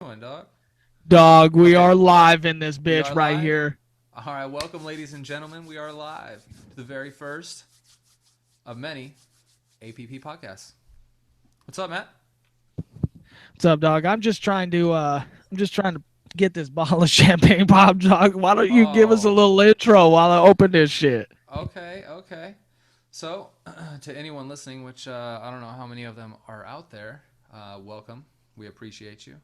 Doing, dog? Dog, we Okay, are live in this we bitch are right live. here. All right, welcome, ladies and gentlemen. We are live to the very first of many APP podcasts. What's up, Matt? What's up, dog? I'm just trying to get this bottle of champagne pop, dog. Why don't you give us a Oh, little intro while I open this shit? okay. So, to anyone listening, which I don't know how many of them are out there, welcome. We appreciate you.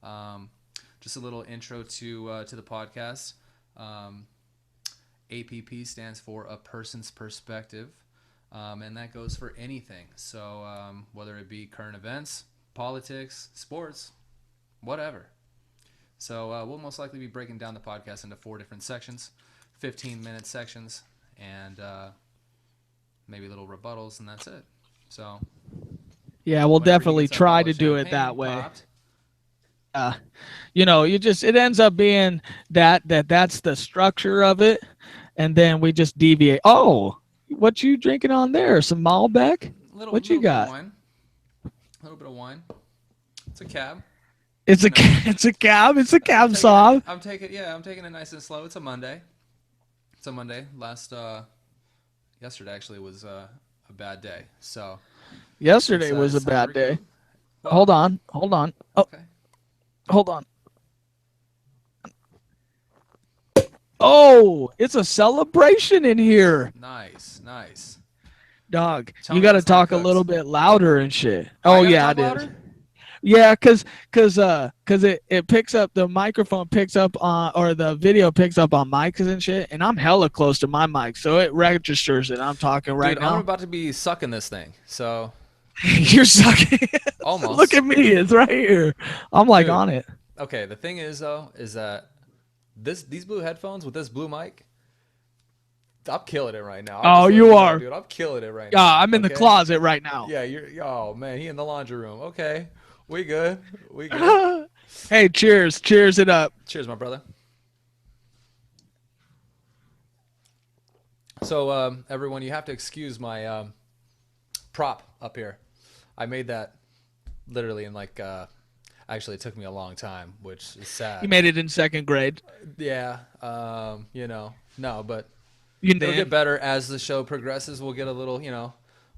Um, just a little intro to the podcast. Um, APP stands for a person's perspective, and that goes for anything. So whether it be current events, politics, sports, whatever. So we'll most likely be breaking down the podcast into 4 different sections, 15-minute sections, and maybe little rebuttals, and that's it. So Yeah, we'll whenever he definitely gets that try bottle to of do it that champagne way. popped, Uh, it ends up being that's the structure of it, and then we just deviate. Oh, what you drinking on there? Some Malbec? little What you little bit of got? wine, a little bit of wine. It's a cab, It's you a know. it's a cab. It's a I'm cab taking it. sauv. I'm taking it nice and slow. It's a Monday. It's a Monday. Yesterday actually was a bad day. So Yesterday was a it's time to bad day. recoup. Well, Hold on. Oh, okay. hold on. Oh, it's a celebration in here. Nice. Dog, Tell you me got to that's not talk a little cooked. bit louder and shit. I Oh gotta yeah, talk it is. louder. Yeah, cause it picks up, the microphone picks up on, or the video picks up on mics and shit, and I'm hella close to my mic, so it registers that I'm talking Dude, right I'm now. about to be sucking this thing. So You're sucking. Look almost. at me, it's right here. I'm like Dude. on it. Okay, the thing is though, is that these blue headphones with this blue mic, I'm killing it right now. I'm Oh, just letting you you know, are. dude. I'm killing it right Yeah, now. I'm in the Okay? closet right now. Yeah, you're oh man, he in the laundry room. Okay. We good. We good. Hey, cheers it up. Cheers, my brother. So, everyone, you have to excuse my prop up here. I made that literally in actually, it took me a long time, which is You sad. made it in second grade. Yeah, no, but You it'll get did. better as the show progresses. We'll get a little,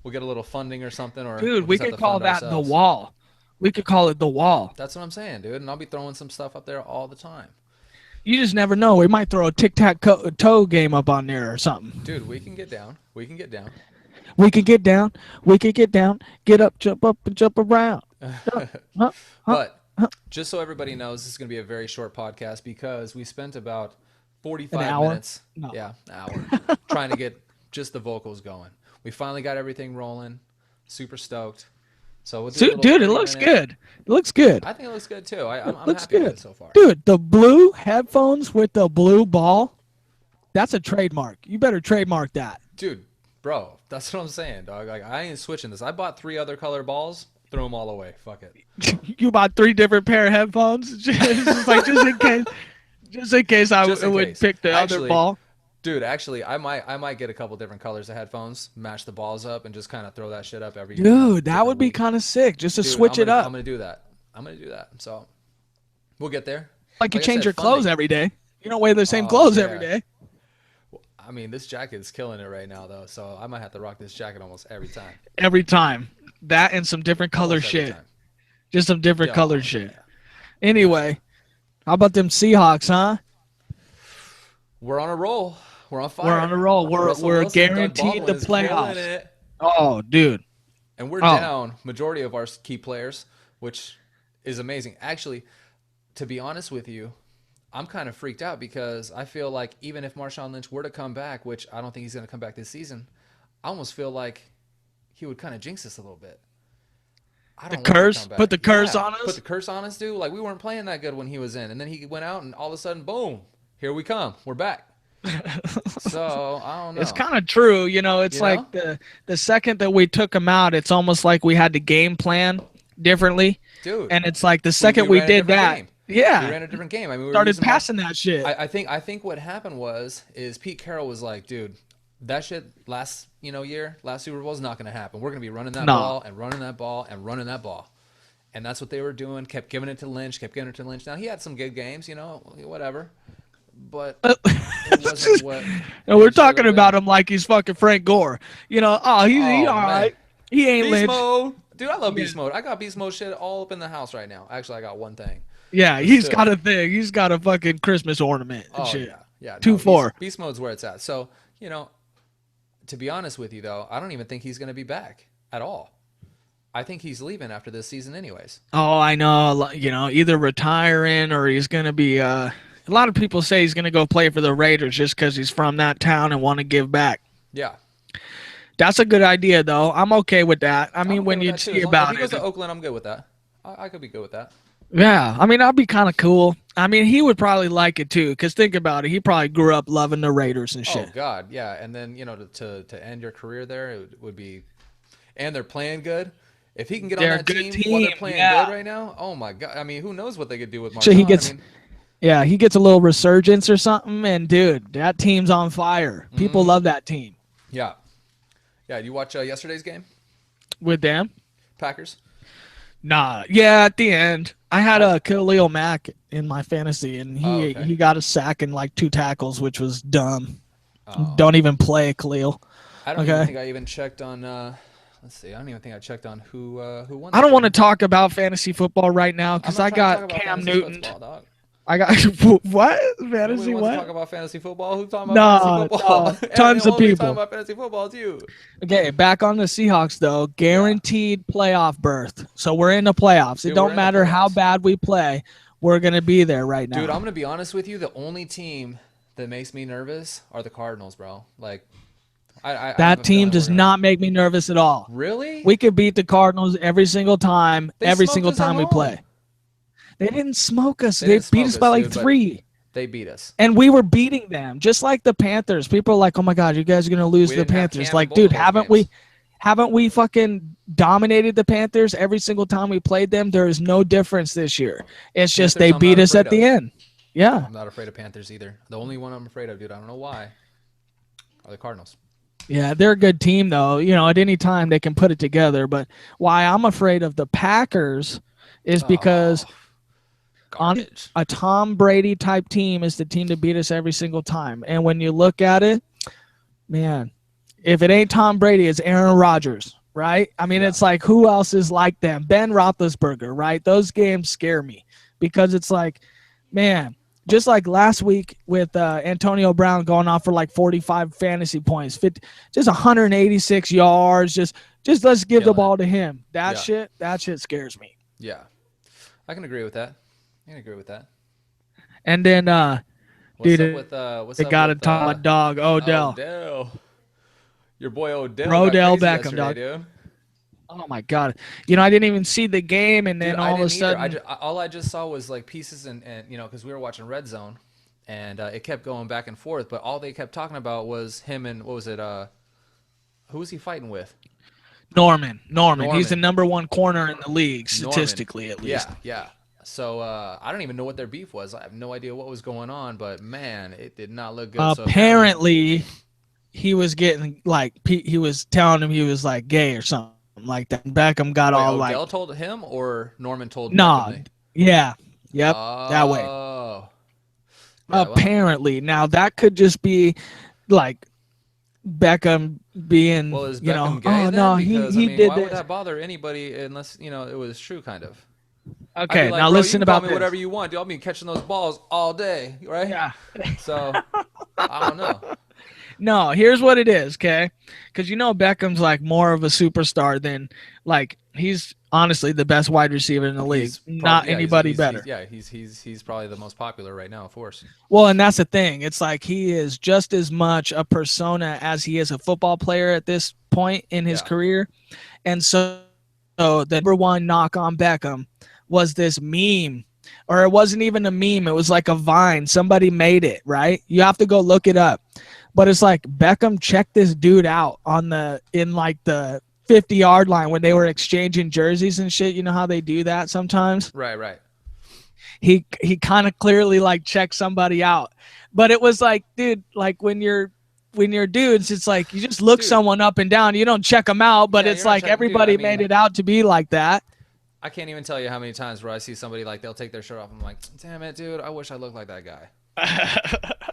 we'll get a little funding or something, or Dude, we'll we just have could to call fund that the ourselves. wall. We could call it the wall. That's what I'm saying, dude. And I'll be throwing some stuff up there all the time. You just never know. We might throw a tic-tac-toe game up on there or something. Dude, we can get down. We can get down. We could get down. We could get down. Get up, and jump around. Huh? Huh? But Huh? just so everybody knows, this is going to be a very short podcast because we spent about An 45 hour? minutes, No. yeah, an hour, trying to get just the vocals going. We finally got everything rolling. Super stoked. So we'll do a little Dude, it 30 looks minute. good. It looks good. I think it looks good too. It I'm looks happy with good. it so far. Dude, the blue headphones with the blue ball, that's a trademark. You better trademark that. Dude, bro, that's what I'm saying, dog. Like, I ain't switching this. I bought 3 other color balls. Throw them all away. Fuck it. You bought 3 different pair of headphones, just in case I Just in would case. pick the other Actually, ball. dude, actually, I might get a couple different colors of headphones, match the balls up, and just kind of throw that shit up every Dude, that different would be week. kind of sick, just to Dude, switch it I'm up. gonna do that. I'm gonna do that. So we'll get there. Like you Like I change said, your clothes funding. every day. You don't wear the same Oh clothes every yeah. day. I mean, this jacket's killing it right now, though. So I might have to rock this jacket almost every time. Every time. That and some different color Almost every shit. time. Just some different Yeah, oh, color shit. yeah. Yeah. Anyway, how about them Seahawks, huh? We're on a roll. We're on We're on fire. a roll. Russell We're Wilson, Doug guaranteed Baldwin the is killing playoffs. it. Oh, dude. And we're Oh, down majority of our key players, which is amazing. Actually, to be honest with you, I'm kind of freaked out because I feel like even if Marshawn Lynch were to come back, which I don't think he's going to come back this season, I almost feel like he would kind of jinx us a little bit. I the don't want him to curse. come Put back. the curse Yeah, on put us. the curse on us, dude. Like we weren't playing that good when he was in, and then he went out, and all of a sudden, boom, here we come. We're back. So I don't It's know. kind of true. It's You know, like the second that we took him out, it's almost like we had to game plan differently. dude, And it's like the we second we ran a did different that, game. We yeah, ran a different game. I mean, we were started using Marsh. passing that shit. I think what happened is Pete Carroll was like, dude, that shit last Super Bowl is not going to happen. We're going to be running that No. ball and running that ball and running that ball. And that's what they were doing. Kept giving it to Lynch. Kept giving it to Lynch. Now he had some good games, whatever. But it wasn't what And we're it should talking have about been. him like he's fucking Frank Gore. He Oh all man, right. He ain't beast Lynch. mode, dude. I love Yeah. beast mode. I got beast mode shit all up in the house right now. Actually, I got one thing, Yeah, but he's got still. a thing. He's got a fucking Christmas ornament and Oh shit. yeah, yeah. Two No, beast four. beast mode's where it's at. So to be honest with you though, I don't even think he's gonna be back at all. I think he's leaving after this season, anyways. Oh, I know. Either retiring or he's gonna be. A lot of people say he's gonna go play for the Raiders just because he's from that town and want to give back. Yeah, That's a good idea, though. I'm okay with that. I I'm mean, okay when with you that too. see If about he goes it, to Oakland, I'm good with that. I could be good with that. yeah. I mean, that'd be kind of cool. I mean, he would probably like it too. Cause think about it, he probably grew up loving the Raiders and Oh shit. God, yeah. And then to end your career there, it would be, and they're playing good. If he can get on They're a that good team while they're team, playing yeah. good right now, oh my God. I mean, who knows what they could do with So he Marshawn? I gets, mean, yeah, he gets a little resurgence or something, and dude, that team's on fire. People love that team. yeah, yeah. You watch yesterday's game, With them, Packers? nah, yeah. At the end, I had a Khalil Mack in my fantasy, and Oh, he okay. he got a sack and like 2 tackles, which was dumb. Oh. Don't even play Khalil. I don't even Okay. think I even checked on. Let's see. I don't even think I checked on who won. I that don't want to game. talk about fantasy football right now I'm because not I trying to talk got about Cam fantasy Newton. football, dog. I got what Nobody fantasy wants to talk what? about fantasy football. Who's talking about fantasy No, football? no, And tons the of only talking people. about fantasy football is you. Okay, back on the Seahawks though. Guaranteed playoff berth. So we're in the playoffs. It Dude, we're don't in the matter how playoffs. bad we play. We're gonna be there right now. Dude, I'm gonna be honest with you. The only team that makes me nervous are the Cardinals, bro. Like, I have That a team feeling we're does gonna. not make me nervous at all. Really? We could beat the Cardinals every single time. They Every smoked single us at time we home. play. They didn't smoke us. They They didn't beat smoke us by us, like dude, but 3. they beat us. And we were beating them, just like the Panthers. People are like, "Oh my God, you guys are gonna lose We to the didn't have Panthers." Cam in Like, both of dude, those haven't games. we fucking dominated the Panthers every single time we played them? There is no difference this year. It's just Panthers, they I'm beat not us at afraid the of. end. Yeah, I'm not afraid of Panthers either. The only one I'm afraid of, dude, I don't know why, are the Cardinals. yeah, they're a good team though. At any time they can put it together. But why I'm afraid of the Packers is because Oh, on garbage. a Tom Brady type team is the team to beat us every single time. And when you look at it, man, if it ain't Tom Brady, it's Aaron Rodgers, right? I mean, Yeah. it's like who else is like them? Ben Roethlisberger, right? Those games scare me because it's like, man, just like last week with Antonio Brown going off for like 45 fantasy points, 50, just 186 yards. Just let's give the Killing it. ball to him. That Yeah. shit scares me. Yeah, I can agree with that. I can agree with that. And then, What's dude, up with what's they up got to with talk about dog Odell. Odell? Your boy Odell Rodell got Beckham, crazy dog. yesterday, dude. Oh my God! I didn't even see the game, and then Dude, all I of a didn't either. sudden, All I just saw was like pieces and because we were watching Red Zone, and it kept going back and forth. But all they kept talking about was him and what was it? Who was he fighting with? Norman. He's the Norman. #1 corner in the league, Norman. statistically at least. Yeah. So I don't even know what their beef was. I have no idea what was going on. But man, it did not look good. So Apparently, he was getting like he was telling him he was like gay or something like that. Beckham got wait, all Odell like, told him or Norman told nah, Beckham? yeah, yep, that way. Oh. Yeah, well, Apparently, now that could just be like Beckham being, well, is Beckham gay oh then? no, Because he I mean, did why would this. that bother anybody unless it was true, kind of? I'd Okay, be like, now bro, listen you can call about me this. whatever you want, dude. I'll be catching those balls all day, right? Yeah. So I don't know. No, here's what it is, okay? Because Beckham's like more of a superstar than like he's honestly the best wide receiver in the league. Not anybody better. He's probably the most popular right now, of course. Well, and that's the thing. It's like he is just as much a persona as he is a football player at this point in his Yeah. career. And so the #1 knock on Beckham was this meme. Or it wasn't even a meme. It was like a Vine. Somebody made it, right? You have to go look it up. But it's like Beckham checked this dude out in like the 50-yard line when they were exchanging jerseys and shit. You know how they do that sometimes? Right. He kind of clearly like checked somebody out. But it was like, dude, like when you're dudes, it's like you just look Dude. someone up and down. You don't check them out, but Yeah, it's you're not like checking- dude, everybody I mean- made it out to be like that. I can't even tell you how many times where I see somebody like they'll take their shirt off. I'm like, damn it, dude, I wish I looked like that guy.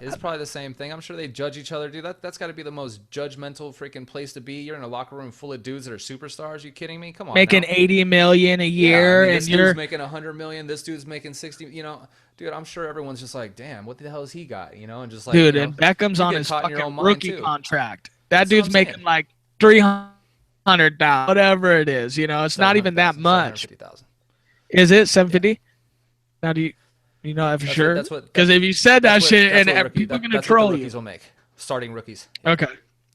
It's probably the same thing. I'm sure they judge each other, dude. That's got to be the most judgmental freaking place to be. You're in a locker room full of dudes that are superstars. You kidding me? Come on, Making now. 80 million a Yeah, I year, mean, and this dude's making 100 million. This dude's making 60. You know, dude, I'm sure everyone's just like, damn, what the hell has he got? You know, and just like, dude, and Beckham's you on get his caught in your fucking own mind rookie too. contract. That That's what dude's I'm making saying. like 300,000, whatever it is. You know, it's not even that 700,000, much. 750,000. Is it Yeah. 750? Now, do you know that for sure? That's what. Because if you said that shit, That's what and people are gonna that's what the troll rookies you. will make. Starting rookies. Yeah. Okay.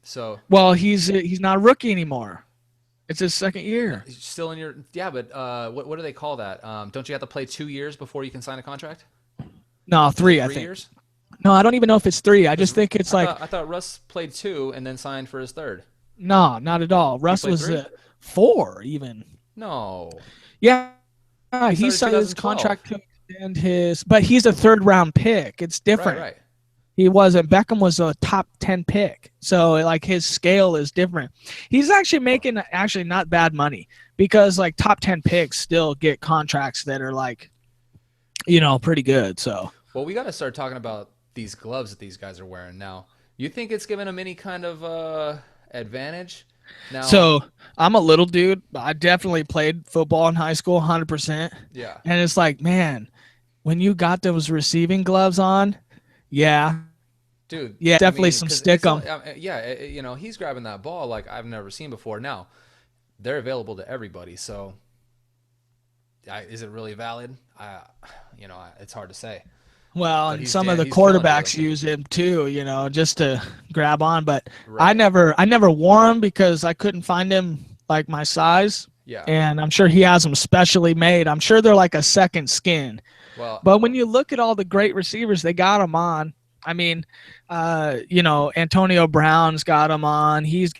So. Well, he's not a rookie anymore. It's his second year. Still in your but what do they call that? Don't you have to play 2 years before you can sign a contract? No, 3. I think. 3 years? No, I don't even know if it's 3. I just think it's I thought Russ played 2 and then signed for his third. No, not at all. Russ was 4 even. No. Yeah, he signed his contract to extend his, but he's a 3rd round pick. It's different. Right. He wasn't. Beckham was a top 10 pick, so like his scale is different. He's actually making not bad money because like top 10 picks still get contracts that are like, pretty good. So. Well, we got to start talking about these gloves that these guys are wearing now. You think it's giving them any kind of advantage? Now, so I'm a little dude. I definitely played football in high school, 100%. Yeah. And it's like, man, when you got those receiving gloves on, yeah. Dude. Yeah, definitely some stick 'em. Yeah, he's grabbing that ball like I've never seen before. Now, they're available to everybody. So, is it really valid? It's hard to say. Well, and some of the quarterbacks use him too, just to grab on. But right. I never wore them because I couldn't find him like my size. Yeah. And I'm sure he has them specially made. I'm sure they're like a second skin. Well, but when you look at all the great receivers, they got them on. I mean, Antonio Brown's got them on. He's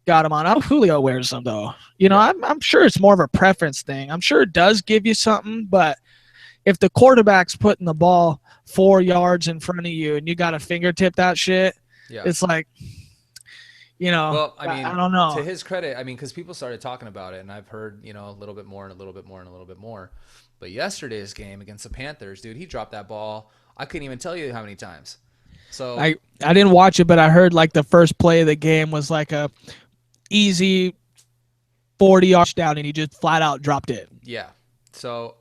got them on. I don't know if Julio wears them though. I'm sure it's more of a preference thing. I'm sure it does give you something, but if the quarterback's putting the ball 4 yards in front of you and you got to fingertip that shit, it's like, well, I mean, I don't know. To his credit, I mean, because people started talking about it, and I've heard, a little bit more and a little bit more and a little bit more. But yesterday's game against the Panthers, dude, he dropped that ball. I couldn't even tell you how many times. So I didn't watch it, but I heard like the first play of the game was like a easy 40-yard down, and he just flat out dropped it. Yeah. So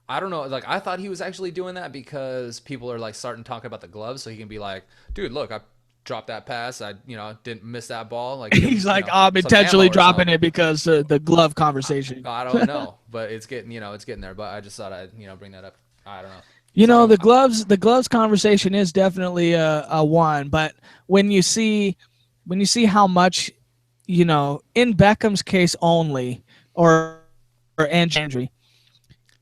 I don't know. Like, I thought he was actually doing that because people are like starting to talk about the gloves, so he can be like, "Dude, look, I dropped that pass. I, didn't miss that ball." Like he's like, "I'm intentionally dropping it because the glove conversation." I don't know, but it's getting, there. But I just thought I'd, bring that up. I don't know. The gloves conversation is definitely a one, but when you see how much, in Beckham's case only, or Andrew,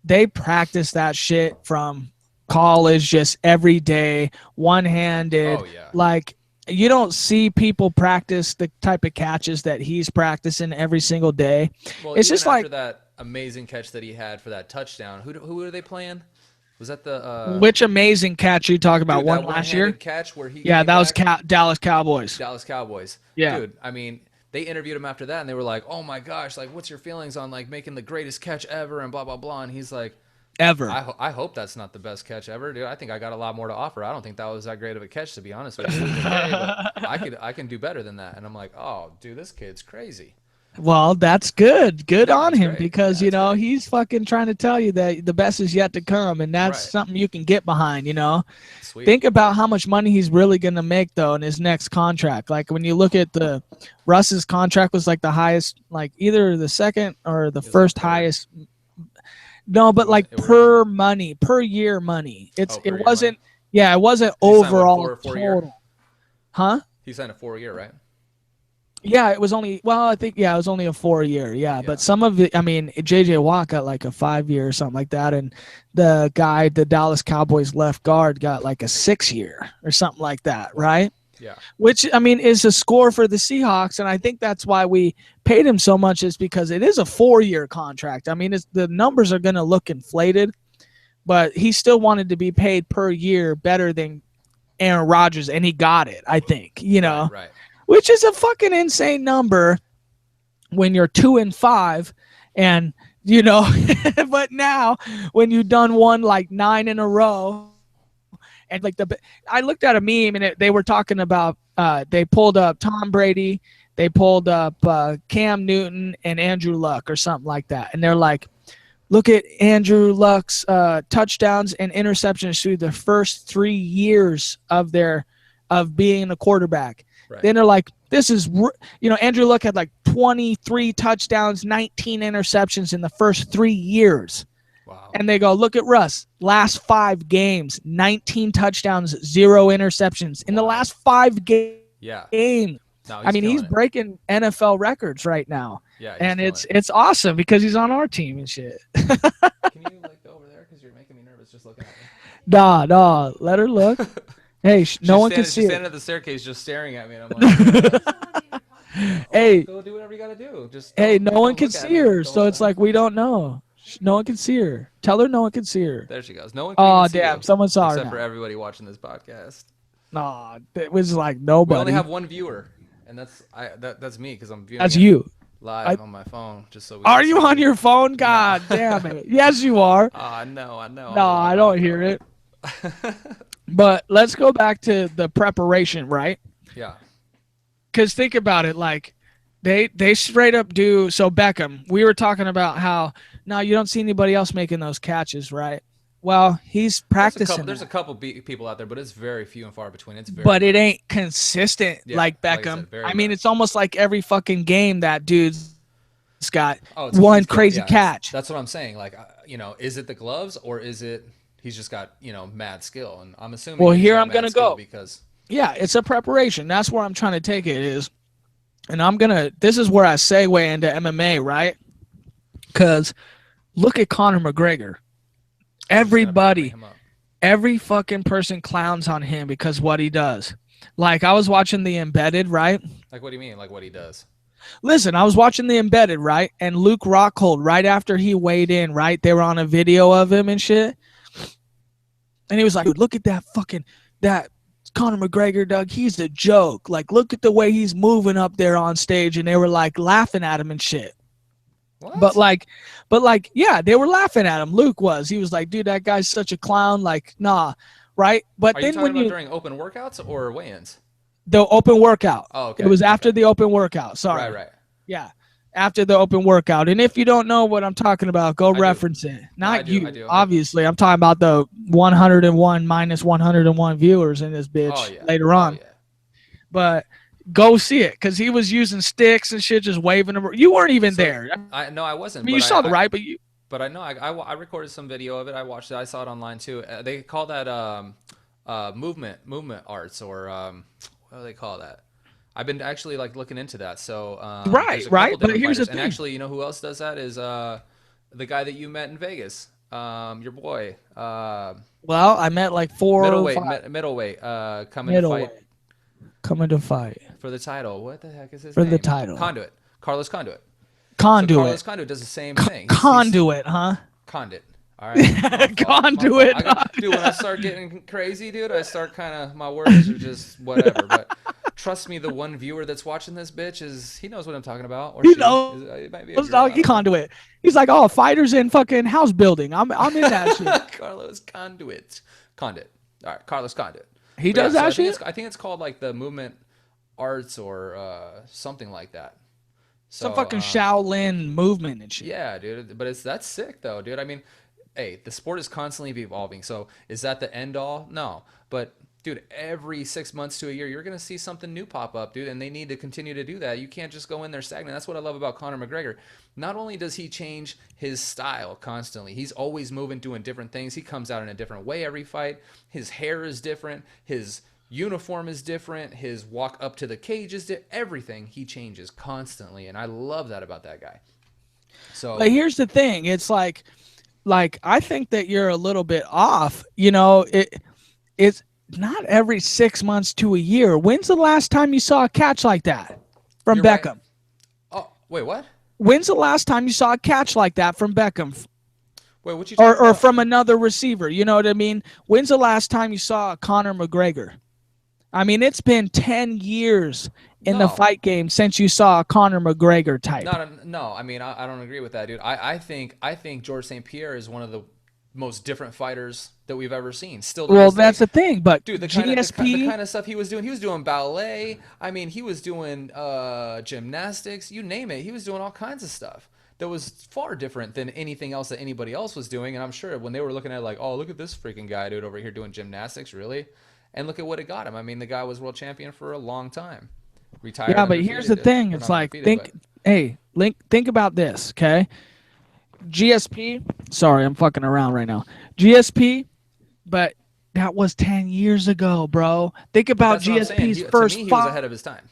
they practice that shit from college just every day, one-handed. Oh, yeah. Like, you don't see people practice the type of catches that he's practicing every single day. Well, it's just after like that amazing catch that he had for that touchdown. Who were they playing? Was that the which amazing catch you talk about? One last year catch where he that was Dallas Cowboys. Dallas Cowboys. Yeah, dude. I mean, they interviewed him after that, and they were like, "Oh my gosh, like, what's your feelings on like making the greatest catch ever?" And blah blah blah. And he's like, "Ever." I hope that's not the best catch ever, dude. I think I got a lot more to offer. I don't think that was that great of a catch, to be honest with you. But I can do better than that. And I'm like, oh, dude, this kid's crazy. Well, that's good. Good on him, great. because he's fucking trying to tell you that the best is yet to come, and that's something you can get behind. Sweet. Think about how much money he's really gonna make though in his next contract. Like when you look at Russ's contract was like the highest, like either the second or the first highest. No, but like per year money. It wasn't. Yeah, it wasn't overall total. Huh? He signed a 4-year, right? Yeah, it was only, I think, it was only a 4-year. Yeah, but some of it, I mean, J.J. Watt got like a 5-year or something like that. And the Dallas Cowboys left guard got like a 6-year or something like that, right? Yeah. Which, I mean, is a score for the Seahawks. And I think that's why we paid him so much, is because it is a 4-year contract. I mean, the numbers are going to look inflated, but he still wanted to be paid per year better than Aaron Rodgers. And he got it, I think, Right. Which is a fucking insane number when you're 2-5 and you know. But now, when you've done one like 9 in a row, and like I looked at a meme and they were talking about they pulled up Tom Brady, they pulled up Cam Newton and Andrew Luck or something like that, and they're like, look at Andrew Luck's touchdowns and interceptions through the first 3 years of being a quarterback. Right. Then they're like, this is, Andrew Luck had like 23 touchdowns, 19 interceptions in the first 3 years. Wow. And they go, look at Russ, last 5 games, 19 touchdowns, 0 interceptions in the last 5 games. Yeah. No, I mean, he's breaking NFL records right now. Yeah, and it's awesome because he's on our team and shit. Can you like go over there because you're making me nervous just looking at me? Nah, let her look. Hey, no one can see it. She's standing at the staircase just staring at me, and I'm like, hey, go do whatever you gotta do. Just hey, no one can see her, so it's like we don't know. No one can see her. Tell her no one can see her. There she goes. No one can even see damn, you, someone saw her. Except for everybody watching this podcast. Nah, it was like nobody. We only have one viewer, and that's me because I'm viewing. That's you. Live on my phone, just so. Are you on your phone? God damn it! Yes, you are. I know. No, I don't hear it. But let's go back to the preparation, right? Yeah. Because think about it, like they straight up do. So Beckham, we were talking about how now you don't see anybody else making those catches, right? Well, he's practicing. There's a couple people out there, but it's very few and far between. But it ain't consistent like Beckham. I mean, it's almost like every fucking game that dude's got one crazy catch. That's what I'm saying. Like, is it the gloves or is it he's just got mad skill? And I'm assuming. Well, here I'm gonna go because it's a preparation. That's where I'm trying to take it is, and this is where I segue into MMA, right? Because look at Conor McGregor. Everybody, every fucking person clowns on him because what he does. Like, I was watching The Embedded, right? Like, what do you mean? Like, what he does? Listen, I was watching The Embedded, right? And Luke Rockhold, right after he weighed in, right? They were on a video of him and shit. And he was like, look at that Conor McGregor, Doug. He's a joke. Like, look at the way he's moving up there on stage. And they were, like, laughing at him and shit. What? But like, yeah, they were laughing at him. Luke was. He was like, dude, that guy's such a clown. Like, nah, right? But Are then you talking about during open workouts or weigh-ins? The open workout. Oh, okay. It was after the open workout. Sorry. Right. Yeah, after the open workout. And if you don't know what I'm talking about, go reference it. Not you, obviously. I'm talking about the 101 minus 101 viewers in this bitch later on. Yeah. But go see it because he was using sticks and shit, just waving them. You weren't even there. No, I wasn't. I mean, you saw the right, but you. But I know I recorded some video of it. I watched it. I saw it online too. They call that movement arts or what do they call that? I've been actually like looking into that. So right. But here's the thing. And actually, you know who else does that is the guy that you met in Vegas, your boy. Well, I met like middleweight coming to fight for the title. What the heck is his name? For the title. Carlos Conduit. So Carlos Conduit does the same thing. Conduit, huh? Condit. All right. Conduit. Dude, when I start getting crazy, dude, I start my words are just whatever. But trust me, the one viewer that's watching this bitch he knows what I'm talking about. Or it might be a girl. He Conduit. He's like, oh, fighters in fucking house building. I'm in that shit. Carlos Condit. All right, Carlos Condit. He does that shit? I think it's called like the movement arts or something like that. Some fucking Shaolin movement and shit. Yeah, dude. But that's sick though, dude. I mean, hey, the sport is constantly evolving. So is that the end all? No. But dude, every 6 months to a year, you're gonna see something new pop up, dude. And they need to continue to do that. You can't just go in there stagnant. That's what I love about Conor McGregor. Not only does he change his style constantly, he's always moving, doing different things. He comes out in a different way every fight. His hair is different. His uniform is different. His walk up to the cage is different. Everything he changes constantly, and I love that about that guy. So, but here's the thing: it's like I think that you're a little bit off. You know, it's not every 6 months to a year. When's the last time you saw a catch like that from Beckham? Right. Oh, wait, what? When's the last time you saw a catch like that from Beckham? Wait, what you talking about? Or from another receiver? You know what I mean? When's the last time you saw Conor McGregor? I mean, it's been 10 years in the No, fight game since you saw a Conor McGregor type. no. I mean, I don't agree with that, dude. I think George St. Pierre is one of the most different fighters that we've ever seen, still to Well, this that's day. the thing, but Dude, the GSP, kind of stuff he was doing ballet. I mean, he was doing gymnastics, you name it. He was doing all kinds of stuff that was far different than anything else that anybody else was doing. And I'm sure when they were looking at it like, oh, look at this freaking guy, dude, over here doing gymnastics, really? And look at what it got him. I mean, the guy was world champion for a long time, retired yeah, but here's the undefeated, thing. or It's not like, undefeated, but think about this, okay? GSP, sorry, I'm fucking around right now. GSP, but that was 10 years ago, bro. Think but about that's what I'm saying. GSP's To first me, he was fight. ahead of his time.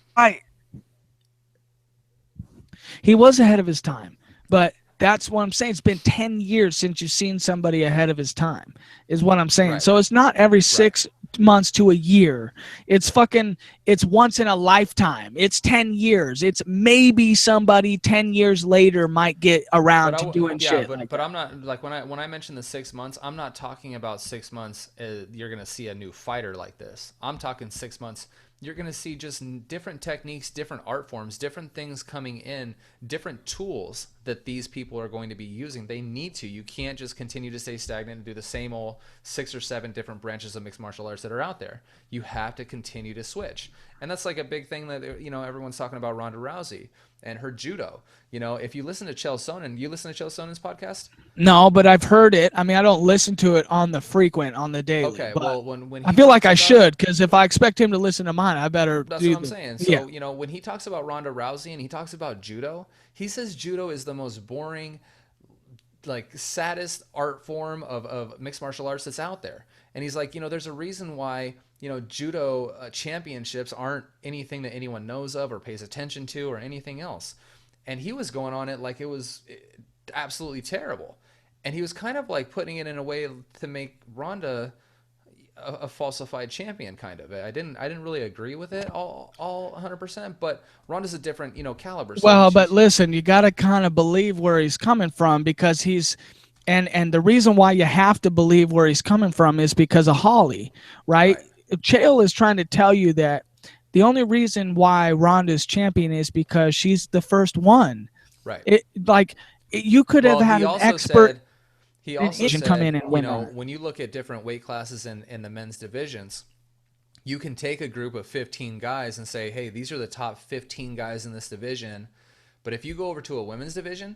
He was ahead of his time, but that's what I'm saying. It's been 10 years since you've seen somebody ahead of his time, is what I'm saying. Right, So it's not every right. 6 months to a year. It's once in a lifetime. It's 10 years. It's maybe somebody 10 years later might get But around to doing yeah, shit like but that. I'm not like when I mention the 6 months, I'm not talking about 6 months. You're gonna see a new fighter like this. I'm talking 6 months. You're gonna see just different techniques, different art forms, different things coming in, different tools that these people are going to be using. They need to. You can't just continue to stay stagnant and do the same old 6 or 7 different branches of mixed martial arts that are out there. You have to continue to switch, and that's like a big thing that everyone's talking about Ronda Rousey and her judo. If you listen to Chael Sonnen, you listen to Chael Sonnen's podcast? No, but I've heard it. I mean, I don't listen to it on the daily, Okay, but well, when I he feel like talks I about it, should, because if I expect him to listen to mine, I better that's what do I'm the saying. yeah. So, when he talks about Ronda Rousey and he talks about judo, he says judo is the most boring, like, saddest art form of mixed martial arts that's out there. And he's like, there's a reason why, judo championships aren't anything that anyone knows of or pays attention to or anything else. And he was going on it like it was absolutely terrible. And he was kind of like putting it in a way to make Ronda a falsified champion, kind of. I didn't really agree with it all 100%, but Ronda's a different caliber. So Well, but she's listen, you got to kind of believe where he's coming from, because and the reason why you have to believe where he's coming from is because of Holly, right? right, Chael is trying to tell you that the only reason why Ronda's champion is because she's the first one. right. You could have Well, had an expert he in also Asian come said, in and win on it. when you look at different weight classes in the men's divisions, you can take a group of 15 guys and say, hey, these are the top 15 guys in this division. But if you go over to a women's division,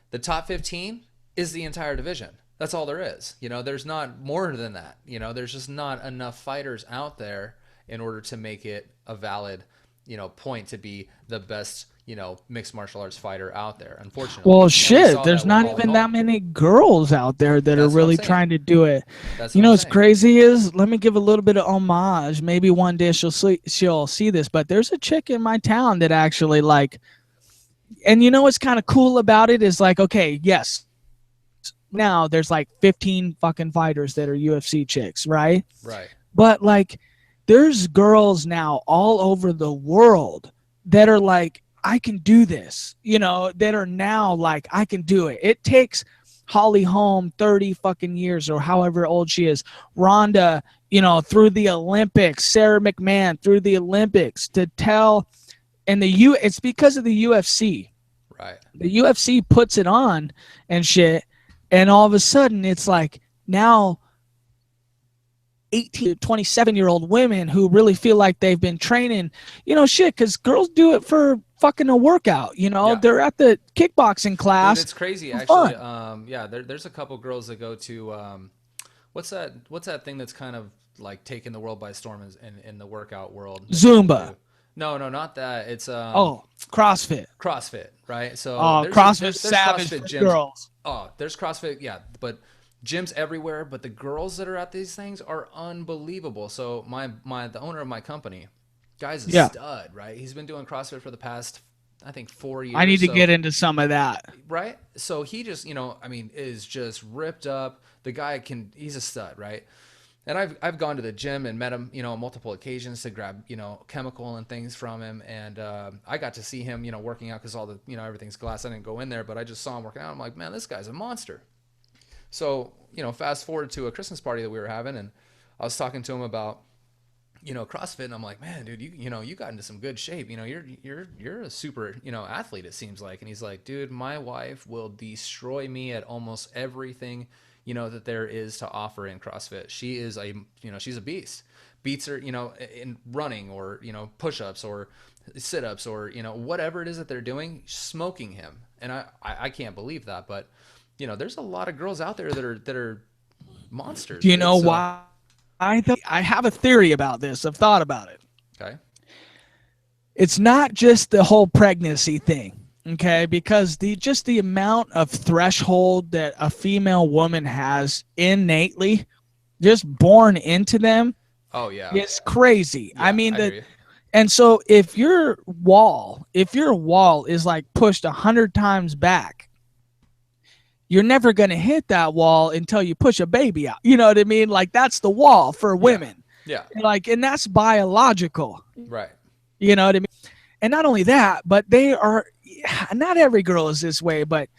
the top 15 is the entire division. That's all there is. There's not more than that. There's just not enough fighters out there in order to make it a valid, point to be the best, mixed martial arts fighter out there, unfortunately. Well, And we shit, saw that there's with not Holly even that Holm. many girls out there that are That's what I'm really saying. trying to do it. That's You what know I'm what's saying. crazy is, let me give a little bit of homage. Maybe one day she'll see this, but there's a chick in my town that actually like, and you know what's kind of cool about it is like, okay, yes, now there's like 15 fucking fighters that are UFC chicks, right? Right. But like, there's girls now all over the world that are like, I can do this, that are now like, I can do it. It takes Holly Holm 30 fucking years or however old she is, Ronda, through the Olympics, Sarah McMahon through the Olympics to tell, and it's because of the UFC. Right. The UFC puts it on and shit, and all of a sudden it's like now 18 to 27-year-old women who really feel like they've been training, shit, because girls do it for fucking a workout. Yeah. They're at the kickboxing Dude, class it's crazy for actually. fun. Yeah, there's a couple girls that go to what's that thing that's kind of like taking the world by storm in the workout world that people Zumba. do? No, not that. It's Oh, CrossFit. CrossFit, right? So Oh, CrossFit's savage CrossFit for gyms. girls. Oh, there's CrossFit, yeah, but gyms everywhere. But the girls that are at these things are unbelievable. So the owner of my company, guy's a Yeah, stud, right? He's been doing CrossFit for the past, I think, 4 years. I need to So get into some of that. right? So he just, is just ripped up. The guy he's a stud, right? And I've gone to the gym and met him, on multiple occasions to grab, chemical and things from him. And I got to see him, working out because all the, everything's glass. I didn't go in there, but I just saw him working out. I'm like, man, this guy's a monster. So, fast forward to a Christmas party that we were having, and I was talking to him about, CrossFit, and I'm like, man, dude, you got into some good shape. You're a super, athlete, it seems like. And he's like, dude, my wife will destroy me at almost everything, that there is to offer in CrossFit. She is she's a beast. Beats her, in running or, push-ups or sit-ups or, whatever it is that they're doing, smoking him. And I can't believe that, but there's a lot of girls out there that are monsters, Do you dude. know So, why? I have a theory about this. I've thought about it. okay. It's not just the whole pregnancy thing, okay? Because the amount of threshold that a female woman has innately, just born into them, Oh yeah. is crazy. I Yeah, mean I hear that. you. And so if your wall is like pushed 100 times back, you're never going to hit that wall until you push a baby out. You know what I mean? Like that's the wall for Yeah. women. Yeah. Like, and that's biological. Right. You know what I mean? And not only that, but they are, not every girl is this way, but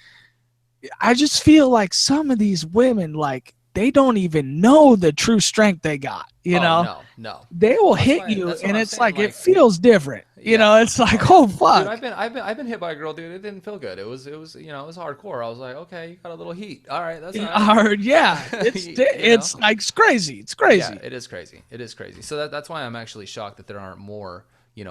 I just feel like some of these women, like, they don't even know the true strength they got. Oh no, no. They will That's hit why. you, That's what and I'm it's saying. like it Like, feels different. yeah. It's like, Oh yeah. oh Dude, fuck. I've been hit by a girl, dude. It didn't feel good. It was it was hardcore. I was like, okay, you got a little heat. All right, that's all right. Hard, yeah. You know? It's like it's crazy. It's Yeah, crazy. it is crazy. It is crazy. So that's why I'm actually shocked that there aren't more,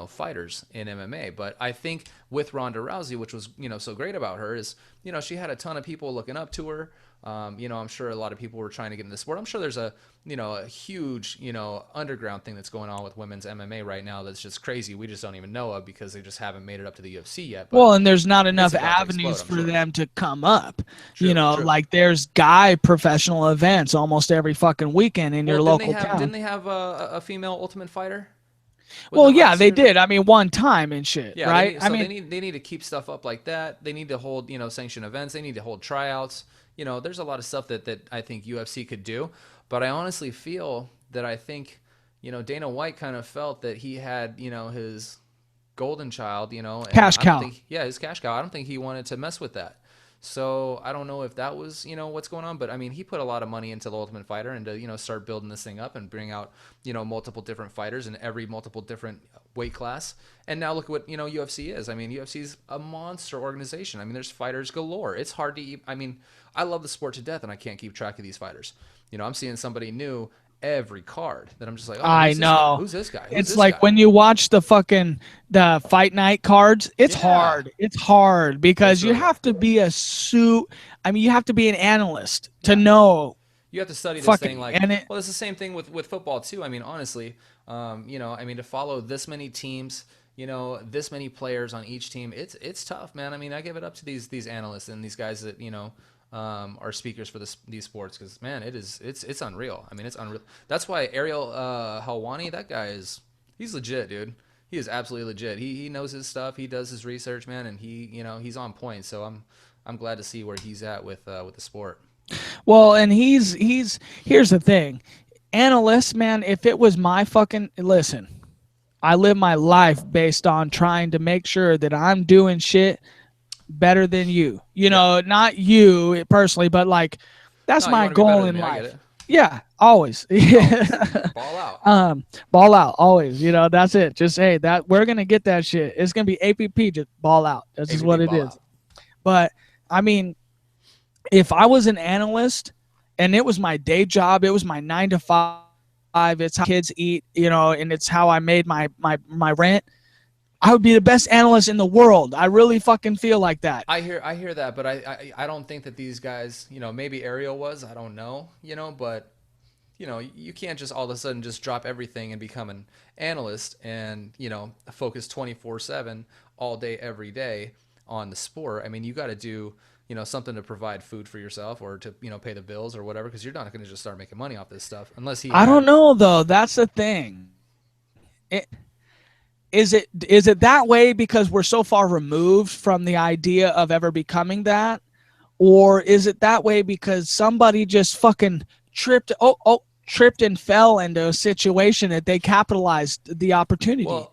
fighters in MMA. But I think with Ronda Rousey, which was, so great about her is, she had a ton of people looking up to her. I'm sure a lot of people were trying to get in the sport. I'm sure there's a huge, underground thing that's going on with women's MMA right now that's just crazy. We just don't even know of because they just haven't made it up to the UFC yet. But Well, and there's not it's enough about to explode, avenues I'm for sure. them to come up. True, true. Like there's guy professional events almost every fucking weekend in Well, your local didn't town. they have a female Ultimate Fighter? Well, Within yeah, last they year? did. I mean, one time and shit, Yeah, right? I mean, they need to keep stuff up like that. They need to hold, sanction events. They need to hold tryouts. There's a lot of stuff that I think UFC could do. But I honestly feel that I think, Dana White kind of felt that he had, his golden child, and cash I don't cow. think, yeah, his cash cow. I don't think he wanted to mess with that. So I don't know if that was, what's going on, but I mean, he put a lot of money into the Ultimate Fighter and to, start building this thing up and bring out, multiple different fighters in every multiple different weight class. And now look at what, UFC is. I mean, UFC is a monster organization. I mean, there's fighters galore. It's hard to, I mean, I love the sport to death and I can't keep track of these fighters. I'm seeing somebody new every card that I'm just like, oh, I who's this guy? know. Who's this guy? Who's It's this like guy? when you watch the fight night cards, it's Yeah, hard. It's hard it's because you really hard. have to be you have to be an analyst to Yeah. know You have to study this thing fucking like, and it well, it's the same thing with football too. I mean, honestly, I mean, to follow this many teams, this many players on each team, it's tough, man. I mean, I give it up to these analysts and these guys that are speakers for these sports because man, it's unreal. I mean, it's unreal. That's why Ariel Helwani, that guy he's legit, dude. He is absolutely legit. He knows his stuff. He does his research, man, and he's on point. So I'm glad to see where he's at with the sport. well, and here's the thing. Analysts, man, if it was my fucking listen, I live my life based on trying to make sure that I'm doing shit better than you. Yeah. Not you personally, but like that's No, you my want to be better goal than in me. I get life. it. Yeah, always. Always ball out. Ball out always. That's it. Just hey, that we're gonna get that shit. It's gonna be APP. Just ball out. That's just APP what it ball is. out. But I mean, if I was an analyst and it was my day job, it was my 9 to 5. It's how kids eat, and it's how I made my rent. I would be the best analyst in the world. I really fucking feel like that. I hear that, but I don't think that these guys, maybe Ariel was, I don't know, but you can't just all of a sudden just drop everything and become an analyst and, focus 24/7 all day every day on the sport. I mean, you got to do, something to provide food for yourself or to, pay the bills or whatever cuz you're not going to just start making money off this stuff unless he I don't had. know though. That's the thing. It, is it that way because we're so far removed from the idea of ever becoming that, or is it that way because somebody just fucking tripped and fell into a situation that they capitalized the opportunity? Well,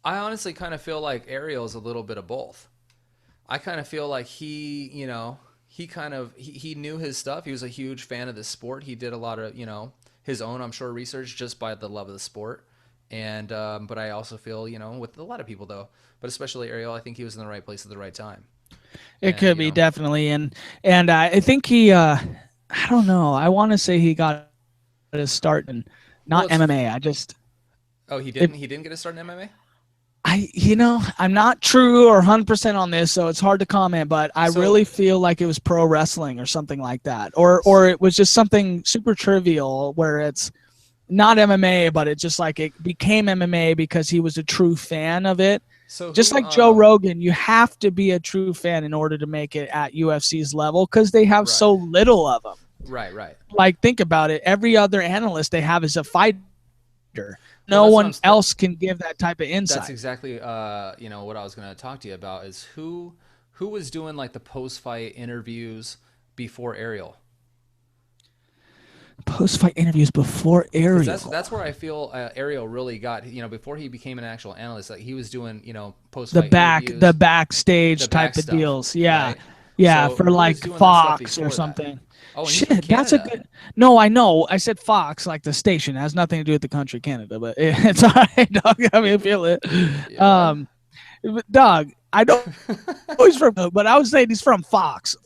I honestly kind of feel like Ariel is a little bit of both. I kind of feel like he knew his stuff. He was a huge fan of the sport. He did a lot of, his own, I'm sure, research just by the love of the sport. And but I also feel, with a lot of people though, but especially Ariel, I think he was in the right place at the right time. It And could be definitely, and I think he, I don't know. I want to say he got his start in not well, it's MMA. I just, oh, he it, didn't. He didn't get a start in MMA. I'm not true or 100% on this, so it's hard to comment. But I So really feel like it was pro wrestling or something like that, or it was just something super trivial where it's not MMA, but it just like it became MMA because he was a true fan of it. so Just who like Joe Rogan, you have to be a true fan in order to make it at UFC's level because they have right, so little of them. right. Like, think about it. Every other analyst they have is a fighter. Well, No one else can give that type of that's insight. exactly what I was going to talk to you about is who was doing like the post fight interviews before Ariel. Post-fight interviews before Because Ariel. that's where I feel Ariel really got, before he became an actual analyst, like he was doing, post the fight interviews, the backstage the type back of stuff, deals. Yeah. right? Yeah, So for who like was doing that stuff Fox or before that? something. Oh, and he's from Shit, that's a Canada. good. No, I know. I said Fox, like the station. It has nothing to do with the country Canada, but it's all right, dog. I mean, feel it. What? Dog, I know he's from, but I was saying he's from Fox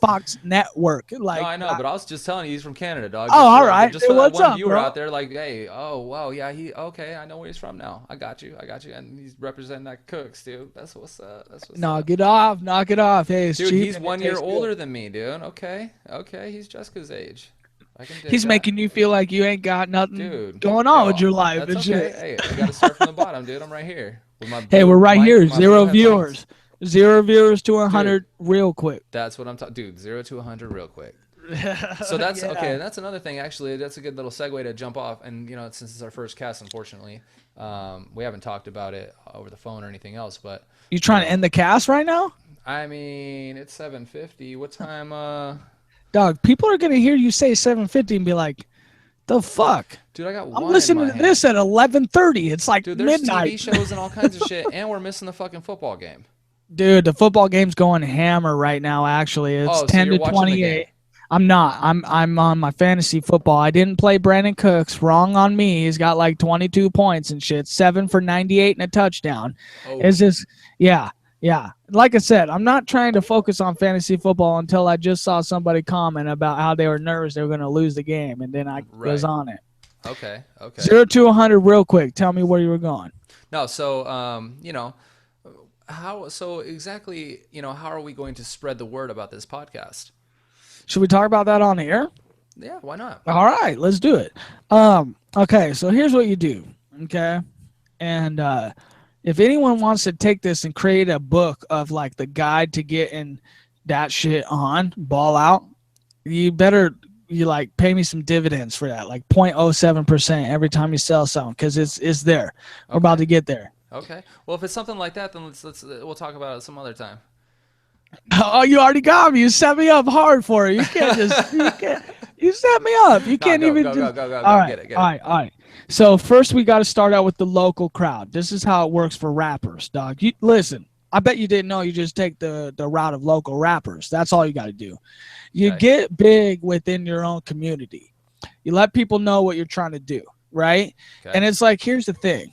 Network. No, Like, I know, but I was just telling you he's from Canada, dog. oh, all right. Just Hey, for that what's one up, viewer bro? out there, like, hey, oh wow, yeah, he okay. I know where he's from now. I got you, and he's representing that Cooks, dude. That's what's up. That's what's up. Knock it off. Hey, it's Dude, cheap he's and it 1 year tastes older good. than me, dude. Okay, he's Jessica's age. I can dig He's that, making you feel like you ain't got nothing dude. going on with Yo, your life that's and okay. shit. Hey, I got to start from the bottom, dude. I'm right here with my Hey, we're blue right mic, here. my blue Zero headphones. viewers. Zero viewers to Dude, 100 real quick. that's what I'm talking. Dude, 0 to 100 real quick. So that's okay. Yeah. That's another thing. Actually, that's a good little segue to jump off. And since it's our first cast, unfortunately, we haven't talked about it over the phone or anything else. But You trying to end the cast right now? I mean, it's 7:50. What time? Dog, people are going to hear you say 750 and be like, the fuck? Dude, I got I'm one in listening my to this hand. at 11:30. It's like Dude, there's TV midnight. shows and all kinds of shit, and we're missing the fucking football game. Dude, the football game's going hammer right now actually. It's Oh, so 10 you're to watching the game? 28. I'm not. I'm on my fantasy football. I didn't play Brandon Cooks. Wrong on me. He's got like 22 points and shit. 7 for 98 and a touchdown. Oh, It's just yeah. Like I said, I'm not trying to focus on fantasy football until I just saw somebody comment about how they were nervous they were going to lose the game, and then I was right. on it. Okay. 0 to 100 real quick. Tell me where you were going. No, so how so exactly, how are we going to spread the word about this podcast? Should we talk about that on the air? Yeah, why not? All right, let's do it. Okay, so here's what you do. Okay, and if anyone wants to take this and create a book of like the guide to getting that shit on ball out, you better like pay me some dividends for that, like 0.07% every time you sell something, because it's there. We're about to get there. Okay. Well, if it's something like that, then we'll talk about it some other time. Oh, you already got me. You set me up hard for it. You can't just you set me up. You can't even just Go. All right. Get it. All right. So first we got to start out with the local crowd. This is how it works for rappers, dog. You listen. I bet you didn't know you just take the route of local rappers. That's all you got to do. You Okay. get big within your own community. You let people know what you're trying to do, right? Okay. And it's like, here's the thing.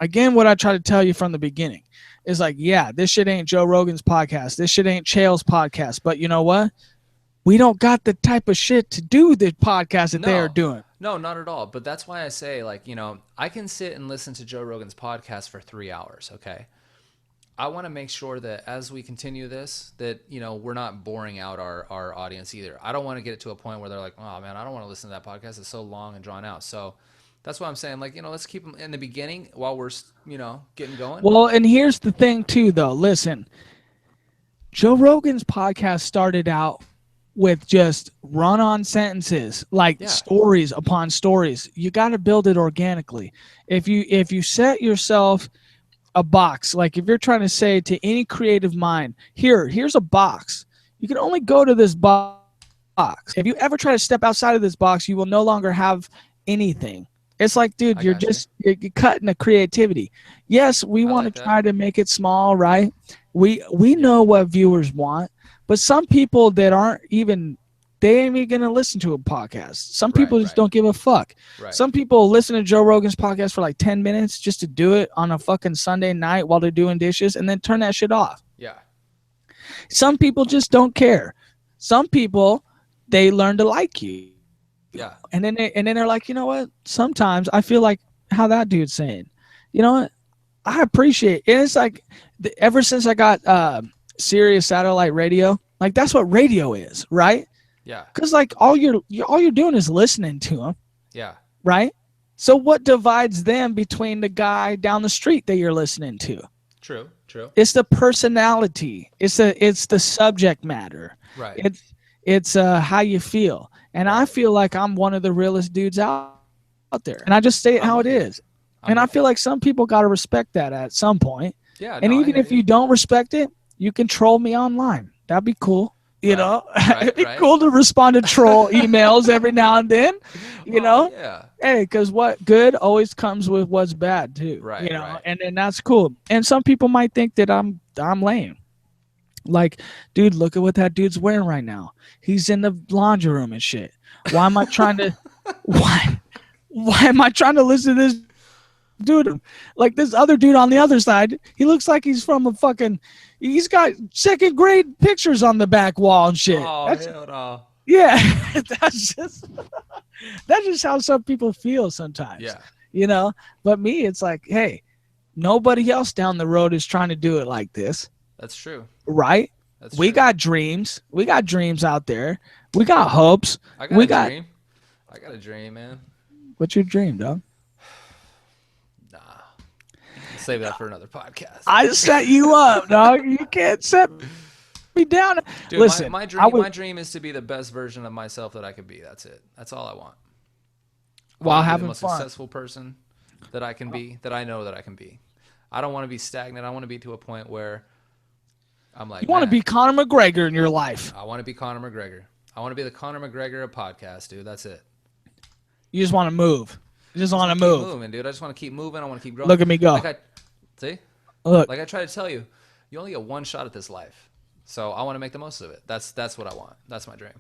Again, what I try to tell you from the beginning is like, yeah, this shit ain't Joe Rogan's podcast. This shit ain't Chael's podcast. But you know what? We don't got the type of shit to do the podcast that they are doing. No, not at all. But that's why I say, like, I can sit and listen to Joe Rogan's podcast for 3 hours, okay? I want to make sure that as we continue this, that, we're not boring out our audience either. I don't want to get it to a point where they're like, oh, man, I don't want to listen to that podcast. It's so long and drawn out. So that's why I'm saying, like, let's keep them in the beginning while we're, getting going. Well, and here's the thing, too, though. Listen, Joe Rogan's podcast started out with just run-on sentences, like stories upon stories. You got to build it organically. If you set yourself a box, like if you're trying to say to any creative mind, here's a box. You can only go to this box. If you ever try to step outside of this box, you will no longer have anything. It's like, dude, you're cutting the creativity. Yes, we want to try to make it small, right? We know what viewers want, but some people that aren't even they ain't even gonna listen to a podcast. Some Right, people just right, don't give a fuck. right. Some people listen to Joe Rogan's podcast for like 10 minutes just to do it on a fucking Sunday night while they're doing dishes and then turn that shit off. Yeah, Some people just don't care. Some people, they learn to like you. yeah, And then they're like, you know what? Sometimes I feel like how that dude's saying. You know what? I appreciate it. And it's like ever since I got Sirius satellite radio, like that's what radio is, right? yeah, Because like all you're doing is listening to them, yeah. right? So what divides them between the guy down the street that you're listening to? True, true. It's the personality. It's the subject matter. Right, It's how you feel. And I right. feel like I'm one of the realest dudes out there. And I just say it I'm how it with you. is. I'm And I with feel you. like some people got to respect that at some point. Yeah, And no, I even hear if you don't respect it, you can troll me online. That'd be cool. You Right, know, right, it'd be right. cool to respond to troll emails every now and then. You Oh know, yeah. hey, because what good always comes with what's bad too. Right, You know, right. and that's cool. And some people might think that I'm lame. Like, dude, look at what that dude's wearing right now. He's in the laundry room and shit. Why am I trying to? Why am I trying to listen to this dude? Like this other dude on the other side, he looks like he's from a fucking. He's got second grade pictures on the back wall and shit. Oh hell no. Yeah, that's just how some people feel sometimes. Yeah, You know, but me, it's like, hey, nobody else down the road is trying to do it like this, that's true. right? That's We true. got dreams. We got dreams out there. We got hopes. I got we a got dream. I got a dream, man. what's your dream, dog? Nah. Save that for another podcast. I set you up, dog. You can't set me down. Dude, Listen, my I dream, would, my dream is to be the best version of myself that I could be. That's it. That's all I want. I while want to be the having most fun. successful person that I can be, that I know that I can be. I don't want to be stagnant. I want to be to a point where I'm like, You want to man, be Conor McGregor in your life. I want to be Conor McGregor. I want to be the Conor McGregor of podcast, dude. That's it. You just want to move. You just want to Keep move. moving, dude. I just want to keep moving. I want to keep growing. Look at me go. Like I, see, Look, like I try to tell you, you only get one shot at this life. So I want to make the most of it. That's what I want. That's my dream.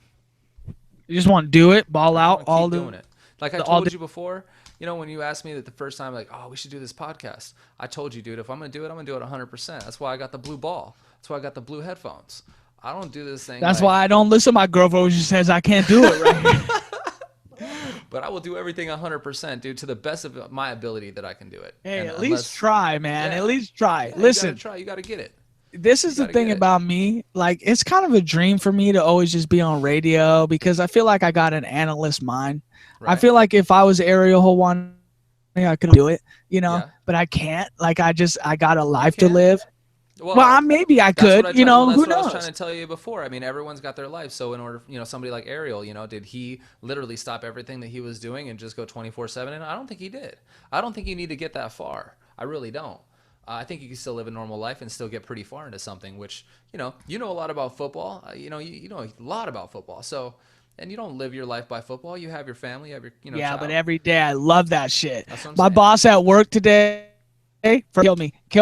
you just want to do it, ball I out, want to all keep the. doing it. Like I all told you before, you know, when you asked me that the first time, like, oh, we should do this podcast. I told you, dude, if I'm gonna do it, I'm gonna do it 100%. That's why I got the blue ball. That's why I got the blue headphones. I don't do this thing. That's like, why I don't listen to my girlfriend. She says I can't do it right. But I will do everything 100%, dude, to the best of my ability that I can do it. Hey, And at least try, man. Yeah. At least try. Yeah, Listen, you gotta try. You gotta get it. this is the gotta thing get it. about me. Like, it's kind of a dream for me to always just be on radio because I feel like I got an analyst mind. I Right. feel like if I was Ariel Hawani, I could do it, you know, Yeah. but I can't. Like, I got a life to can. live. Well, maybe I That's what could, you know, that's who what I was knows? trying to tell you before. I mean, everyone's got their life. So in order, you know, somebody like Ariel, you know, did he literally stop everything that he was doing and just go 24/7? And I don't think he did. I don't think you need to get that far. I really don't. I think you can still live a normal life and still get pretty far into something, which, you know a lot about football. You know a lot about football. So, and you don't live your life by football. You have your family, you have your, Yeah, child. but every day I love that shit. That's what I'm My saying. boss at work today killed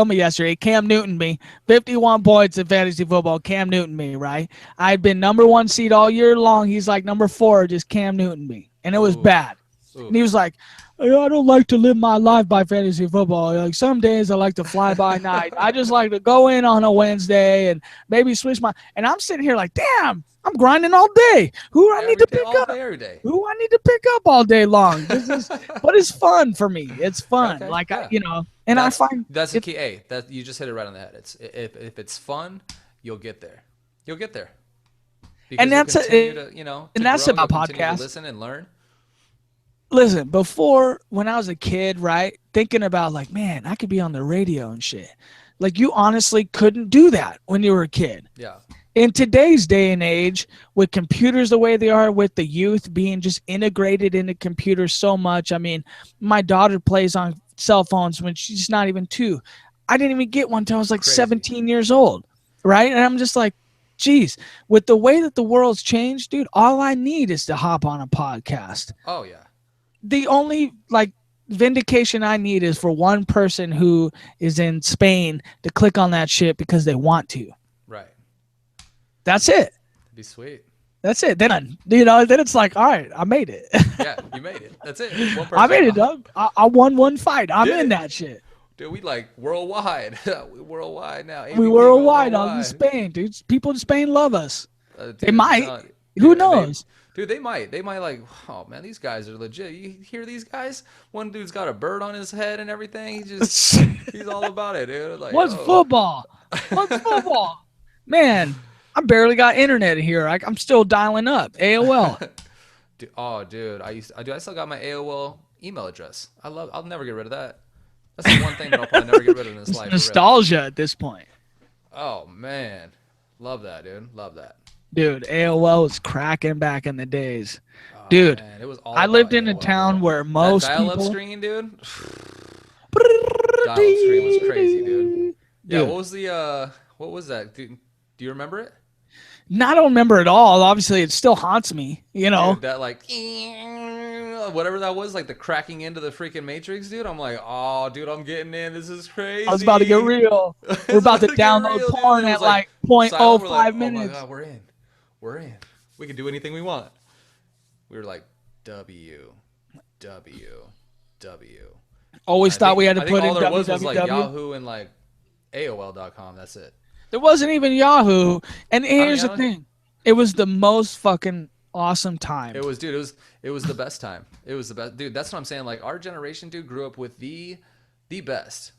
me yesterday. Cam Newton me. 51 points in fantasy football. Cam Newton me, right? I'd been number 1 seed all year long. He's like number 4, just Cam Newton me. And it was Ooh. bad. Ooh. And he was like, I don't like to live my life by fantasy football. Like some days I like to fly by night. I just like to go in on a Wednesday and maybe switch my. And I'm sitting here like, damn, I'm grinding all day. Who I need to pick all up? day, every day. Who I need to pick up all day long? But it's fun for me. It's fun. Okay, Like yeah. and That's- I find that's the key. Hey, that you just hit it right on the head. It's if it's fun, you'll get there. You'll get there. Because And that's you'll continue to, and to that's grow, about you'll continue to podcasts. listen and learn. Listen, before when I was a kid, right, thinking about like, man, I could be on the radio and shit. Like you honestly couldn't do that when you were a kid. Yeah. In today's day and age, with computers the way they are, with the youth being just integrated into computers so much. I mean, my daughter plays on cell phones when she's not even 2. I didn't even get one until I was like Crazy. 17 years old, right? And I'm just like, geez, with the way that the world's changed, dude, all I need is to hop on a podcast. Oh yeah. The only like vindication I need is for one person who is in Spain to click on that shit because they want to. Right. That's it. That'd be sweet. That's it. Then then it's like, all right, I made it. Yeah, you made it. That's it. One I person. made it, Doug. I won one fight. I'm Did in it. that shit. Dude, we like worldwide. We worldwide now. We APP going worldwide, dog. In worldwide. Spain, dude. People in Spain love us. They Dude, I'm might. telling Who dude, they, knows? dude, they might. They might like, oh man, these guys are legit. You hear these guys? One dude's got a bird on his head and everything. He's all about it, dude. Like, What's oh. football? What's football? Man, I barely got internet here. I'm still dialing up AOL. Dude, I still got my AOL email address. I'll never get rid of that. That's the one thing that I'll probably never get rid of in this It's life. nostalgia at this point. Oh man, love that, dude. Love that. Dude, AOL was cracking back in the days. Oh, Dude, man, it was all I about lived in a AOL, town bro. where most that dial-up people. screen, dude. Dial-up screen was crazy, dude. Yeah, Dude, what was that? Do you remember it? I don't remember it all. Obviously, it still haunts me. Dude, that like whatever that was, like the cracking into the freaking Matrix, dude. I'm like, oh, dude, I'm getting in. This is crazy. I was about to get real. We're about to download porn at like silent. We're 0.05 like, minutes. Oh my god, we're in. We're in. We can do anything we want. We were like, W. Always thought we had to I think put in all there was like www. Yahoo and like AOL.com. That's it. There wasn't even Yahoo. And here's I the don't- thing. It was the most fucking awesome time. It was, dude. It was the best time. It was the best, dude. That's what I'm saying. Like our generation, dude, grew up with the best,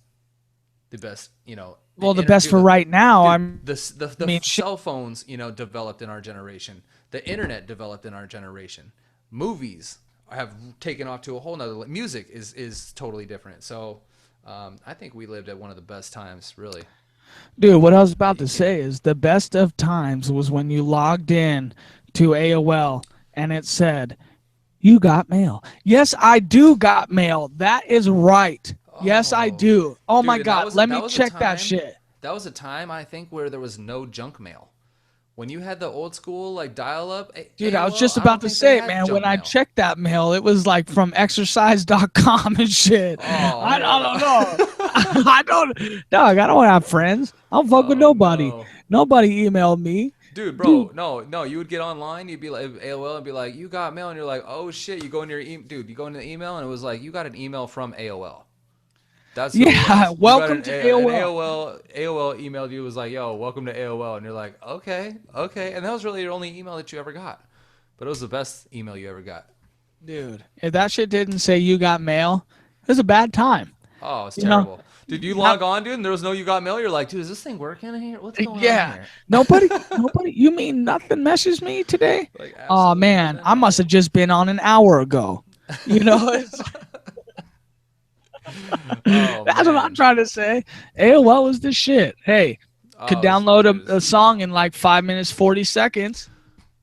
You know. Well, the best for right now. The cell phones, developed in our generation. The internet developed in our generation. Movies have taken off to a whole nother. Music is totally different. So, I think we lived at one of the best times, really. Dude, what I was about to say is the best of times was when you logged in to AOL and it said, "You got mail." Yes, I do got mail. That is right. Yes, I do. Oh Dude, my and God. Let me was a check that time- shit. That was a time, I think, where there was no junk mail. When you had the old school like dial up, Dude, I was just about to say, man, when I checked that mail, it was like from exercise.com and shit. Oh, I don't know. Dog, I don't have friends. I don't fuck with nobody. No. Nobody emailed me. Dude, bro, no, you would get online, you'd be like AOL and be like, "You got mail," and you're like, "Oh shit!" You go into you go into the email and it was like, "You got an email from AOL." That's what it was. Welcome to AOL. AOL emailed you, was like, "Yo, welcome to AOL," and you're like, "Okay," and that was really your only email that you ever got, but it was the best email you ever got. Dude, if that shit didn't say you got mail, it was a bad time. Oh, it's terrible. Did you log on, dude, and there was no you got mail? You're like, dude, is this thing working in here? What's going on here? Nobody. You mean nothing messages me today? Like, Oh man, nothing. I must have just been on an hour ago. It's, Oh, that's what I'm trying to say. AOL was the shit. Hey, could download a song in like 5 minutes 40 seconds.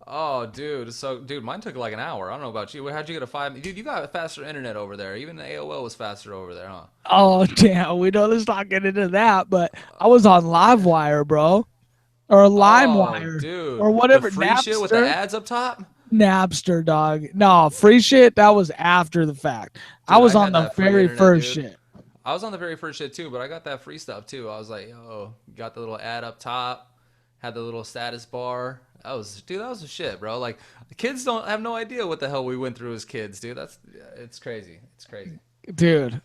Oh, dude. So, dude, mine took like an hour. I don't know about you. How'd you get a 5? Dude, you got a faster internet over there. Even the AOL was faster over there, huh? Oh damn, let's not get into that. But I was on LiveWire, bro, or LimeWire, dude. or whatever. The free Napster, shit with the ads up top. Napster, dog. No, free shit. That was after the fact. I was on the very first shit. I was on the very first shit too, but I got that free stuff too. I was like, yo, got the little ad up top, had the little status bar. That was the shit, bro. Like, the kids don't have no idea what the hell we went through as kids, dude. It's crazy. It's crazy. Dude,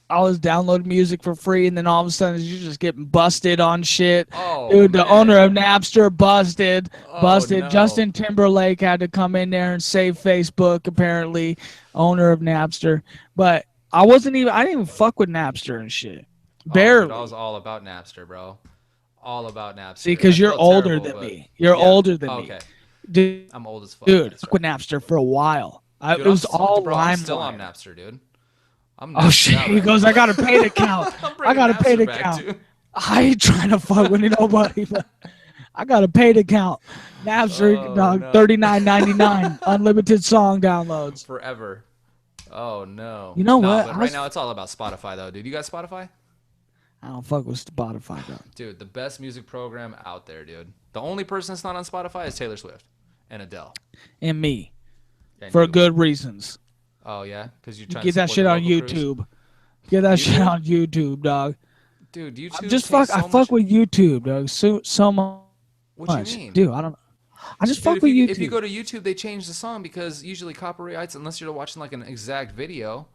I was downloading music for free, and then all of a sudden you're just getting busted on shit. Oh, dude, the man. owner of Napster busted. No. Justin Timberlake had to come in there and save Facebook, apparently, owner of Napster. But I didn't even fuck with Napster and shit. Barely. Dude, I was all about Napster, bro. All about Napster. See, because you're older than me. You're older than me. Okay. Dude, I'm old as fuck. Dude, I fuck with Napster for a while. It was all LimeWire. I'm still on Napster, dude. Oh shit! He goes, "I got a paid account. I got a paid account." I ain't trying to fuck with nobody, but I got a paid account. Napster, dog, no. $39.99, unlimited song downloads forever. Oh no. You know what? But right now it's all about Spotify though, dude. You got Spotify? I don't fuck with Spotify though. Dude, the best music program out there, dude. The only person that's not on Spotify is Taylor Swift and Adele. And me, and for you. good reasons. Oh yeah, because you're trying get to that shit on YouTube. Get that shit on YouTube, dog. Dude, YouTube. I fuck with YouTube, dog. So much. What you mean, dude? I don't. I just Dude, fuck with if you YouTube. go to YouTube, they change the song because usually copyrights, unless you're watching like an exact video,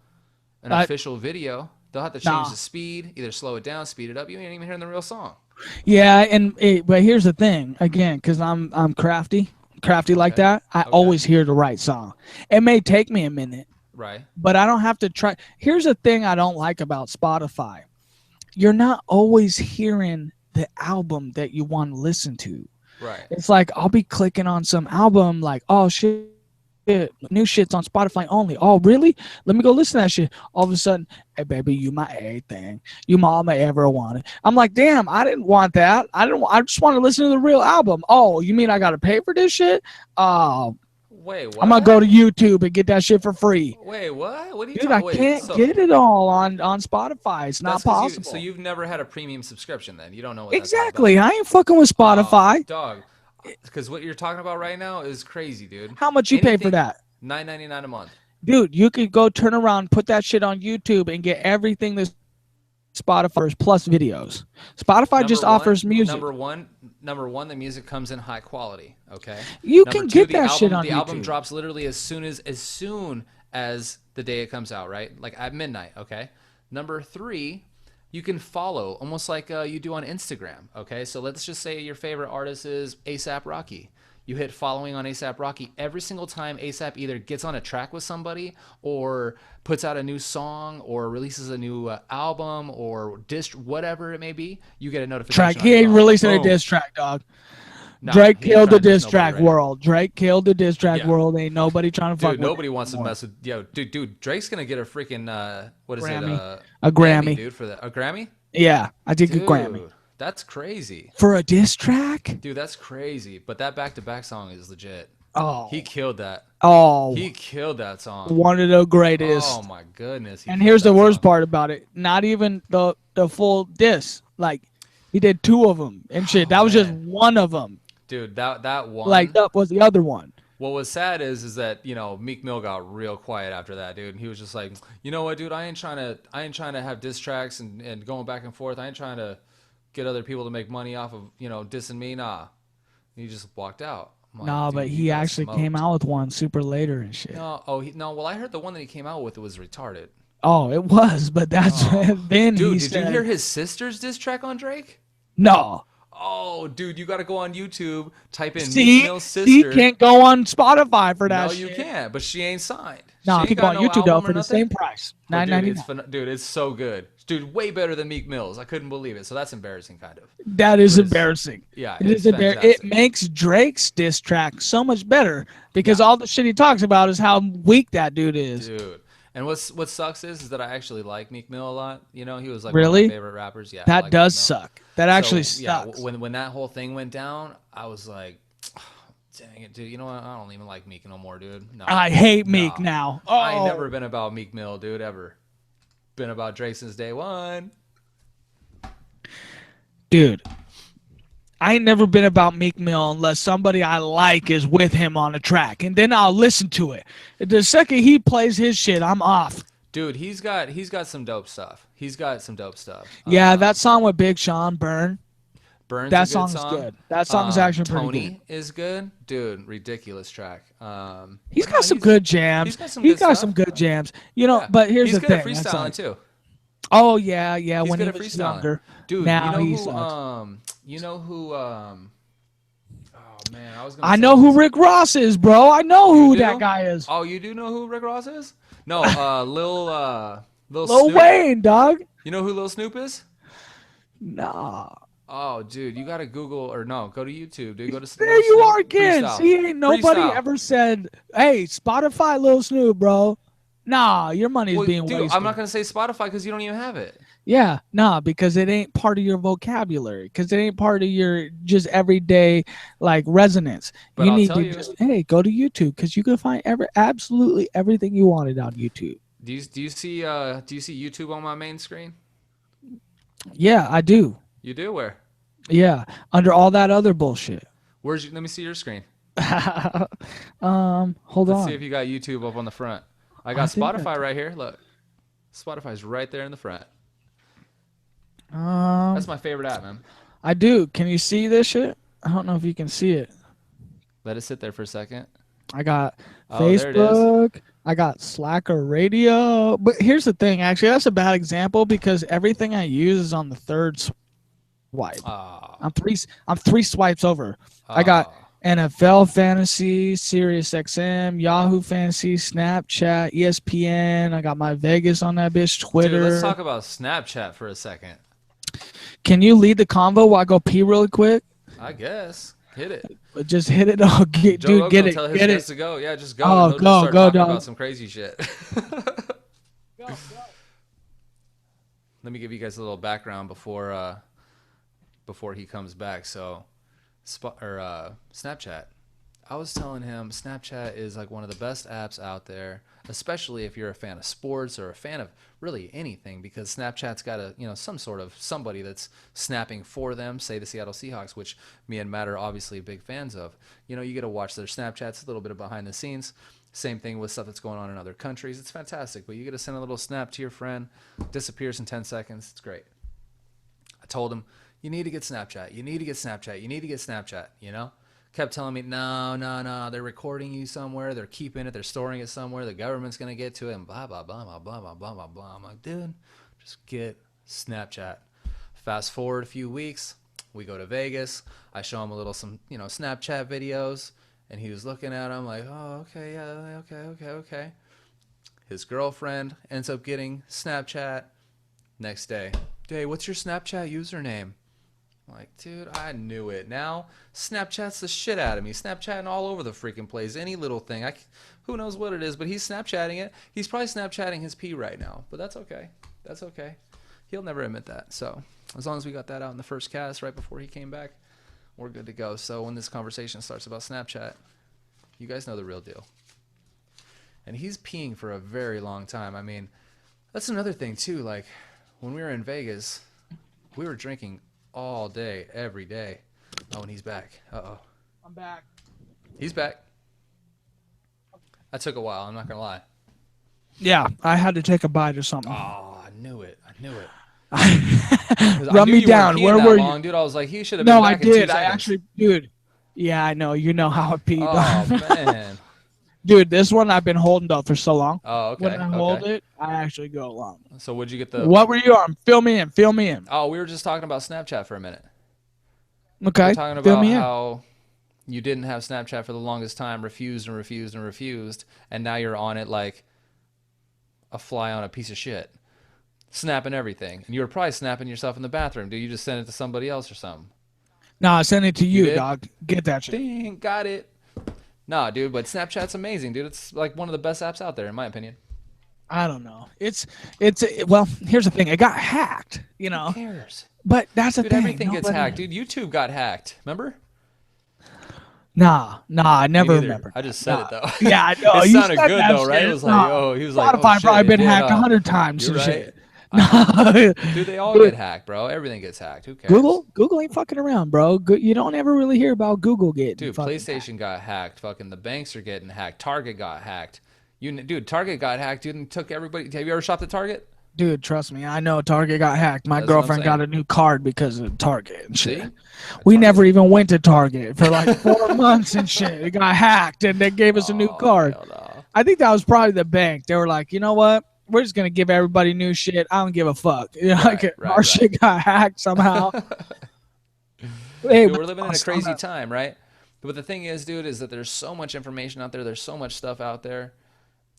an I official video, they'll have to change Nah. the speed, either slow it down, speed it up. You ain't even hearing the real song. Yeah, but here's the thing again, because I'm crafty like Okay. that. I Okay. always hear the right song. It may take me a minute, Right. but I don't have to try. Here's the thing I don't like about Spotify. You're not always hearing the album that you want to listen to. Right. It's like I'll be clicking on some album, like, oh shit, new shit's on Spotify only. Oh really? Let me go listen to that shit. All of a sudden, hey baby, you my everything. You my all I ever wanted. I'm like, damn, I didn't want that. I just want to listen to the real album. Oh, you mean I gotta pay for this shit? Uh, Wait, I'm gonna go what? to YouTube and get that shit for free. Wait, what? What are you Dude, I talking? Wait, can't so get it all on Spotify. It's that's not because you. So possible. you've never had a premium subscription, then you don't know what that's all Exactly. about. I ain't fucking with Oh, Spotify. dog. Because what you're talking about right now is crazy, dude. How much you pay for Anything, that? 9.99 a month. Dude, you could go turn around, put that shit on YouTube, and get everything that Spotify offers plus videos. Spotify just Number one, offers music. number one, number one. The music comes in high quality. Okay. You Number can two, get that shit on the album YouTube. drops literally as soon as the day it comes out. Right, like at midnight. Okay. Number three, you can follow almost like you do on Instagram. Okay. So let's just say your favorite artist is A$AP Rocky. You hit following on A$AP Rocky every single time A$AP either gets on a track with somebody or puts out a new song or releases a new album or disc, whatever it may be. You get a Track. notification on He your ain't phone. releasing a Boom. diss track, dog. Nah, Drake he ain't killed the trying to diss diss nobody track right now. world. Drake killed the diss track Yeah. world. Ain't nobody trying to fuck Dude, with nobody it wants to anymore. mess with dude. Drake's gonna get a freaking what is it? Grammy. A Emmy, Grammy. dude, for that. A Grammy? Yeah, I think a Grammy. Dude, that's crazy. For a diss track? Dude, that's crazy. But that back-to-back song is legit. Oh. He killed that. Oh. He killed that song. One of the greatest. Oh my goodness. He And killed here's the that worst song. part about it. Not even the full diss. Like he did two of them and shit. Oh, That was just man. one of them. Dude, that Like one. that was the other one. What was sad is that Meek Mill got real quiet after that, dude. And he was just like, you know what, dude, I ain't trying to have diss tracks and going back and forth. I ain't trying to get other people to make money off of dissing me. Nah, and he just walked out. I'm like, No, dude, but you he got actually came smoked. out with one super later and shit. No, oh no. Well, I heard the one that he came out with was retarded. Oh, it was, but that's Oh, then dude, he did said you hear his sister's diss track on Drake? no. Oh, dude, you got to go on YouTube, type in Meek See, Mill's he sister. can't go on Spotify for that No, shit. you can't. But she ain't signed. No, She you ain't can go got on no YouTube though album or for the nothing. same price, But dude, $9.99. dude, it's so good. Dude, way better than Meek Mill's. I couldn't believe it. So that's embarrassing, kind of. That is But it's, embarrassing. yeah, It is it's embarrassing. It fantastic. makes Drake's diss track so much better because Yeah, all the shit he talks about is how weak that dude is. dude. And what sucks is that I actually like Meek Mill a lot. He was like one of my Really? favorite rappers. Yeah, I That like does Meek Mill. suck. That actually So yeah, sucks. when that whole thing went down, I was like, dang it, dude. You know what? I don't even like Meek no more, dude. No, I hate Meek no. now. I ain't Oh, never been about Meek Mill, dude. Ever been about Drake since day one. dude. I ain't never been about Meek Mill unless somebody I like is with him on a track, and then I'll listen to it. The second he plays his shit, I'm off. Dude, he's got some dope stuff. He's got some dope stuff. Yeah, that song with Big Sean, Burn, Burns that a good song is song. good. That song is actually pretty Tony good. is good, dude. Ridiculous track. He's But got no, some good jams. He's got some He's good got stuff. some good jams. You know, Yeah. but here's He's the good thing. at It's freestyling like, too. oh yeah, yeah. He's When good he at was freestyling. younger, Dude, now you know he who sucks. you know who oh man, I was gonna I say know his. who Rick Ross is, bro. I know You who do? that guy is. Oh, you do know who Rick Ross is? No, Lil Lil Snoop. Wayne, dog. You know who Lil Snoop is? Nah. Oh, dude, you gotta Google or no, go to YouTube, dude. Go to There Lil you Snoop are again. freestyle. See, ain't nobody Freestyle. ever said, "Hey, Spotify, Lil Snoop, bro." Nah, your money's Well, being dude, wasted. I'm not gonna say Spotify because you don't even have it. Yeah, nah, because it ain't part of your vocabulary. Because it ain't part of your just everyday like resonance. But You I'll need tell to you, just go to YouTube because you can find absolutely everything you wanted on YouTube. do you see YouTube on my main screen? Yeah, I do. You do? Where? Yeah, under all that other bullshit. Let me see your screen. Hold Let's see on. if you got YouTube up on the front. I I got think Spotify right here. Look. Spotify's right there in the front. That's my favorite app, man. I do. Can you see this shit? I don't know if you can see it. Let it sit there for a second. I got Oh, there it is. Facebook. I got Slacker Radio. But here's the thing. Actually, that's a bad example because everything I use is on the third swipe. Ah, I'm three swipes over. I got ah. NFL Fantasy, Sirius XM, Yahoo Fantasy, Snapchat, ESPN. I got my Vegas on that bitch, Dude, let's Twitter. talk about Snapchat for a second. Can you lead the convo while I go pee really quick? I guess. Hit it. Just hit it. Oh, Joe dude, Rogan get will it, tell his get guests it. to go. Yeah, just go. And Oh, he'll just start talking dog. about some crazy shit. Let me give you guys a little background before he comes back. So, Snapchat. I was telling him Snapchat is like one of the best apps out there, especially if you're a fan of sports or a fan of really anything, because Snapchat's got some sort of somebody that's snapping for them, say the Seattle Seahawks, which me and Matt are obviously big fans of. You get to watch their Snapchats, a little bit of behind the scenes. Same thing with stuff that's going on in other countries. It's fantastic, but you get to send a little snap to your friend, disappears in 10 seconds. It's great. I told him, you need to get Snapchat. You need to get Snapchat. You need to get Snapchat. Kept telling me, no, they're recording you somewhere, they're keeping it, they're storing it somewhere, the government's gonna get to it, and blah blah blah blah blah blah blah blah blah. I'm like, dude, just get Snapchat. Fast forward a few weeks, we go to Vegas. I show him some Snapchat videos, and he was looking at them like, oh, okay, yeah, okay. His girlfriend ends up getting Snapchat. Next day, hey, what's your Snapchat username? I'm like, dude, I knew it. Now, Snapchat's the shit out of me. Snapchatting all over the freaking place. Any little thing. Who knows what it is, but he's Snapchatting it. He's probably Snapchatting his pee right now, but that's okay. That's okay. He'll never admit that. So, as long as we got that out in the first cast right before he came back, we're good to go. So, when this conversation starts about Snapchat, you guys know the real deal. And he's peeing for a very long time. I mean, that's another thing, too. Like, when we were in Vegas, we were drinking all day, every day. Oh, and he's back. Uh-oh. I'm back. He's back. That took a while, I'm not going to lie. Yeah, I had to take a bite or something. Oh, I knew it. Run me down. Where were you? Dude, I was like, he should have been back in 2 seconds. I actually, dude. Yeah, I know. You know how I pee. Oh, man. Dude, this one I've been holding though for so long. Oh, okay. When I hold it, I actually go long. So would you get the... What were you on? Fill me in. Oh, we were just talking about Snapchat for a minute. Okay. We were talking about how you didn't have Snapchat for the longest time, refused, and now you're on it like a fly on a piece of shit. Snapping everything. And you were probably snapping yourself in the bathroom. Do you just send it to somebody else or something? No, I sent it to you, dog. Get that shit. Ding, got it. Nah, dude, but Snapchat's amazing, dude. It's like one of the best apps out there, in my opinion. I don't know. Well, here's the thing. It got hacked, Who cares? But that's the Dude, thing. everything gets hacked. Dude, YouTube got hacked. Remember? Nah, I never remember. I just said it, though. Yeah, I know. It sounded good, though, right? It was like, he was like, Spotify probably been hacked 100 times You're and right. shit. Dude, they all get hacked, bro. Everything gets hacked. Who cares? Google ain't fucking around, bro. You don't ever really hear about Google getting. Dude, PlayStation got hacked. Fucking the banks are getting hacked. Target got hacked. Dude, Target got hacked, dude, and took everybody. Have you ever shopped at Target? Dude, trust me, I know Target got hacked. My girlfriend got a new card because of Target and shit. We never even went to Target for like 4 months and shit. It got hacked and they gave us a new card. I think that was probably the bank. They were like, you know what? We're just gonna give everybody new shit. I don't give a fuck. Our shit got hacked somehow. Hey, dude, we're living in a crazy time, right? But the thing is, dude, is that there's so much information out there. There's so much stuff out there.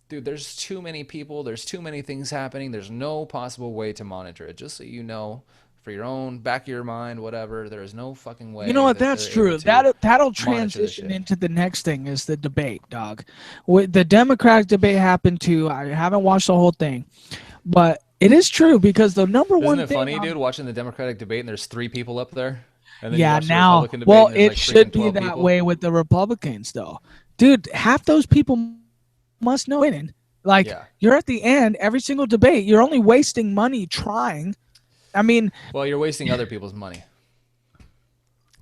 Dude, there's too many people. There's too many things happening. There's no possible way to monitor it. Just so you know, for your own back of your mind, whatever, there is no fucking way. You know what? That's true. That'll transition into the next thing is the debate, dog. The Democratic debate happened too. I haven't watched the whole thing, but it is true because the number one thing. Isn't it funny, dude, watching the Democratic debate and there's 3 people up there? And then yeah, now. Well, it should be that way with the Republicans, though. Dude, half those people must know winning. Like, you're at the end, every single debate, you're only wasting money trying. I mean... Well, you're wasting other people's money.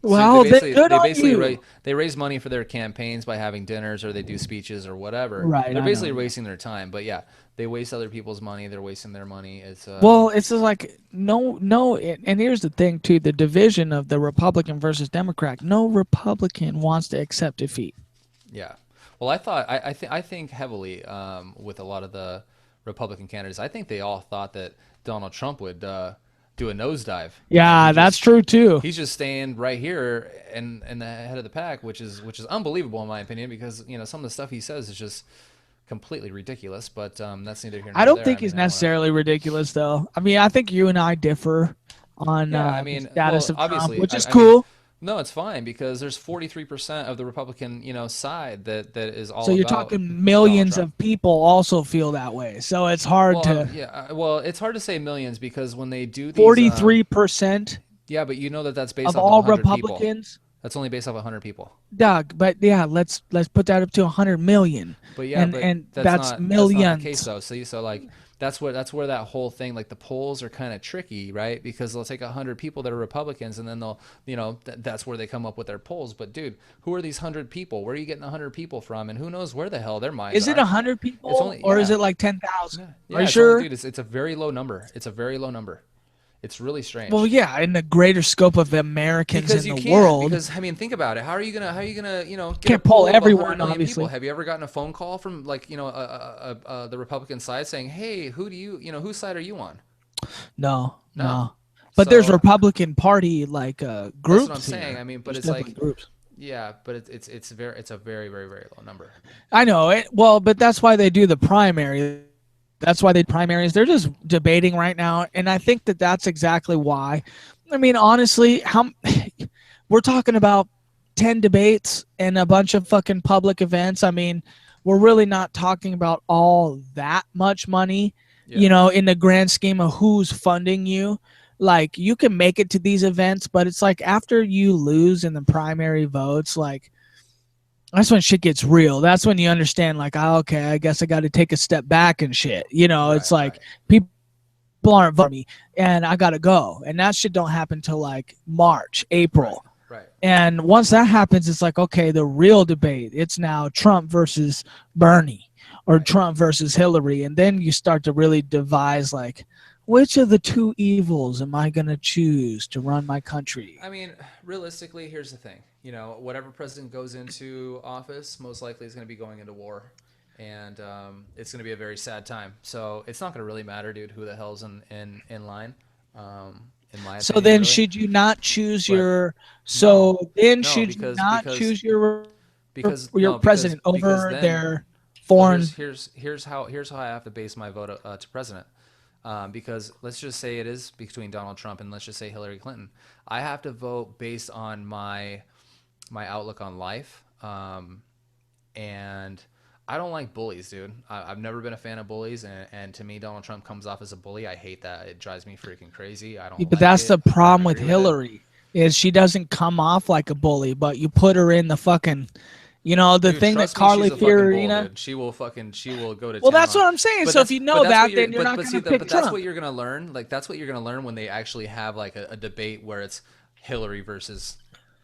So they Well, then basically good they on basically you. they raise money for their campaigns by having dinners or they do speeches or whatever. Right, They're I know. basically wasting their time. But yeah, they waste other people's money. They're wasting their money. It's Well, it's just like no, and here's the thing too: the division of the Republican versus Democrat. No Republican wants to accept defeat. yeah. Well, I think heavily with a lot of the Republican candidates. I think they all thought that Donald Trump would do a nosedive, and Yeah, that's true too. he's just staying right here in the head of the pack, which is unbelievable in my opinion because some of the stuff he says is just completely ridiculous. But that's neither here I nor don't there. I think he's mean, I don't want to. necessarily ridiculous, though. I mean, I think you and I differ on Yeah, I the mean, status well, of Trump, obviously, which is I mean, cool. no, it's fine because there's 43% of the Republican, side that is So all you're about talking Donald millions Trump. of people also feel that way. So it's hard Well, to yeah, well, it's hard to say millions because when they do these, 43% yeah, but you know that that's based of off of all 100 people. Republicans. That's only based off 100 people. Doug, but yeah, let's put that up to 100 million, But yeah, and but and that's that's not the case millions. though. So like that's where that whole thing like the polls are kind of tricky, right? Because they'll take 100 people that are Republicans and then they'll that's where they come up with their polls. But dude, who are these 100 people? Where are you getting 100 people from? And who knows where the hell their minds Is it are? 100 It's people only or is yeah it like 10,000? yeah Are yeah. you It's only sure? dude. It's a very low number. It's a very low number. It's really Well, strange. yeah, in the greater scope of Americans Because in you the can't. world, Because I mean, think about it. How are you gonna get a can't pull poll of 100 everyone, million people? obviously. Have you ever gotten a phone call from like the Republican side saying, "Hey, who do whose side are you on?" No, No. no. But there's So Republican Party that's what I'm groups saying. I here. mean, but There's it's definitely like groups. yeah, but it's a very very very low number. I know it. Well, but that's why they do the primary. That's why they primaries. They're just debating right now, and I think that that's exactly why. I mean, honestly, how we're talking about 10 debates and a bunch of fucking public events. I mean, we're really not talking about all that much money, Yeah. in the grand scheme of who's funding you. Like, you can make it to these events, but it's like after you lose in the primary votes, like, that's when shit gets real. That's when you understand, like, oh, okay, I guess I got to take a step back and shit. It's Right. like Right. people aren't voting me, and I gotta go. And that shit don't happen till like March, Right. April. Right. And once that happens, it's like, okay, the real debate. It's now Trump versus Bernie or Right. Trump versus Hillary. And then you start to really devise like, which of the two evils am I gonna choose to run my country? I mean, realistically, here's the thing. Whatever president goes into office, most likely is going to be going into war, and it's going to be a very sad time. So it's not going to really matter, dude, who the hell's in line, in my So opinion, then really. should you not choose But your no, so then no, should you because not choose because your no because president because over then their well foreign. here's how I have to base my vote to president. Because let's just say it is between Donald Trump and let's just say Hillary Clinton. I have to vote based on my outlook on life. And I don't like bullies, dude. I've never been a fan of bullies, and to me, Donald Trump comes off as a bully. I hate that. It drives me freaking crazy. I don't But like that's the it. I don't problem with agree with it. Hillary is she doesn't come off like a bully, but you put her in the fucking, the Dude, thing that trust me, she's Carly a fucking bull, Fiorina. dude. She will go to Well, town that's on. what I'm saying. But So if you know that's what that, you're then you're not going to pick but that's what Trump. you're gonna learn. Like that's what you're gonna learn when they actually have like a debate where it's Hillary versus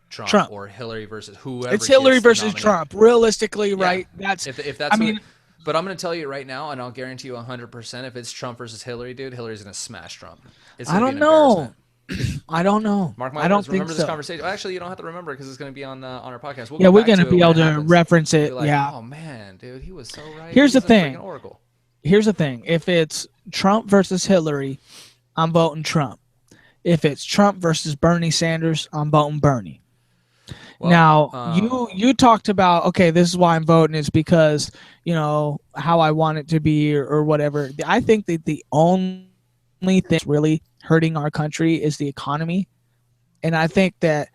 Trump Trump. or Hillary versus whoever It's Hillary gets versus nominated. Trump. Realistically, Yeah, right? That's. if I that's what. mean, But I'm gonna tell you right now, and I'll guarantee you 100%. If it's Trump versus Hillary, dude, Hillary's gonna smash Trump. It's I gonna be don't an know. embarrassment. I don't know. Mark my I don't words. think Remember this so. conversation. Well, actually, you don't have to remember because it's gonna be on our podcast. We'll Yeah, go we're back gonna to it be when able it to happens. reference We'll be it. like, Yeah. oh man, dude, he was so right. Here's the He's a freaking thing. oracle. Here's the thing. If it's Trump versus Hillary, I'm voting Trump. If it's Trump versus Bernie Sanders, I'm voting Bernie. Well, Now, you talked about, okay, this is why I'm voting is because, how I want it to be or whatever. I think that the only thing that's really hurting our country is the economy. And I think that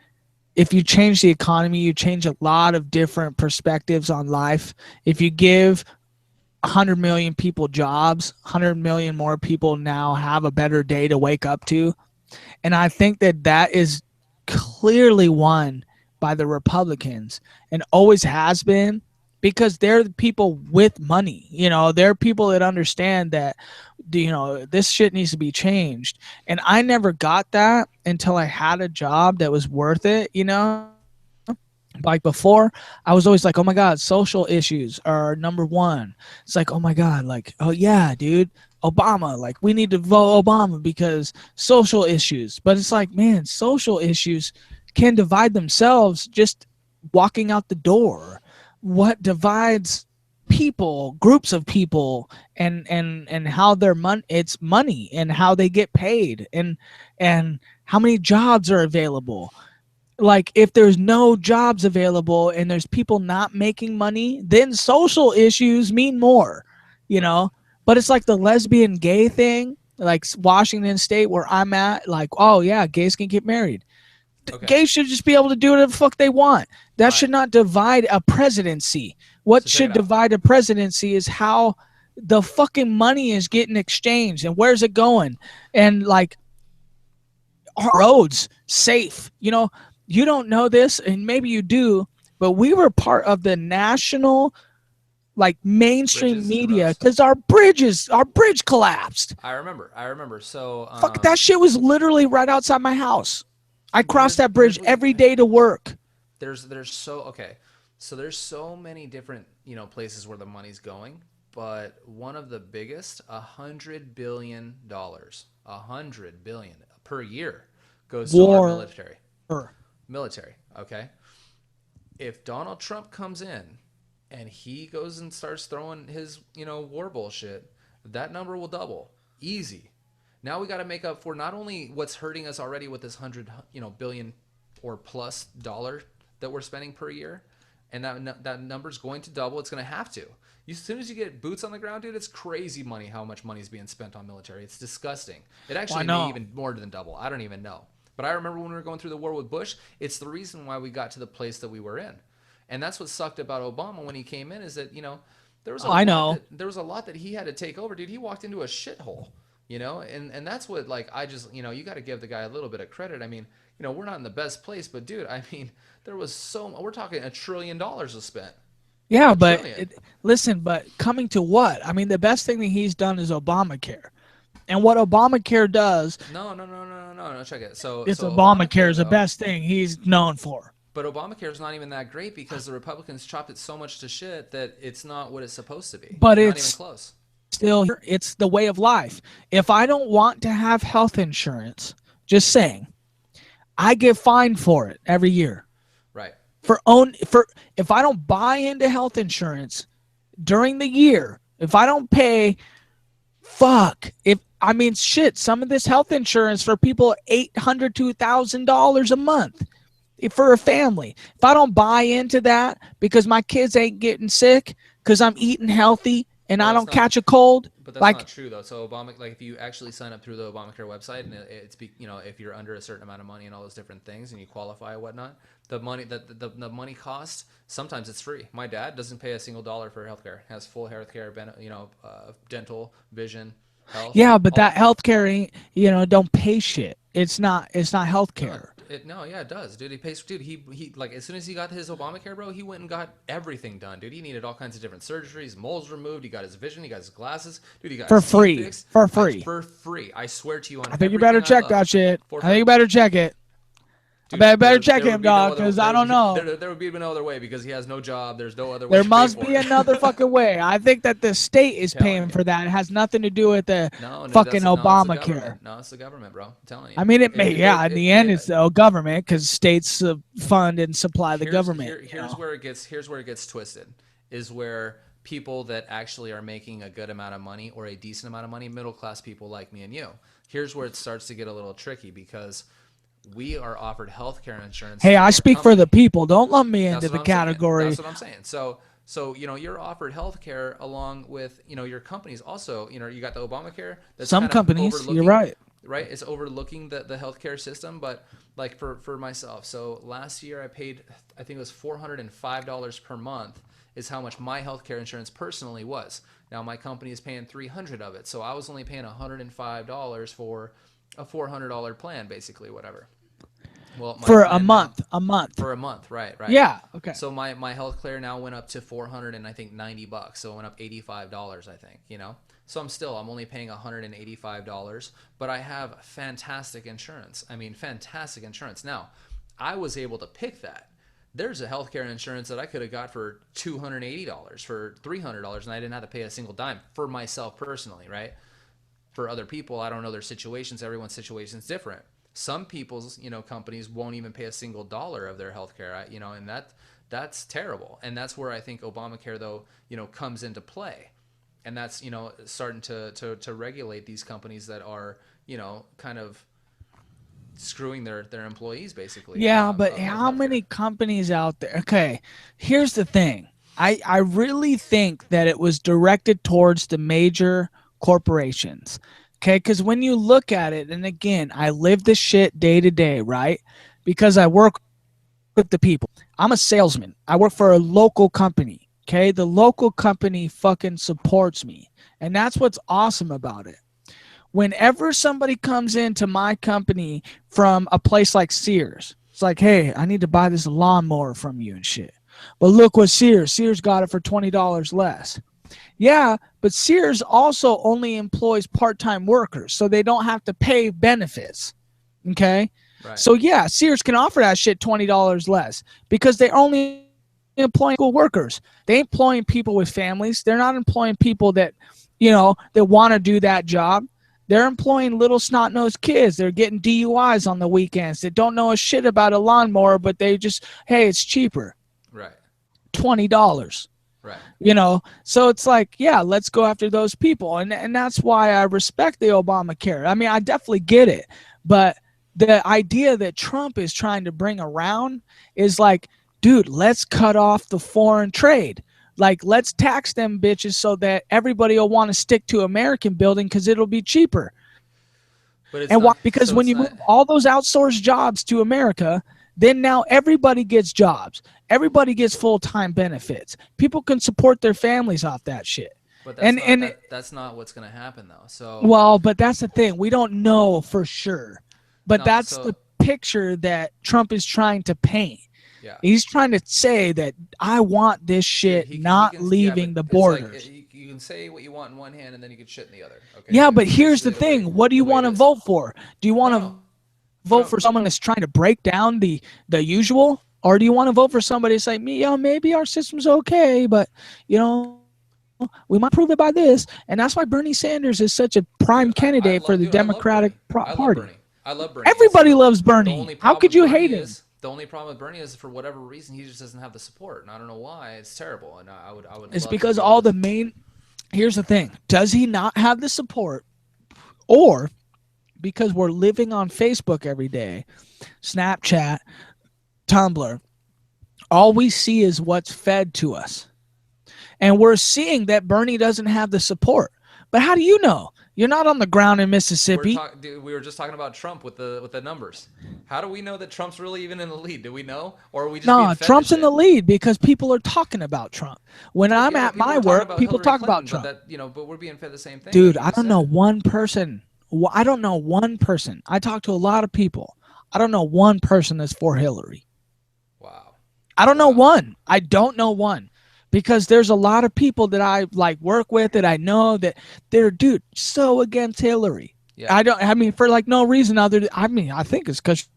if you change the economy, you change a lot of different perspectives on life. If you give 100 million people jobs, 100 million more people now have a better day to wake up to. And I think that that is clearly won by the Republicans and always has been. because they're the people with money. They're people that understand that this shit needs to be changed. And I never got that until I had a job that was worth it. Like before, I was always like, oh my god, social issues are number one. It's like, oh my god, like, oh yeah, dude, Obama, like we need to vote Obama because social issues. But it's like, man, social issues can divide themselves just walking out the door. What divides people, groups of people, and how their money, it's money, and how they get paid, and how many jobs are available. Like if there's no jobs available and there's people not making money, then social issues mean more, you Right. know. But it's like the lesbian gay thing, like Washington State where I'm at, like, oh yeah, gays can get married. Okay. Gays should just be able to do whatever the fuck they want. That All should right. not divide a presidency. What So check should it out. divide a presidency is how the fucking money is getting exchanged and where's it going. And like roads safe. You don't know this, and maybe you do, but we were part of the national, like mainstream Bridges and media roads. because our bridge collapsed. I remember. I remember. So Fuck, that shit was literally right outside my house. I crossed that here's bridge what every day to work. there's so okay. So there's so many different places where the money's going, but one of the biggest, $100 billion, 100 billion per year goes to our War. military. Military. Okay. If Donald Trump comes in and he goes and starts throwing his war bullshit, that number will double easy. Now we got to make up for not only what's hurting us already with this 100 billion or plus dollar that we're spending per year, and that number's going to double. It's going to have to. As soon as you get boots on the ground, dude, it's crazy money how much money is being spent on military. It's disgusting. It I actually may know. even more than double. I don't even know. But I remember when we were going through the war with Bush, it's the reason why we got to the place that we were in. And that's what sucked about Obama when he came in, is that, there was a I lot know. that he had to take over, dude. He walked into a shithole, and that's what, like, I just, you got to give the guy a little bit of credit. I mean, we're not in the best place, but dude, I mean, we're talking $1 trillion was spent. Yeah, A but trillion. listen, but coming to what? I mean, the best thing that he's done is Obamacare. And what Obamacare does No, no, no, no, no, no, no. Check it. So, is Obamacare Obamacare is the though, best thing he's known for. but Obamacare is not even that great because the Republicans chopped it so much to shit that it's not what it's supposed to be. But Not even it's close. still here. It's the way of life. If I don't want to have health insurance, just saying, I get fined for it every year. Right. For if I don't buy into health insurance during the year, if I don't pay, fuck. If I mean shit, some of this health insurance for people $800 to $1,000 a month for a family. If I don't buy into that because my kids ain't getting sick because I'm eating healthy and Well, I that's don't not. catch a cold, But that's like not true though. So like if you actually sign up through the Obamacare website and if you're under a certain amount of money and all those different things and you qualify and whatnot, the money that the money cost, sometimes it's free. My dad doesn't pay a single dollar for healthcare. Has full healthcare, dental, vision, health, yeah, but that all. healthcare ain't, don't pay shit. It's not No, healthcare. no, yeah, it does, dude. He pays, dude. He like as soon as he got his Obamacare, bro, he went and got everything done, dude. He needed all kinds of different surgeries, moles removed. He got his vision, he got his glasses, dude. He got For his teeth free. fixed, For free. for free. I swear to you, on I think you better everything I check love, that shit. for I think free. you better check it. Dude, Better check there would him, be no dog, other because I don't know. there would be no other way because he has no job. There's no other way There to pay must for be it. another fucking way. I think that the state is Telling paying you. for that. It has nothing to do with the No, no, fucking no, it's the Obamacare. government. No, it's the government, bro. I'm telling you. I mean, it may, yeah, in the end, It it's the government because states fund and supply the government. here's where it gets twisted, is where people that actually are making a good amount of money or a decent amount of money, middle class people like me and you, here's where it starts to get a little tricky because we are offered health care insurance Hey, through I our speak for the company. people. Don't lump me That's into what the I'm saying. category. That's what I'm saying. So you're offered health care along with your companies also. You got the Obamacare that's Some kind of companies, you're overlooking, right. right? It's overlooking the healthcare system, but like for myself, so last year I paid, I think it was $405 per month is how much my healthcare insurance personally was. Now my company is paying 300 of it, so I was only paying $105 for a $400 plan, basically, whatever. Well, my for a plan now month. A month. for a month, right, right. Yeah. Okay. So my health care now went up to 400 and I think $90. So it went up $85, I think, you know. So I'm only paying $185, but I have fantastic insurance. I mean, fantastic insurance. Now, I was able to pick that. There's a healthcare insurance that I could have got for $280, for $300, and I didn't have to pay a single dime for myself personally, right? For other people, I don't know their situations. Everyone's situation is different. Some people's, companies won't even pay a single dollar of their healthcare, and that's terrible. And that's where I think Obamacare, though, comes into play. And that's, starting to regulate these companies that are, kind of screwing their employees, basically, Yeah, but of how healthcare. many companies out there? Okay, here's the thing. I really think that it was directed towards the major corporations. Okay, because when you look at it, and again, I live this shit day to day, right? Because I work with the people. I'm a salesman. I work for a local company. Okay, the local company fucking supports me. And that's what's awesome about it. Whenever somebody comes into my company from a place like Sears, it's like, hey, I need to buy this lawnmower from you and shit. But look what Sears got it for $20 less. Yeah, but Sears also only employs part-time workers, so they don't have to pay benefits. Okay? Right. So yeah, Sears can offer that shit $20 less because they're only employing school workers. They ain't employing people with families. They're not employing people that want to do that job. They're employing little snot-nosed kids. They're getting DUIs on the weekends that don't know a shit about a lawnmower, but they just, hey, it's cheaper. Right. $20. Right. So it's like, yeah, let's go after those people. And that's why I respect the Obamacare. I mean, I definitely get it. But the idea that Trump is trying to bring around is like, dude, let's cut off the foreign trade. Like, let's tax them bitches so that everybody will want to stick to American building because it'll be cheaper. But it's And why? not. Because So when it's you not. move all those outsourced jobs to America, then now everybody gets jobs. Everybody gets full-time benefits. People can support their families off that shit. But that's And not and that. That's not what's going to happen, though. So well, but that's the thing. We don't know for sure. But no. that's So the picture that Trump is trying to paint. yeah. He's trying to say that I want this Dude, shit he not can, yeah, but leaving the it's like borders. you can say what you want in one hand and then you can shit in the other. Okay, Yeah, but that's here's the basically thing. What do the you way want it to is. vote for? Do you want No, to no, vote no, for someone that's trying to break down the usual? Or do you want to vote for somebody that's like me? Maybe our system's okay, but we might prove it by this. And that's why Bernie Sanders is such a prime dude. candidate for the I love Democratic Bernie. I love Party. Bernie. I love Bernie. It's Everybody loves Bernie. the only How problem could with you Bernie hate him? is for whatever reason he just doesn't have the support, and I don't know why. It's terrible, and I would It's love to because be able all to. the main. Here's the thing: does he not have the support, or because we're living on Facebook every day, Snapchat, Tumblr, all we see is what's fed to us. And we're seeing that Bernie doesn't have the support. But how do you know? You're not on the ground in Mississippi. We were just talking about Trump with the numbers. How do we know that Trump's really even in the lead? Do we know, or are we just being No, fed the Trump's in the shit? lead because people are talking about Trump. When Dude, I'm yeah, but at people my are talking work, about people Hillary talk about Clinton, but Trump. but we're being fed the same thing, like Dude, you I just don't know said. one person. I don't know one person. I talk to a lot of people. I don't know one person that's for Hillary. Wow, I don't know wow, one. I don't know one because there's a lot of people that I like work with that I know that they're dude so against Hillary. yeah. I mean for like no reason other than I think it's because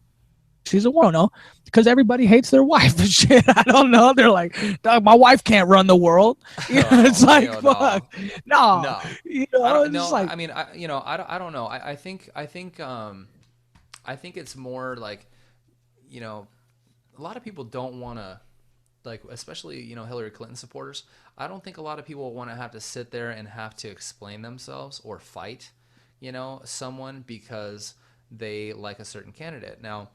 she's a woman. I don't know because everybody hates their wife and shit. I don't know. They're like, dog, my wife can't run the world. It's Oh like hell no, fuck, no. no. I don't It's just know. like I mean, I don't know. I think it's more like, you know, a lot of people don't want to, like, especially, Hillary Clinton supporters. I don't think a lot of people want to have to sit there and have to explain themselves or fight, someone because they like a certain candidate. Now,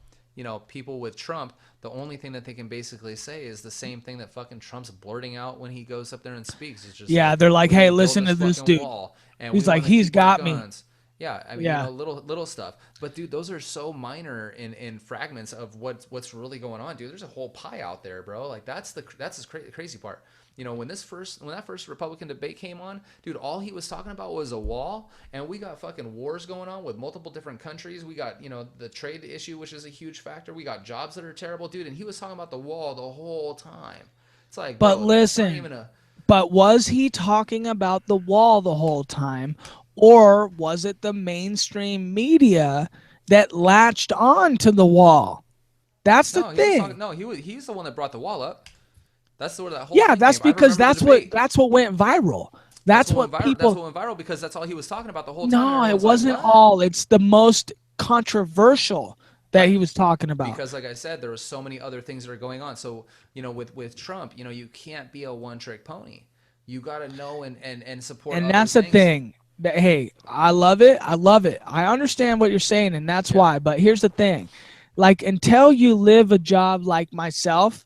people with Trump, the only thing that they can basically say is the same thing that fucking Trump's blurting out when he goes up there and speaks. It's just yeah, like, they're like, we need hey, to build listen this to this fucking dude. wall and we He's like, want to he's keep our got me. guns. Yeah, I mean, Yeah. little stuff. But dude, those are so minor in fragments of what's really going on, dude. There's a whole pie out there, bro. Like that's the crazy part. when that first Republican debate came on, dude, all he was talking about was a wall, and we got fucking wars going on with multiple different countries. We got the trade issue, which is a huge factor. We got jobs that are terrible, dude, and he was talking about the wall the whole time. It's like, But bro, that's not even listen, a but was he talking about the wall the whole time, or was it the mainstream media that latched on to the wall? That's the no. He was talking. thing. No, he's the one that brought the wall up. That's where that whole Yeah, thing came. that's I because remember the debate. that's what went viral. That's That's what went what viral. That's people. what went viral because that's all he was talking about the whole time, and No, it everyone's like, wasn't "What?" all. It's the most controversial that Right. he was talking about. Because like I said, there were so many other things that are going on. So, with Trump, you can't be a one trick pony. You got to know and support And other that's the things. thing. That hey, I love it. I love it. I understand what you're saying, and that's Yeah. why. But here's the thing. Like until you live a job like myself,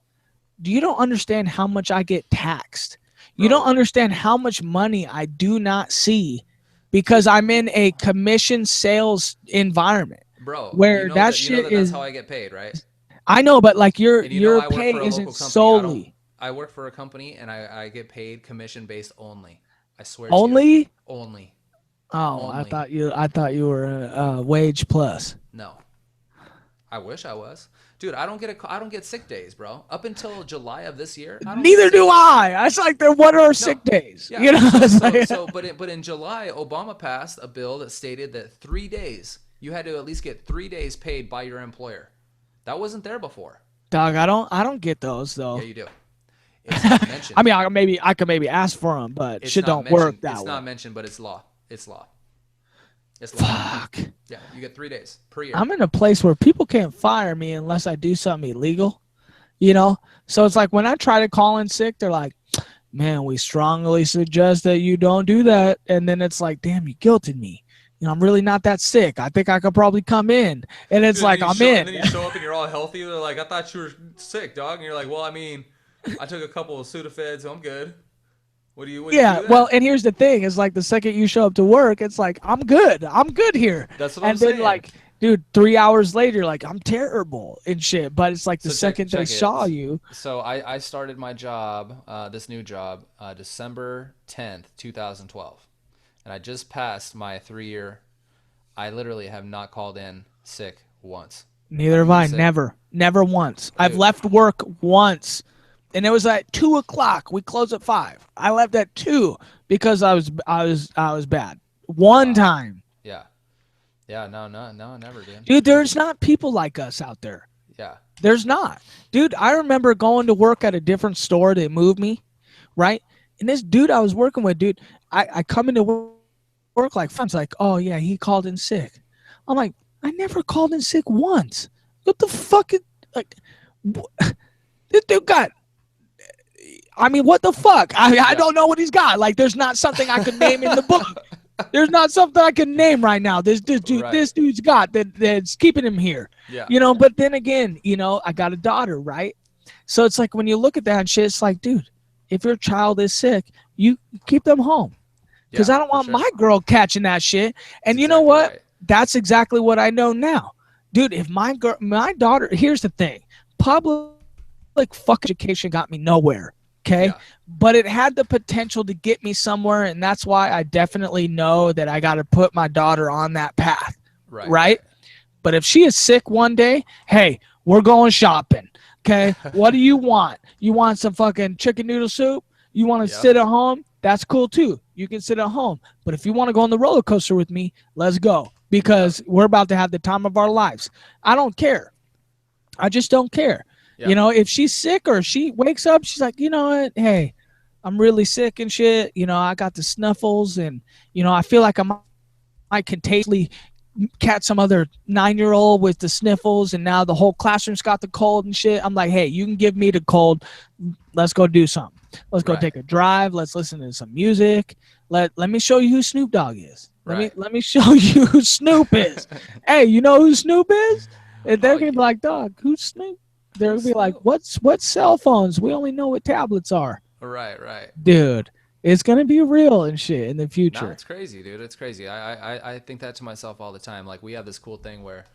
you don't understand how much I get taxed. You don't Bro, understand how much money I do not see because dude, I'm in a commission sales environment bro, where that you know shit that that's is. how I get paid, right? I know, but like your And your I work pay for a isn't local company. solely I work for a company and I get paid commission based only. I swear to you. only. Only. Oh, Only. I thought you were wage plus. No. I wish I was. Dude, I don't get sick days, bro. Up until July of this year, I don't get Neither sick do days. I. It's like then what are No. sick days? Yeah. You know, it's like, But in July, Obama passed a bill that stated that 3 days you had to at least get 3 days paid by your employer. That wasn't there before. dog. I don't get those Yeah, though. you do. It's not I mentioned. mean, I could maybe ask for them, but It's shit not don't work mentioned. that It's way. not mentioned, but it's law. It's law. It's law. Fuck. Yeah, you get 3 days per year. I'm in a place where people can't fire me unless I do something illegal. You know, so it's like when I try to call in sick, they're like, "Man, we strongly suggest that you don't do that." And then it's like, "Damn, you guilted me. I'm really not that sick. I think I could probably come in." And it's Dude, like I'm in. and then you show up and you're all healthy. They're like, I thought you were sick, dog. And you're like, well, I mean, I took a couple of Sudafeds, so I'm good. What do you Yeah, do well, then? and here's the thing: is like the second you show up to work, it's like I'm good here, That's what I'm and then saying. like, dude, 3 hours later, like I'm terrible and shit. But it's like the So second they check saw it. you, So I started my job, this new job, December 10th, 2012, and I just passed my 3 year. I literally have not called in sick once. neither I've have been I. sick, Never once. I've dude. left work once, and it was at 2 o'clock. We close at 5. I left at 2 because I was bad. One Wow. time, Yeah. Yeah. No. No. No. Never, dude. dude. Never. There's not people like us out there. Yeah. There's not. Dude, I remember going to work at a different store. They moved me, right? And this dude I was working with, dude, I come into work like friends, like, oh yeah, he called in sick. I'm like, I never called in sick once. What the fuck? Like, this dude got. I mean, what the fuck? I Yeah. don't know what he's got. Like, there's not something I could name in the book. There's not something I can name right now. Right. This dude's got that's keeping him here. Yeah. But then again, I got a daughter, right? So it's like when you look at that and shit, it's like, dude, if your child is sick, you keep them home. Because Yeah. I don't For want sure. my girl catching that shit. That's And you know exactly what? right. That's exactly what I know now. Dude, if my daughter, here's the thing. Public fucking education got me nowhere. Okay. Yeah. But it had the potential to get me somewhere. And that's why I definitely know that I got to put my daughter on that path. Right. Right. But if she is sick one day, hey, we're going shopping. Okay. What do you want? You want some fucking chicken noodle soup? You want to Yep. sit at home? That's cool too. You can sit at home. But if you want to go on the roller coaster with me, let's go. Because we're about to have the time of our lives. I don't care. I just don't care. Yeah. If she's sick or she wakes up, she's like, you know what? Hey, I'm really sick and shit. I got the snuffles and, I feel like I might contagiously catch some other 9-year-old with the sniffles and now the whole classroom's got the cold and shit. I'm like, hey, you can give me the cold. Let's go do something. Let's go Right. take a drive. Let's listen to some music. Let me show you who Snoop Dogg is. Right. Let me show you who Snoop is. Hey, you know who Snoop is? And they're gonna be like, dog, who's Snoop? They're gonna be like, what cell phones? We only know what tablets are. Right. Right. Dude, it's gonna be real and shit in the No, future. it's crazy, dude. It's crazy. I think that to myself all the time. Like we have this cool thing where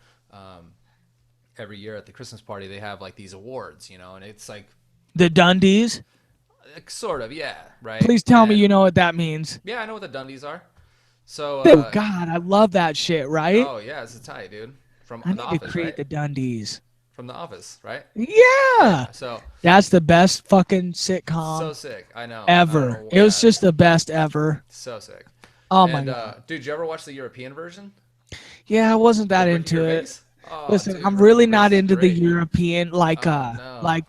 every year at the Christmas party they have like these awards, and it's like The Dundies. Sort of, yeah, right. Please tell me And you know what that means. yeah, I know what the Dundies are. So, Oh God, I love that shit. Right? oh yeah, it's a tight, dude. From I The need to Office, create right? the Dundies. From The Office, right? Yeah, Yeah. So that's the best fucking so sitcom sick. I know. I don't ever. know. It was Yeah, just the best ever. so sick. Oh my And God. dude, did you ever watch the European version Yeah, I wasn't that with Ricky into it. Gervais? Oh, Listen, dude, I'm Ricky really Gervais not is into the great. European Oh no,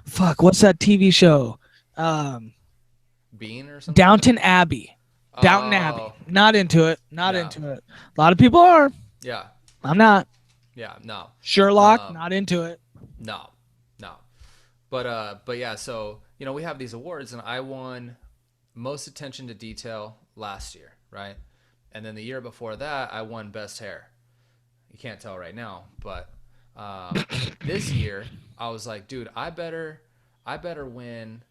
fuck, what's that TV show? Um Bean or some shit. Downton Abbey. Downton Abbey. Oh Not into it. Not no, into it. A lot of people are. yeah, I'm not. yeah, no, Sherlock, um, not into it. no, no. But yeah. So we have these awards, and I won most attention to detail last year, right? And then the year before that, I won best hair. You can't tell right now, but this year I was like, dude, I better win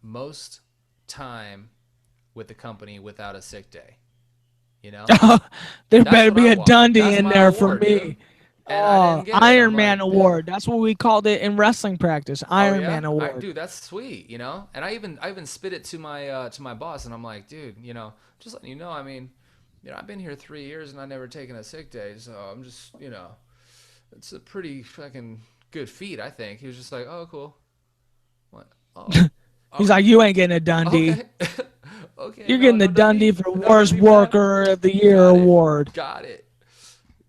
most time with the company without a sick day. You know, There that's better what be I a want. Dundee That's in my there for award, me. dude. And I Oh, didn't get it. I'm Iron Man like, damn. Award. That's what we called it in wrestling practice. Oh Iron yeah, Man Award. dude, that's sweet. And I even spit it to my boss, and I'm like, dude, just letting you know. I mean, I've been here 3 years and I never taken a sick day, so I'm just, it's a pretty fucking good feat, I think. He was just like, oh, cool. What? Oh, He's oh, like, you ain't getting a Dundee. okay, okay. You're No, getting the no Dundee Dundee, for no Worst Dundee for that. Worker of the Year Got it, Award. got it.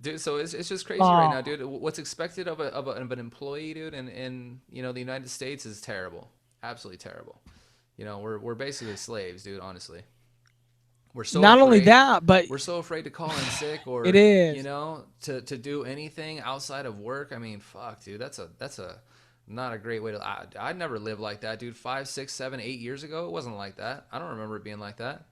Dude, so it's just crazy right now, Oh, dude. What's expected of an employee, dude, in the United States is terrible, absolutely terrible. We're basically slaves, dude. Honestly, we're so not only afraid. that, but We're so afraid to call in sick it or is. to do anything outside of work. I mean, fuck, dude. That's a not a great way to. I'd never lived like that, dude. 5, 6, 7, 8 years ago, it wasn't like that. I don't remember it being like that.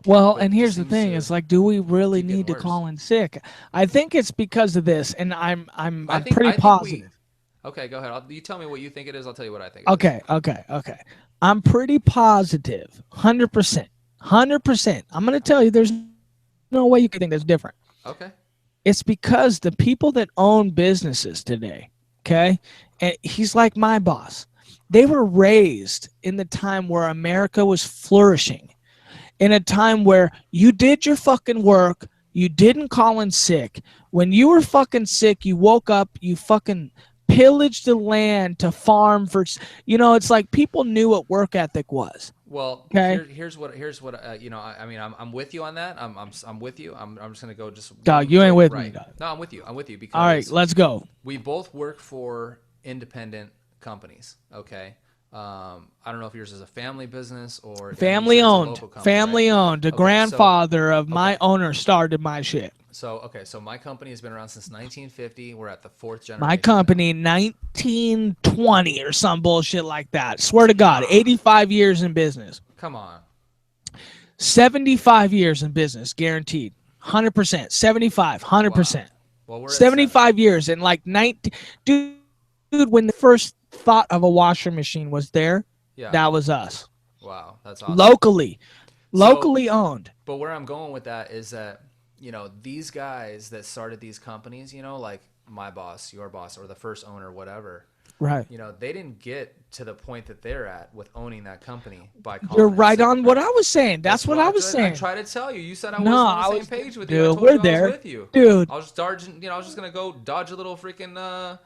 Well, But and it just here's the seems thing: to it's like, do we really keep getting need to worse. call in sick? I think it's because of this, and I I'm think pretty I think we. positive. Okay, go ahead. You tell me what you think it is. I'll tell you what I think it is. Okay. I'm pretty positive, 100%, 100%. I'm gonna tell you, there's no way you can think that's different. Okay. It's because the people that own businesses today, okay, and he's like my boss. They were raised in the time where America was flourishing, in a time where you did your fucking work, you didn't call in sick. When you were fucking sick, you woke up, you fucking pillaged the land to farm for, it's like people knew what work ethic was. Well, Okay. here's what I mean, I'm with you on that. I'm with you. I'm just gonna go just Dog, one you ain't foot with me, right. dog. No, I'm with you. I'm with you All right, because let's go. we both work for independent companies. Okay. I don't know if yours is a family business or you Family said it's a owned. local company, right? Family owned. The Okay. grandfather of my Okay. owner started my shit. So my company has been around since 1950. We're at the fourth My generation now. company, 1920 or some bullshit like that. Swear to God, Ah, 85 years in business. come on. 75 years in business, guaranteed. 100%. 75, Wow. 100%. Well, we're at 7. 75 years. And like 19, dude, when the first thought of a washer machine was there, Yeah. that was us. Wow. That's awesome. Locally, So locally owned. But where I'm going with that is that, these guys that started these companies, like my boss, your boss, or the first owner, whatever, Right. they didn't get to the point that they're at with owning that company by You're calling in right sick, on what right? I was saying. That's That's what what I I was tried. I saying. tried to tell you. You said I No, wasn't on the I same was, page with you. I dude, told we're you I was there. with you. Dude, I was dodging. I was just gonna go dodge a little freaking,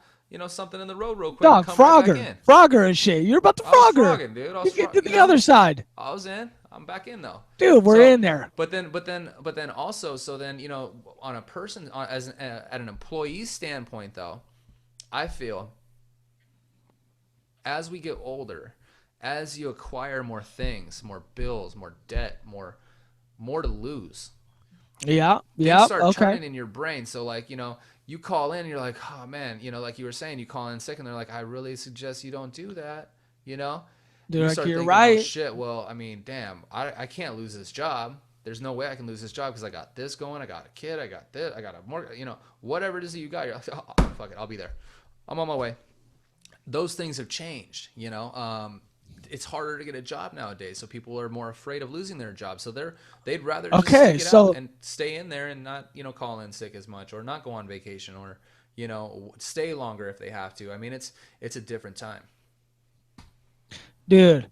something in the road real quick and dog, come right back Frogger. in. Frogger and shit. You're about to I was Frogger. frogging, dude. You get to the other side. I was in. I'm back in though. Dude, we're So, in there. but then also, so then on a person at an employee standpoint though, I feel as we get older, as you acquire more things, more bills, more debt, more to lose, Yeah, things yeah, start okay. churning in your brain. So like, you call in and you're like, oh man, like you were saying, you call in sick and they're like, I really suggest you don't do that, you know? Dude, You like, start you're thinking, oh right. shit, well, I mean, damn, I can't lose this job. There's no way I can lose this job because I got this going. I got a kid. I got this. I got a more, whatever it is that you got. You're like, oh, fuck it. I'll be there. I'm on my way. Those things have changed, it's harder to get a job nowadays, so people are more afraid of losing their job. So they'd rather just Okay, stick it out so and stay in there and not call in sick as much or not go on vacation or stay longer if they have to. I mean, it's a different time. dude,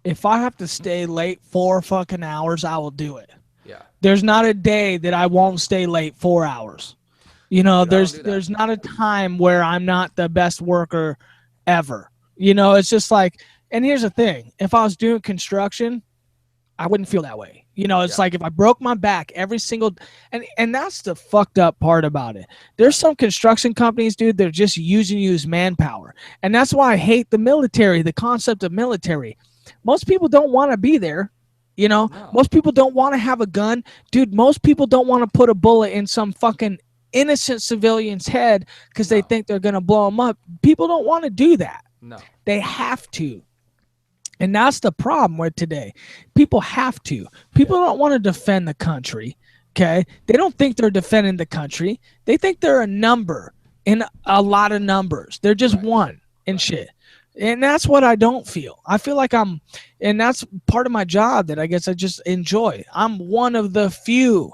if I have to stay late 4 fucking hours, I will do it. Yeah. There's not a day that I won't stay late 4 hours. You know, Dude, I don't there's do that. there's not a time where I'm not the best worker ever. You know, it's just like, and here's the thing: if I was doing construction, I wouldn't feel that way. You know, it's Yeah. like if I broke my back every single, and that's the fucked up part about it. Yeah. There's some construction companies, dude, they're just using you as manpower, and that's why I hate the military. The concept of military, most people don't want to be there. You know, No. most people don't want to have a gun, dude. Most people don't want to put a bullet in some fucking innocent civilian's head because they No. think they're gonna blow them up. People don't want to do that. No. They have to. And that's the problem with today. People have to. People Yeah. don't want to defend the country. Okay. They don't think they're defending the country. They think they're a number in a lot of numbers. They're just Right. one and Right. shit. And that's what I don't feel. I feel like and that's part of my job that I guess I just enjoy. I'm one of the few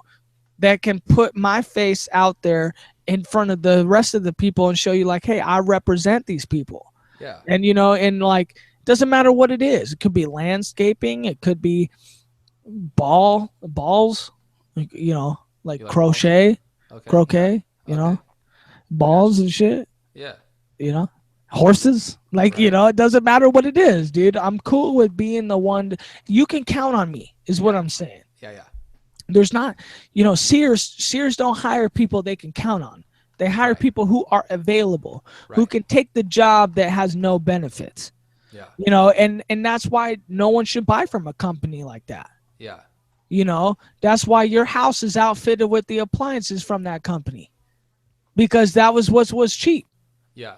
that can put my face out there in front of the rest of the people and show you, like, hey, I represent these people. Yeah. And and like, doesn't matter what it is. It could be landscaping, it could be balls, like You like balls? Okay. croquet, Okay. I got balls you. and shit, Yeah. you know, horses. Like, Right. it doesn't matter what it is, dude. I'm cool with being the one. You can count on me, is what Yeah. I'm saying. Yeah. Yeah. There's not, Sears don't hire people they can count on. They hire Right. people who are available, who Right. can take the job that has no benefits. Yeah. And that's why no one should buy from a company like that. Yeah. That's why your house is outfitted with the appliances from that company, because that was what was cheap. Yeah.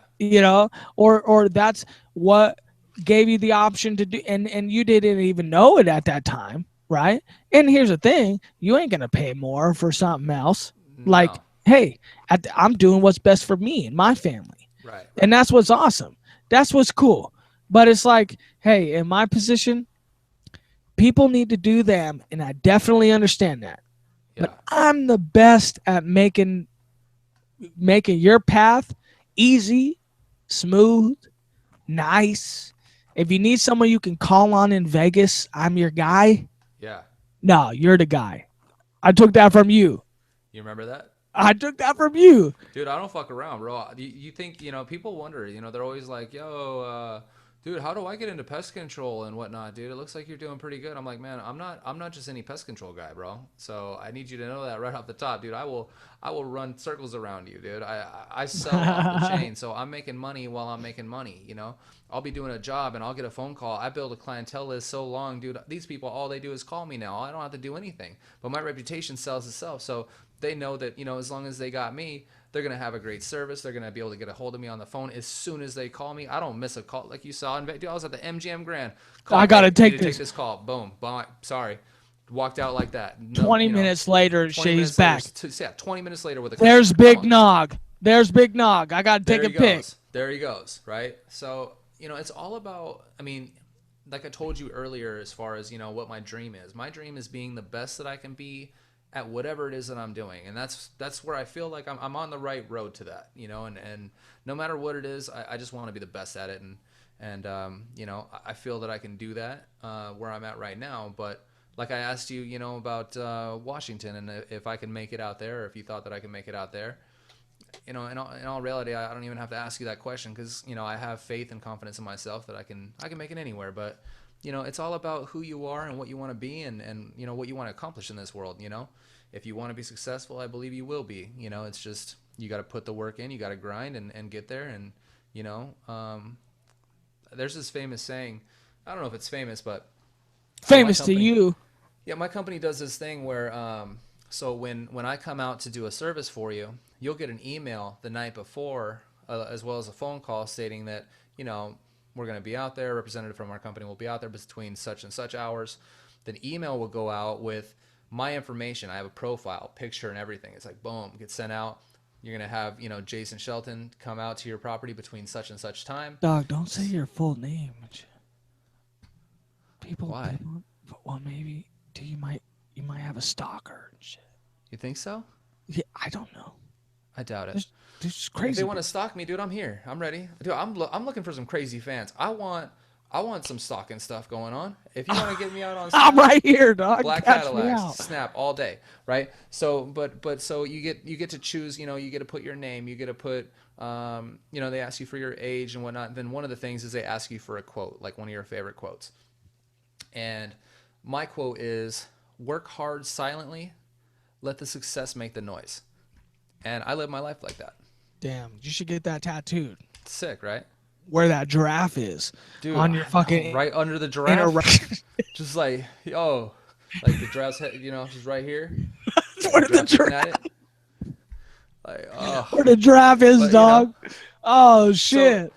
Or that's what gave you the option to do, and you didn't even know it at that time, right? And here's the thing: you ain't gonna pay more for something else. Like, No. hey, I'm doing what's best for me and my family, Right. and Right. that's what's awesome. That's what's cool. But it's like, hey, in my position, people need to do them, and I definitely understand that. But Yeah. I'm the best at making your path easy, smooth, nice. If you need someone you can call on in Vegas, I'm your guy. Yeah. No, you're the guy. I took that from you. You remember that? I took that from you. Dude, I don't fuck around, bro. You think, people wonder, they're always like, yo, dude, how do I get into pest control and whatnot, dude? It looks like you're doing pretty good. I'm like, man, I'm not just any pest control guy, bro. So I need you to know that right off the top, dude. I will run circles around you, dude. I sell off the chain, so I'm making money while I'm making money. I'll be doing a job and I'll get a phone call. I build a clientele list so long, dude. These people, all they do is call me now. I don't have to do anything. But my reputation sells itself. So they know that, as long as they got me, they're going to have a great service. They're going to be able to get a hold of me on the phone as soon as they call me. I don't miss a call. Like you saw, dude, I was at the MGM Grand. I Call, gotta hey, need take to take this. this call. Boom. Bye. Sorry. Walked out like that. No, 20 minutes later, 20 she's minutes later, back. yeah, 20 minutes later with a There's customer. Come Big on. Nog. There's Big Nog. I gotta There take he a pic. goes. There he goes. Right. So, it's all about, like I told you earlier, as far as, what my dream is. My dream is being the best that I can be at whatever it is that I'm doing. And that's where I feel like I'm on the right road to that, and no matter what it is, I just want to be the best at it. And I feel that I can do that where I'm at right now. But like I asked you, about Washington, and if I can make it out there, or if you thought that I could make it out there, in all reality, I don't even have to ask you that question, because I have faith and confidence in myself that I can make it anywhere. But it's all about who you are and what you want to be, and what you want to accomplish in this world. If you want to be successful, I believe you will be. It's just, you got to put the work in, you got to grind and get there. And there's this famous saying, I don't know if it's famous, but my Famous to company, you. yeah, my company does this thing where, so when I come out to do a service for you, you'll get an email the night before, as well as a phone call stating that, we're going to be out there. A representative from our company will be out there between such and such hours. Then email will go out with my information. I have a profile, picture, and everything. It's like, boom, gets sent out. You're going to have, Jason Shelton come out to your property between such and such time. Dog, don't say your full name. People, Why? people. Well, maybe you might have a stalker and shit. You think so? Yeah, I don't know. I doubt it. There's If crazy. they want to stalk me, dude, I'm here. I'm ready. Dude, I'm looking for some crazy fans. I want I want some stocking stuff going on. If you want to get me out on I'm Snap, right here, dog. black Catch me Cadillacs, out. Snap all day, right? So, but so you get to choose. You know, you get to put your name. You get to put. You know, they ask you for your age and whatnot. Then one of the things is they ask you for a quote, like one of your favorite quotes. And my quote is, "Work hard silently, let the success make the noise." And I live my life like that. Damn, you should get that tattooed. Sick, right? Where that giraffe is Dude, on your I know, fucking right under the inner. giraffe. Just like, yo, like the giraffe's head, you know, just right here. Where The the giraffe looking at giraffe? it. Like, oh. Where the giraffe is, But, you know, dog? Oh so shit!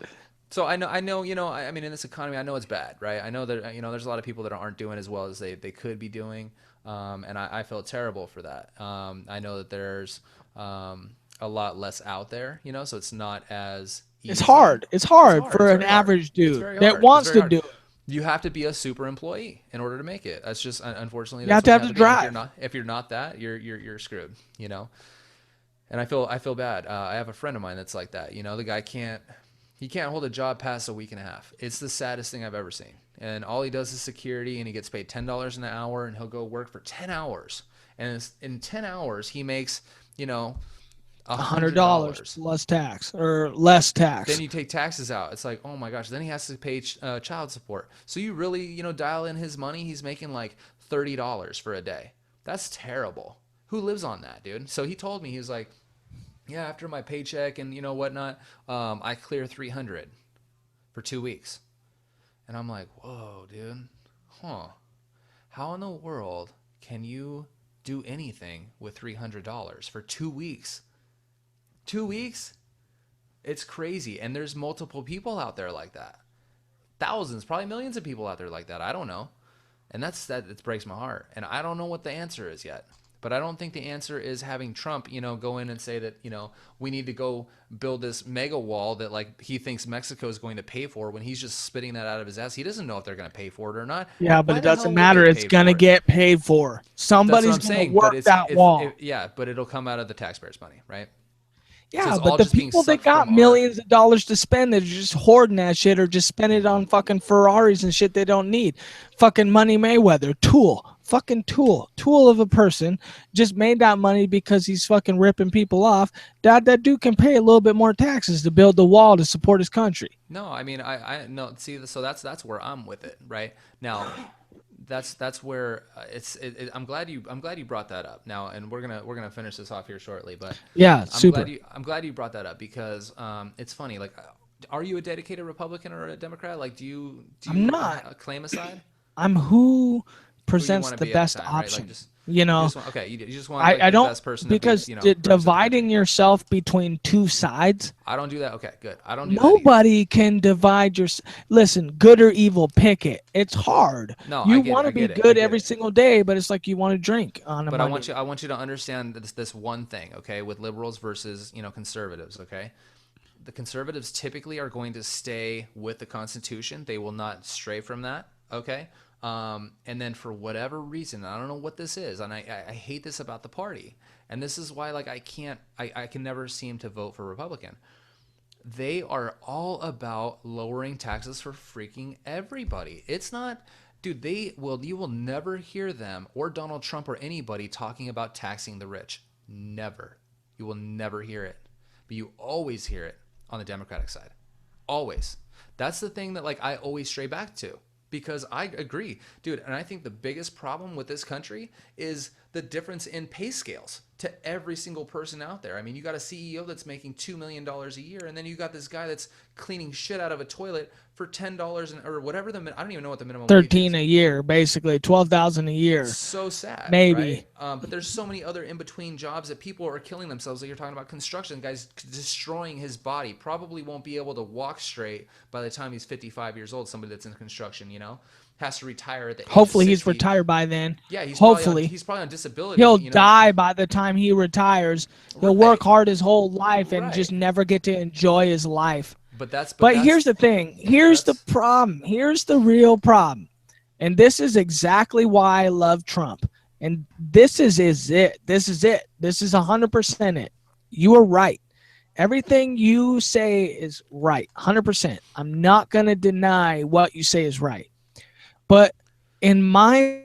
so I know, you know, I mean, in this economy, I know it's bad, right? I know that, you know, there's a lot of people that aren't doing as well as they could be doing, and I feel terrible for that. I know that there's a lot less out there, you know, so it's not as It's easy. hard. It's It's hard hard. It's for an very hard. average It's dude very that hard. It's wants very to hard. do it. You have to be a super employee in order to make it. That's just, unfortunately, You have that's to what have you to have to be. And drive. if you're not that, you're screwed, you know. And I feel bad. I have a friend of mine that's like that. You know, the guy can't hold a job past a week and a half. It's the saddest thing I've ever seen. And all he does is security, and he gets paid $10 an hour, and he'll go work for 10 hours. And in 10 hours, he makes, you know, $100 $100. plus tax or less Then tax. you take taxes out. It's like, oh my gosh. Then he has to pay child support. So you really, you know, dial in his money. He's making like $30 for a day. That's terrible. Who lives on that, dude? So he told me, he was like, yeah, after my paycheck and, you know, whatnot, I clear 300 for 2 weeks. And I'm like, whoa, dude. Huh. How in the world can you do anything with $300 for 2 weeks? 2 weeks? It's crazy. And there's multiple people out there like that. Thousands, probably millions of people out there like that. I don't know. And it breaks my heart. And I don't know what the answer is yet. But I don't think the answer is having Trump, you know, go in and say that, you know, we need to go build this mega wall that like he thinks Mexico is going to pay for when he's just spitting that out of his ass. He doesn't know if they're going to pay for it or not. Yeah, And but why it the doesn't hell would they matter. It's pay gonna for it? get paid for. That's what Somebody's I'm gonna saying. But work that wall. yeah, but it'll come out of the taxpayers' money, right? So Yeah, it's but all the just being people that sucked from got our. millions of dollars to spend, they're just hoarding that shit or just spend it on fucking Ferraris and shit they don't need. Fucking Money Mayweather, tool of a person, just made that money because he's fucking ripping people off. That dude can pay a little bit more taxes to build the wall to support his country. No, I mean, I no. See, so that's where I'm with it, right now. That's where I'm glad you brought that up now, and we're gonna finish this off here shortly. But Yeah, super. I'm glad you brought that up because it's funny. Like, are you a dedicated Republican or a Democrat? Like, do I'm you not. claim a side? I'm who Who you presents want to the be at the best time, right? Like, option. just You you know, just want okay. You just want like I the don't best person to be, because you know, represent the dividing country. yourself between two sides. I don't do that. Okay, good. I don't do that either. Nobody can divide your. Listen, good or evil, pick it. It's hard. No, I You get it. want I to be get it. I good get every it. single day, but it's like you want to drink on a But Monday. I want you to understand this one thing, okay, with liberals versus, you know, conservatives, okay? The conservatives typically are going to stay with the Constitution. They will not stray from that, okay? And then for whatever reason, I don't know what this is, and I hate this about the party, and this is why like I can never seem to vote for Republican. They are all about lowering taxes for freaking everybody. It's not, dude, you will never hear them or Donald Trump or anybody talking about taxing the rich. Never. You will never hear it. But you always hear it on the Democratic side. Always. That's the thing that like I always stray back to because I agree, dude. And I think the biggest problem with this country is the difference in pay scales to every single person out there. I mean, you got a CEO that's making $2 million a year, and then you got this guy that's cleaning shit out of a toilet for $10 or whatever I don't even know what the minimum wage 13 is. a year, basically 12,000 a year, So sad, maybe. right? But there's so many other in between jobs that people are killing themselves. Like you're talking about construction, guys destroying his body. Probably won't be able to walk straight by the time he's 55 years old. Somebody that's in construction, you know, has to retire at the age Hopefully of he's 60. retired by then. Yeah, Hopefully he's probably on disability. he'll You know, die by the time he retires. He'll right, work hard his whole life and right. just never get to enjoy his life. But But here's the thing. Here's the that's problem. Here's the real problem. And this is exactly why I love Trump. And this is it. This is it. This is 100% it. You are right. Everything you say is right, 100%. I'm not going to deny what you say is right. But in my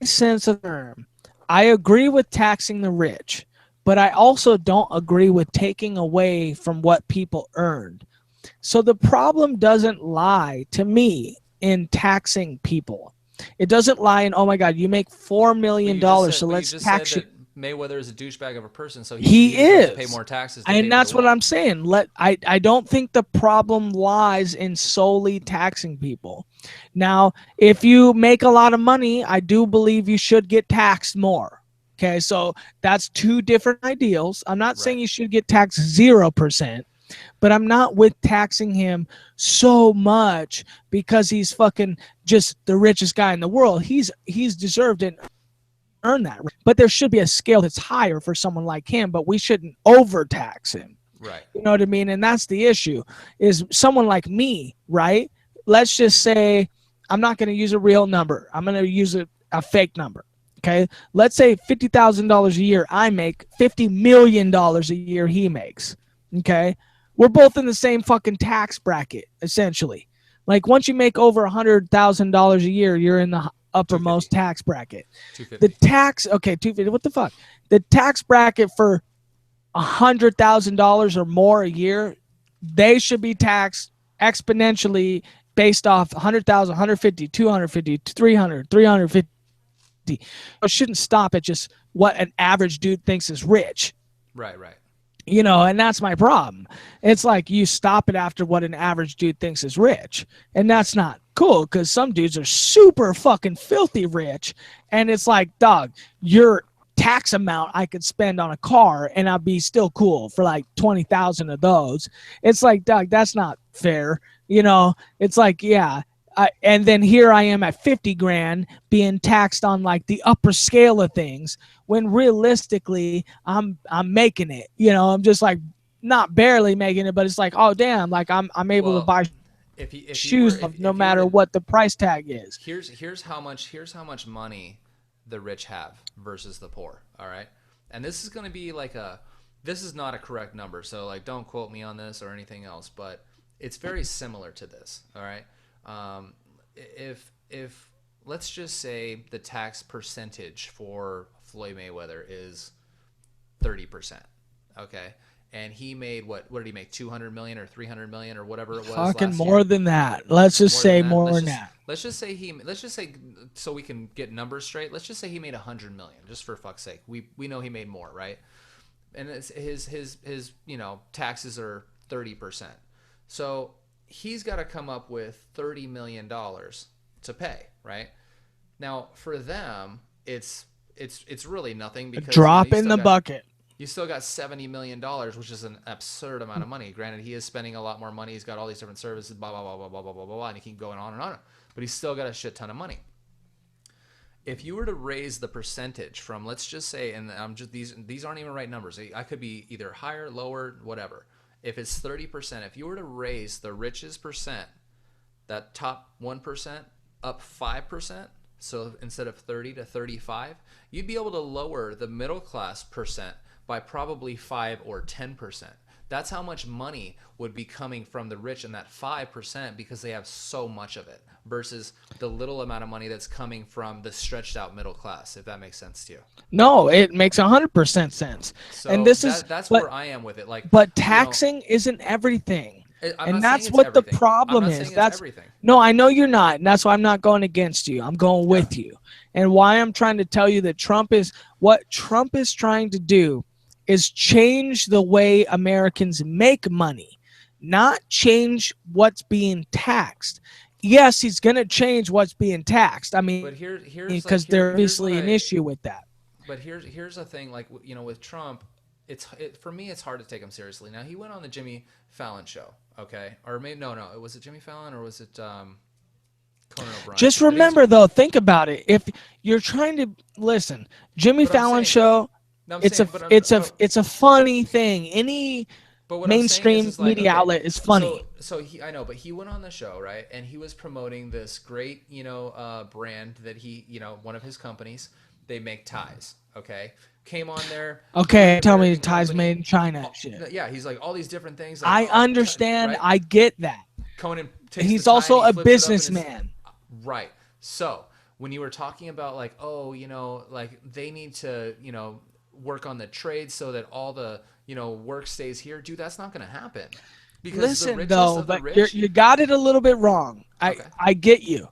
sense of the term, I agree with taxing the rich, but I also don't agree with taking away from what people earned. So the problem doesn't lie to me in taxing people. It doesn't lie in, oh my God, you make $4 million, so But you let's just said tax you. that Mayweather is a douchebag of a person, so he He deserves to pay is. more taxes to pay And for the that's what wealth. I'm saying. I don't think the problem lies in solely taxing people. Now, if you make a lot of money, I do believe you should get taxed more. Okay, so that's two different ideals. I'm not saying Right. you should get taxed 0%, but I'm not with taxing him so much because he's fucking just the richest guy in the world. He's deserved and earned that. But there should be a scale that's higher for someone like him, but we shouldn't overtax him. Right. You know what I mean? And that's the issue is someone like me, right? Let's just say I'm not going to use a real number. I'm going to use a fake number. Okay. Let's say $50,000 a year I make, $50 million a year he makes. Okay. We're both in the same fucking tax bracket, essentially. Like once you make over $100,000 a year, you're in the uppermost 250. tax bracket. The 250. tax, okay, 250, what the fuck? The tax bracket for $100,000 or more a year, they should be taxed exponentially based off 100,000, 150, 250, 300, 350. It shouldn't stop at just what an average dude thinks is rich. Right. Right. And that's my problem. It's like you stop it after what an average dude thinks is rich. And Right. that's not cool because some dudes are super fucking filthy rich. And it's like, dog, your tax amount I could spend on a car and I'd be still cool for like 20,000 of those. It's like, dog, that's not fair. It's like, yeah. And then here I am at 50 grand being taxed on like the upper scale of things when realistically I'm making it. I'm just like not barely making it, but it's like, oh damn, like I'm able to Well, buy shoes if you of if no you were matter if what if the you were to price tag is. here's how much money the rich have versus the poor. All right, and this is going to be like this is not a correct number, so like don't quote me on this or anything else, but it's very similar to this. All right, if let's just say the tax percentage for Floyd Mayweather is 30%. Okay. And he made what did he make? 200 million or 300 million or whatever it was Fucking last more year. than that. Let's just More than say that. more Let's than just that. let's just say so we can get numbers straight. Let's just say he made 100 million just for fuck's sake. We know he made more, right? And it's his taxes are 30%. So he's got to come up with $30 million to pay, right? Now for them, it's really nothing A because drop in the bucket. you still got $70 million, which is an absurd amount of money. Granted, he is spending a lot more money. He's got all these different services, blah blah blah blah blah blah blah blah, and he keep going on and on. But he's still got a shit ton of money. If you were to raise the percentage from, let's just say, and I'm just these aren't even right numbers. I could be either higher, lower, whatever. If it's 30%, if you were to raise the richest percent, that top 1% up 5%, so instead of 30 to 35, you'd be able to lower the middle class percent by probably 5 or 10%. That's how much money would be coming from the rich in that 5% because they have so much of it versus the little amount of money that's coming from the stretched out middle class, if that makes sense to you. No, it makes 100% sense. And So this is that's but where I am with it. Like, but you know, taxing isn't everything. I'm And not saying that's it's what the everything. I'm problem not is. saying it's That's everything. no, I know you're not, and that's why I'm not going against you. I'm going Yeah. with you. And why I'm trying to tell you that what Trump is trying to do is change the way Americans make money, not change what's being taxed. Yes, he's going to change what's being taxed. I mean, But because here's there's like here's obviously what an I issue with that. but here's the thing, like, with Trump, for me it's hard to take him seriously. Now he went on the Jimmy Fallon show, okay, or maybe no, was it Jimmy Fallon or was it Conan O'Brien? Just I think it's. remember though, think about it. If you're trying to listen, Jimmy But I'm Fallon saying, show, no, I'm it's a saying, but it's a it's a funny thing. Any what I'm saying mainstream is like, media okay, outlet is so funny. I know, but he went on the show, right, and he was promoting this great brand that he one of his companies, they make ties, okay, came on there. We're Okay, an tell me American ties company. made in China shit. Yeah, he's like all these different things. Like, I understand. right? I get that. Conan takes the He's tie and also he a flips it up in his businessman. right. So when you were talking about like, oh, like they need to, work on the trade so that all the, work stays here, dude, that's not going to happen because the Listen richest though, of the but rich. you got it a little bit wrong. Okay. I get you.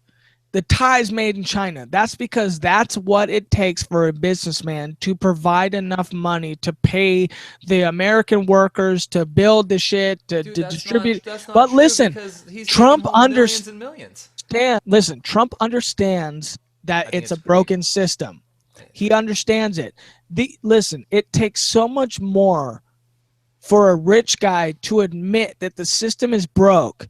The ties made in China. That's because that's what it takes for a businessman to provide enough money to pay the American workers to build the shit Dude, to that's not distribute. that's not But true listen, because he's taking Trump home millions understands. and millions. Listen, Trump understands that I think it's it's a greed. broken system. He understands it. Listen, it takes so much more for a rich guy to admit that the system is broke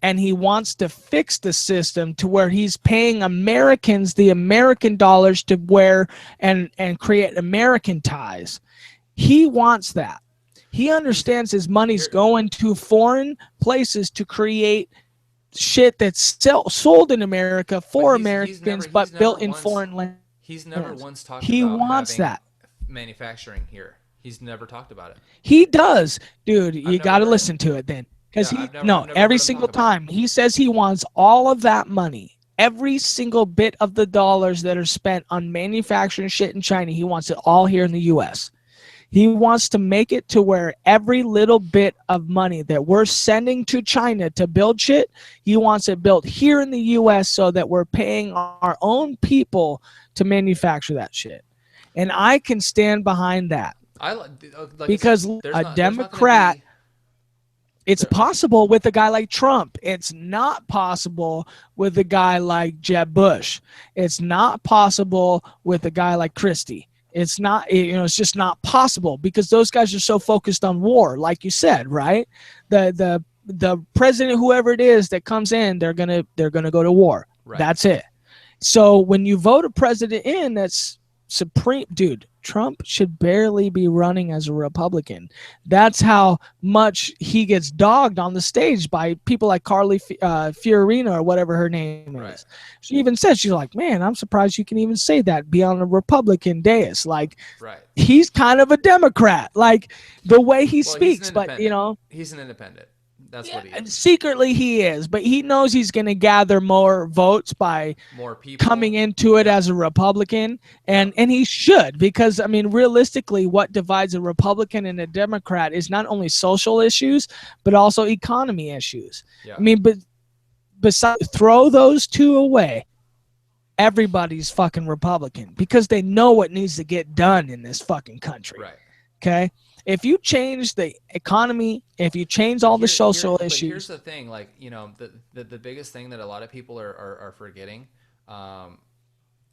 and he wants to fix the system to where he's paying Americans the American dollars to wear and create American ties. He wants that. He understands his money's going to foreign places to create shit that's sold in America for Americans but built in foreign lands. He's never once talked He about wants having that. manufacturing here. He's never talked about it. He does. Dude, I've you never got to heard it. listen to it then. Because Yeah, I've no, never every heard him single talk about it. time he says he wants all of that money, every single bit of the dollars that are spent on manufacturing shit in China, he wants it all here in the US. He wants to make it to where every little bit of money that we're sending to China to build shit, he wants it built here in the US so that we're paying our own people to manufacture that shit. And I can stand behind that. Like Because a Democrat, it's possible with a guy like Trump. It's not possible with a guy like Jeb Bush. It's not possible with a guy like Christie. It's not, it's just not possible because those guys are so focused on war, like you said, right? The president, whoever it is that comes in, they're gonna go to war. Right. That's it. So when you vote a president in, that's supreme, dude. Trump should barely be running as a Republican. That's how much he gets dogged on the stage by people like Carly Fiorina or whatever her name is. Right. She even said, she's like, man, I'm surprised you can even say that, be on a Republican dais. Like, right. He's kind of a Democrat, like the way he speaks, but he's an independent. That's what he is. Secretly he is, but he knows he's going to gather more votes by more people coming into it as a Republican, and he should, because I mean, realistically, what divides a Republican and a Democrat is not only social issues but also economy issues. I mean, but besides, throw those two away, everybody's fucking Republican because they know what needs to get done in this fucking country. Right. Okay. If you change the economy, if you change all the social issues. But here's the thing, like, the biggest thing that a lot of people are forgetting,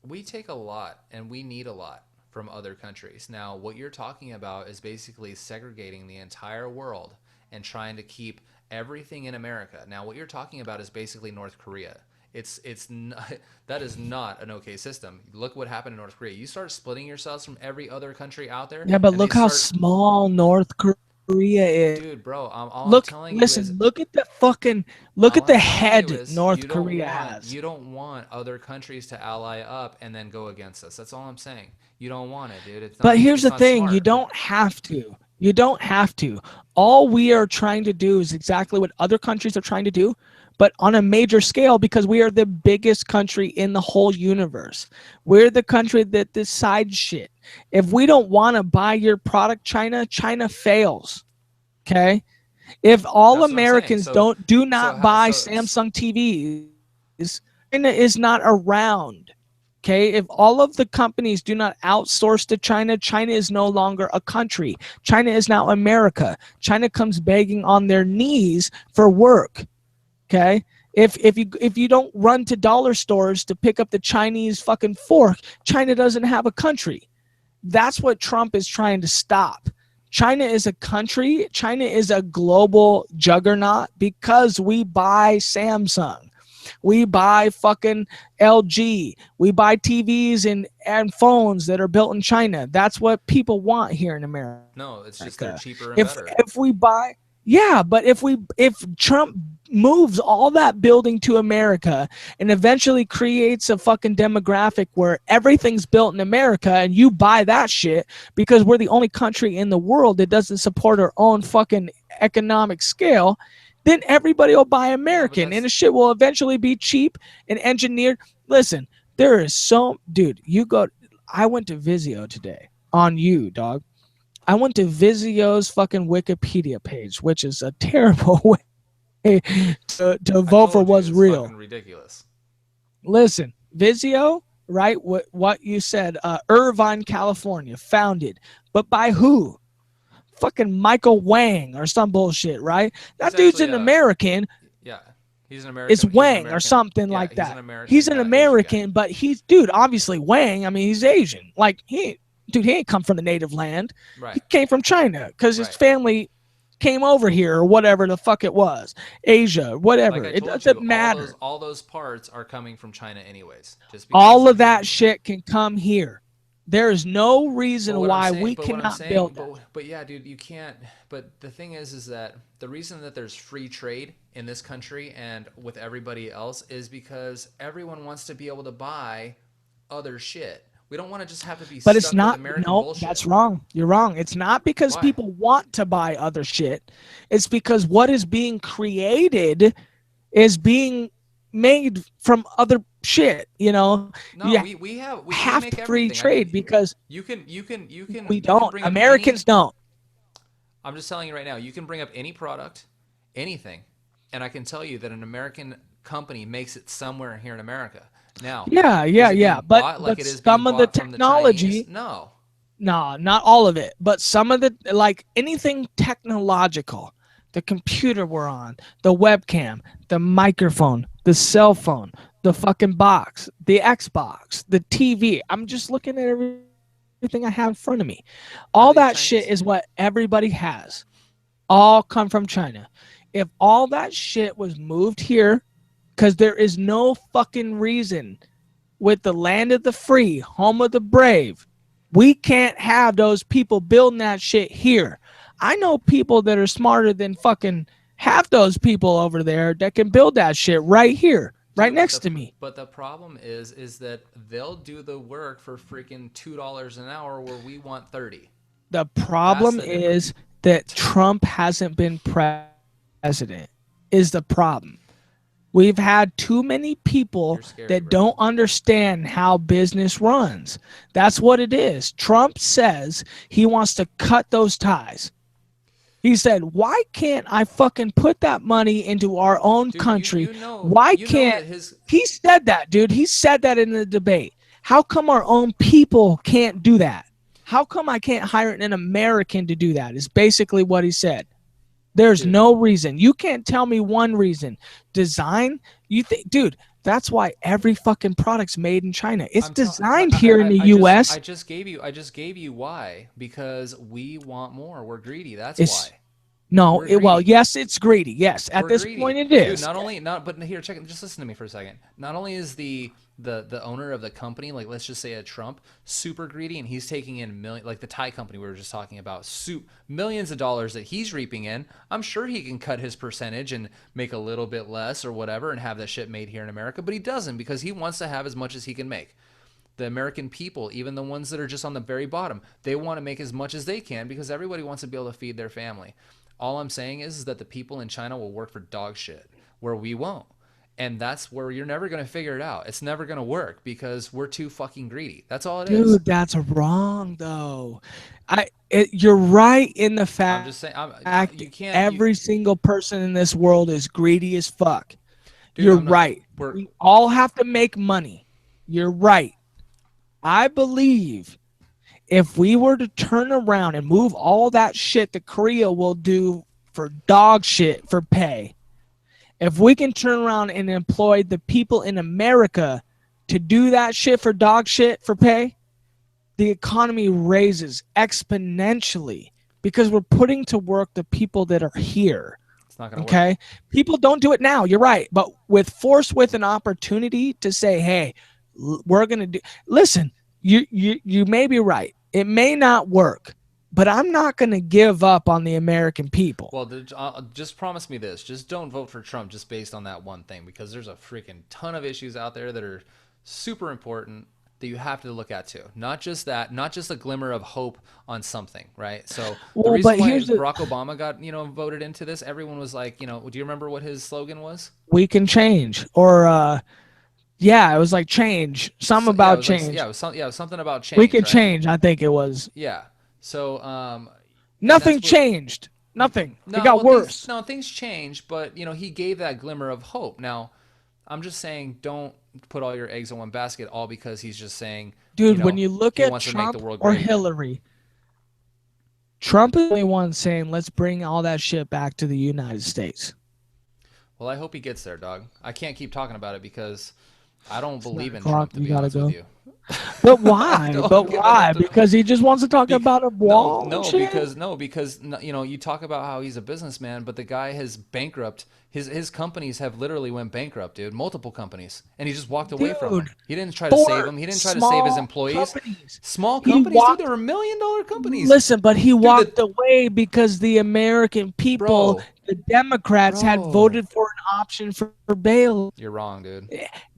we take a lot and we need a lot from other countries. Now, what you're talking about is basically segregating the entire world and trying to keep everything in America. Now, what you're talking about is basically North Korea. It's not, that is not an okay system. Look what happened in North Korea. You start splitting yourselves from every other country out there. Yeah, but look how small North Korea is. Dude, bro, I'm telling you is, look at the fucking, look at the head North Korea has. You don't want other countries to ally up and then go against us. That's all I'm saying. You don't want it, dude. But here's the thing, you don't have to. You don't have to. All we are trying to do is exactly what other countries are trying to do, but on a major scale, because we are the biggest country in the whole universe. We're the country that decides shit. If we don't want to buy your product, China fails. Okay? If all Americans do not buy Samsung TVs, China is not around. Okay, if all of the companies do not outsource to China, China is no longer a country. China is now America. China comes begging on their knees for work. Okay, if you don't run to dollar stores to pick up the Chinese fucking fork, China doesn't have a country. That's what Trump is trying to stop. China is a country. China is a global juggernaut because we buy Samsung. We buy fucking LG. We buy TVs and phones that are built in China. That's what people want here in America. No, it's just they're cheaper and better. If we buy, Yeah, but if Trump moves all that building to America and eventually creates a fucking demographic where everything's built in America and you buy that shit because we're the only country in the world that doesn't support our own fucking economic scale, then everybody will buy Yeah, but American and that's the shit will eventually be cheap and engineered. Listen, there is so dude, I went to Vizio today on you, dog. I went to Vizio's fucking Wikipedia page, which is a terrible way to I vote for told you what's it's fucking real. ridiculous. Listen, Vizio, right? What you said, Irvine, California, founded, but by who? Fucking Michael Wang or some bullshit, right? He's That dude's actually an American. yeah, It's He's an Wang or American. something Yeah, like he's an that. He's American an Asian guy. American, but he's dude. Obviously, Wang. I mean, he's Asian. Like he ain't come from the native land. He Right. came from China because his Right. family came over here or whatever the fuck it was, Asia, Like whatever. I It told doesn't you, matter. all those parts are coming from China anyways. Just because All of they're that being shit can come here. There is no But reason what I'm why saying, we but what I'm cannot saying, build that. but yeah, dude, you can't. But the thing is that the reason that there's free trade in this country and with everybody else is because everyone wants to be able to buy other shit. We don't want to just have to be But it's stuck with not, American no, bullshit. that's wrong. You're wrong. It's not because Why? people want to buy other shit. It's because what is being created is being made from other shit. You know, No, you we have make free everything. trade because we You can don't. bring up any. Americans don't. I'm just telling you right now. You can bring up any product, anything, and I can tell you that an American company makes it somewhere here in America. Now, Yeah, is yeah, it yeah. being bought like But it is being some of the bought from the Chinese? technology, No. no, not all of it, but some of the, like anything technological, the computer we're on, the webcam, the microphone, the cell phone, the fucking box, the Xbox, the TV. I'm just looking at everything I have in front of me. All that Are shit they is what Chinese? everybody has. All come from China. If all that shit was moved here, because there is no fucking reason with the land of the free, home of the brave. We can't have those people building that shit here. I know people that are smarter than fucking half those people over there that can build that shit right here, right Dude, next to me. but the problem is that they'll do the work for freaking $2 an hour where we want 30. The That's problem the difference. is that Trump hasn't been president, is the problem. We've had too many people You're scary, that bro. don't understand how business runs. That's what it is. Trump says he wants to cut those ties. He said, "Why can't I fucking put that money into our own Dude, country? Why you know can't?" that his He said that, dude. He said that in the debate. How come our own people can't do that? How come I can't hire an American to do that? Is basically what he said. There's dude, no reason. You can't tell me one reason. Design? You think, dude, that's why every fucking product's made in China. It's but designed here in the US. I just gave you why because we want more. We're greedy. That's It's why. no, We're well, greedy. yes, it's greedy. Yes, at We're this greedy, point it dude. is. Not only not, but here, check. Just listen to me for a second. Not only is the owner of the company, like let's just say a Trump, super greedy, and he's taking in like the Thai company we were just talking about, millions of dollars that he's reaping in. I'm sure he can cut his percentage and make a little bit less or whatever, and have that shit made here in America. But he doesn't because he wants to have as much as he can make. The American people, even the ones that are just on the very bottom, they want to make as much as they can because everybody wants to be able to feed their family. All I'm saying is that the people in China will work for dog shit where we won't. And that's where you're never going to figure it out. It's never going to work because we're too fucking greedy. That's all it is. Dude, that's wrong though. You're right in the I'm fact just saying, you can't, every single person in this world is greedy as fuck. dude, You're I'm not, right. we're, We all have to make money. You're right. I believe if we were to turn around and move all that shit that Korea will do for dog shit for pay, if we can turn around and employ the people in America to do that shit for dog shit for pay, the economy raises exponentially because we're putting to work the people that are here. it's not going to work. Okay? People don't do it now. You're right. But with an opportunity to say, hey, we're going to do, listen, you may be right. It may not work. but I'm not going to give up on the American people. Well, just promise me this. Just don't vote for Trump just based on that one thing, because there's a freaking ton of issues out there that are super important that you have to look at too. Not just that, not just a glimmer of hope on something, right? So the Well, reason but why here's the Barack Obama got, voted into this, everyone was like, do you remember what his slogan was? we can change, or yeah, it was like change, something So, yeah, it about was like, change. it was something about We change, can right? change. I think it was. Yeah. So, and Nothing that's what. changed. Nothing. It No, got well, things worse. no things change, but he gave that glimmer of hope. Now, I'm just saying, don't put all your eggs in one basket, all because he's just saying, Dude, when you look he at wants to make the Trump world or great again. Hillary, Trump is the only one saying, let's bring all that shit back to the United States. Well, I hope he gets there, dog. I can't keep talking about it because I don't It's 9 believe in o'clock. Trump, to You be got to honest with go. you. But I why? don't But give enough why? to. Because he just wants to talk about a No, wall and no, shit? because you talk about how he's a businessman, but the guy has bankrupt. His companies have literally went bankrupt, dude. Multiple companies, and he just walked away from Dude, them. He didn't try to save for them. He didn't try to save his small employees. companies. Small He companies, dude. They walked were $1 million companies, Listen, but he dude. walked away because the American people, Bro, the Democrats, had bro, voted for an option for bail. you're wrong, dude.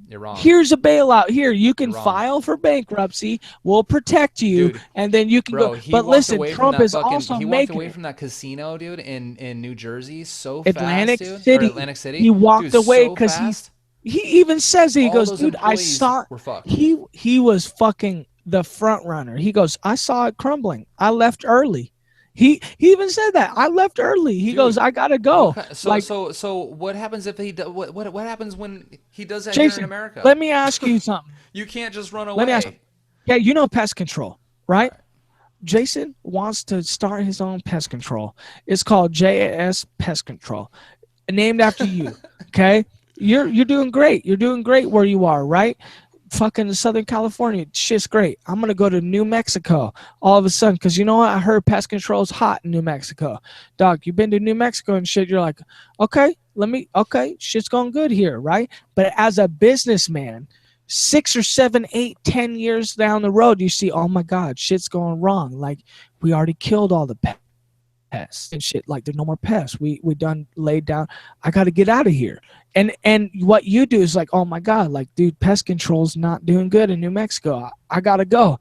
You're wrong. Here's a bailout. Here, you You're can wrong, file for bankruptcy. We'll protect you, dude. and then you can go. Bro, he But walked listen, away from Trump that is fucking. also He walked making away it. from that casino, dude, in New Jersey so fast, Atlantic dude. Or City, Atlantic City, he walked dude, away so because fast. he even says it. He All goes, those dude, I employees saw were fucked. he was fucking the front runner. He goes, I saw it crumbling. I left early. He even said that. I left early. He goes, Dude, I gotta go. Like, so what happens if what happens when he does that here in Jason, America? let me ask you something. You can't just run Let me ask you. away. Yeah, you know pest control, All right? right. Jason wants to start his own pest control. It's called JAS Pest Control, named after you. Okay, you're doing great. You're doing great where you are, right? Fucking Southern California, shit's great. I'm gonna go to New Mexico all of a sudden because you know what? I heard pest control is hot in New Mexico. Doc, you've been to New Mexico and shit. You're like, okay, okay, shit's going good here, right? But as a businessman, 6 or 7, 8, 10 years down the road, you see, oh my God, shit's going wrong. Like we already killed all the pests and shit. Like there's no more pests. We done laid down. I got to get out of here. And what you do is like, oh my God, like dude, pest control's not doing good in New Mexico. I gotta go.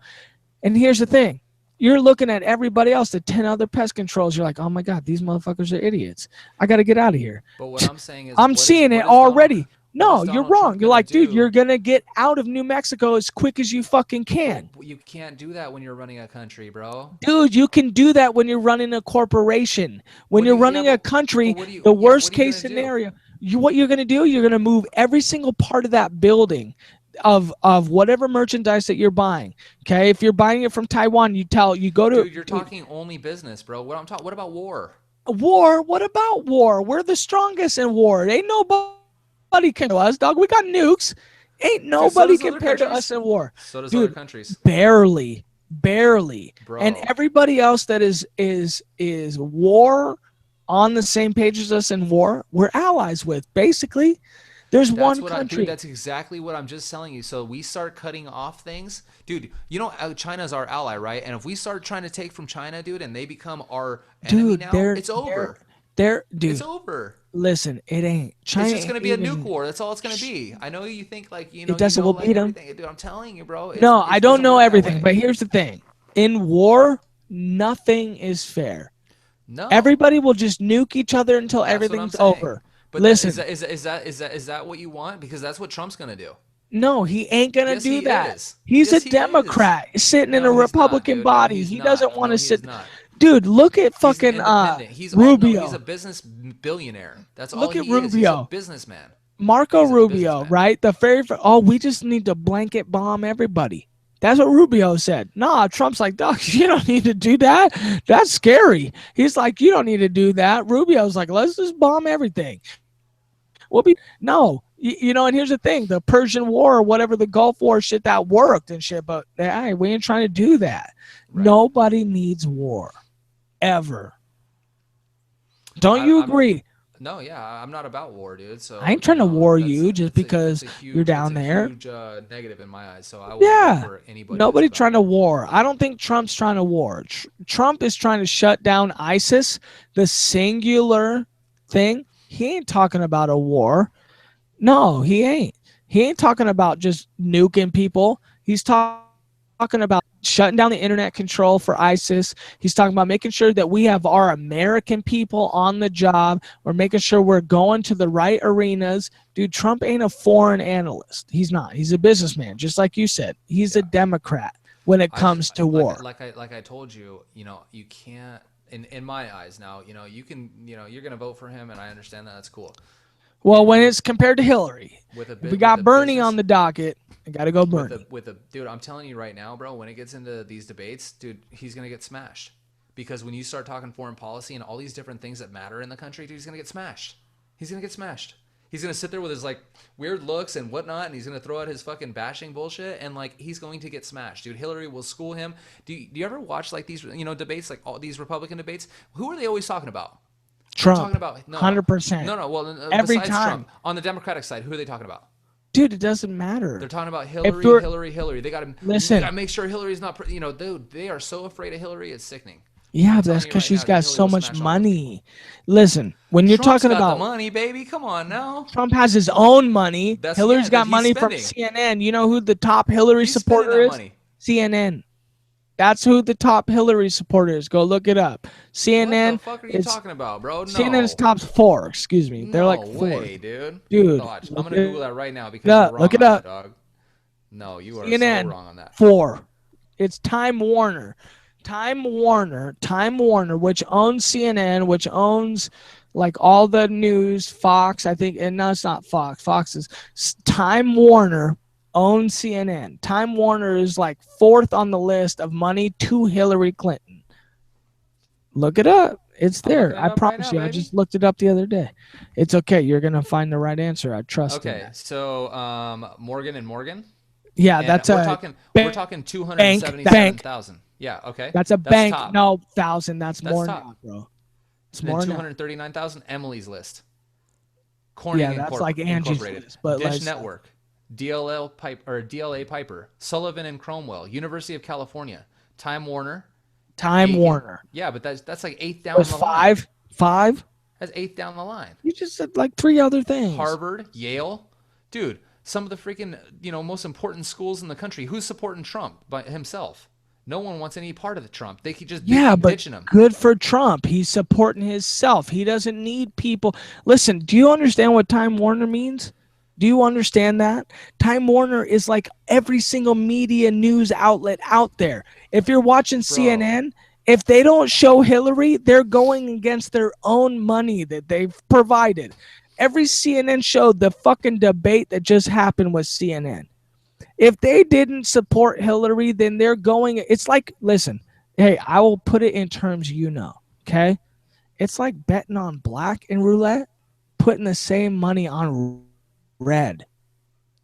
And here's the thing. You're looking at everybody else, the 10 other pest controls. You're like, oh my God, these motherfuckers are idiots. I got to get out of here. But what I'm saying is, I'm seeing it already. what is No, you're Donald Trump wrong. You're gonna like, dude, you're do? going to get out of New Mexico as quick as you fucking can. But you can't do that when you're running a country, bro. Dude, you can do that when you're running a corporation. When you're running a country, the worst what are you case gonna do? scenario, what you're going to do, you're going to move every single part of that building of whatever merchandise that you're buying. Okay? If you're buying it from Taiwan, you go to Dude, you're talking only business, bro. What about war? war. What about war? We're the strongest in war. Ain't nobody can to us, dog. We got nukes. Ain't Dude, so nobody does other compared to countries. us in war. So does other Dude, countries, barely. And bro. everybody else that is war on the same page as us in war, we're allies with. Basically, there's one Dude, country. that's exactly what I'm just telling you. So we start cutting off things, dude. China's our ally, right? And if we start trying to take from China, dude, and they become our enemy Dude, now, they're it's over. dude. It's over. Listen, it ain't. China It's just gonna ain't be a nuke even. war. That's all it's gonna be. I know you think like It doesn't. We'll like beat them. everything, dude. I'm telling you, bro. No, I It don't doesn't know work that everything, way. but here's the thing: in war, nothing is fair. No, Everybody will just nuke each other until that's what I'm everything's saying. over. But Listen, is that what you want? Because that's what Trump's gonna do. no, he ain't gonna Yes, do he that. is. He's a Yes, he is. Democrat sitting in a No, he's not, Republican dude. No, body. he's He doesn't not. want No, to he is sit. not. Dude, look at He's an fucking independent. He's a Rubio. business billionaire. That's all Look at he is. He's a Rubio. businessman. Marco He's a Rubio, businessman. right? Oh, we just need to blanket bomb everybody. That's what Rubio said. Nah, Trump's like, Doc, you don't need to do that. That's scary. He's like, you don't need to do that. Rubio's like, let's just bomb everything. No. And here's the thing: the Persian War or whatever, the Gulf War shit, that worked and shit. But hey, we ain't trying to do that. Right. Nobody needs war, ever. Don't you I'm agree? No, yeah, I'm not about war, dude. I So ain't trying to war you just it's because a you're huge down there. negative in my eyes. So I won't vote Yeah. for anybody that's Nobody about trying to war. war. I don't think Trump's trying to war. Trump is trying to shut down ISIS, the singular thing. He ain't talking about a war. No, he ain't. He ain't talking about just nuking people. He's talking about shutting down the internet control for ISIS. He's talking about making sure that we have our American people on the job. We're making sure we're going to the right arenas. Dude, Trump ain't a foreign analyst. He's not. He's a businessman, just like you said. He's a Yeah. Democrat when it I just comes to war. like I told you, you can't in my eyes now, you can, you're gonna vote for him, and I understand that. That's cool. Well, when And it's compared to Hillary, if we with got a Bernie on business the docket, I got to go Bernie. with a dude, I'm telling you right now, bro, when it gets into these debates, dude, he's gonna get smashed. Because when you start talking foreign policy and all these different things that matter in the country, dude, he's gonna get smashed. He's gonna get smashed. He's gonna sit there with his like weird looks and whatnot, and he's gonna throw out his fucking bashing bullshit, and like he's going to get smashed, dude. Hillary will school him. Do you ever watch like these debates, like all these Republican debates? Who are they always talking about? They're talking Trump, about no, 100%. Well, Every besides time. Trump, on the Democratic side, who are they talking about? Dude, it doesn't matter. They're talking about If Hillary, you're, Hillary, Hillary. They got to listen, make sure Hillary's not. Dude, they are so afraid of Hillary. It's sickening. yeah, I'm but that's telling you because right she's now, dude, got Hillary so will much smash all those people. money. Listen, when you're Trump's talking got the about money, baby. Come on now. Trump has his own money, Yeah, Hillary's that got he's money from spending. CNN. You know who the top Hillary He's spending supporter that is? money. CNN. That's who the top Hillary supporter is. Go look it up. What the CNN fuck are you is talking about, bro? CNN's No. top 4. Excuse me, they're No like fourth. way, dude. Dude, Watch. I'm look gonna Google it that right now because you're up. Look wrong it on that, up. dog. No, you are so CNN wrong on that. 4. It's Time Warner. Time Warner, which owns CNN, which owns like all the news, Fox, I think, and no, it's not Fox. Fox is Time Warner owns CNN. Time Warner is like 4th on the list of money to Hillary Clinton. Look it up. It's I'm looking there. it I up right promise now, you. I baby. just looked it up the other day. It's okay. You're gonna find the right answer. I trust in Okay, that. so Morgan and Morgan, Yeah, and that's a we're talking bank. 277,000. Yeah, okay, That's a that's bank. top. No, 1,000. That's That's more top. now, bro. It's And then more now. 239,000, Emily's List. Yeah, Corning that's like Angie's Incorporated, list, but Dish let's Network, DLA Piper, Sullivan and Cromwell, University of California, Time Warner, Time Aiken. Warner. Yeah, but that's like eighth It down was the line. 5. That's eighth down the line. You just said like 3 other things. Harvard, Yale, dude. Some of the freaking most important schools in the country. Who's supporting Trump by himself? No one wants any part of the Trump. They Yeah, keep but ditching him. good for Trump. He's supporting himself. He doesn't need people. Listen, do you understand what Time Warner means? Do you understand that? Time Warner is like every single media news outlet out there. If you're watching Bro, CNN, if they don't show Hillary, they're going against their own money that they've provided. Every CNN show, the fucking debate that just happened with CNN. If they didn't support Hillary, then they're going. It's like, listen, hey, I will put it in terms okay? It's like betting on black in roulette, putting the same money on red.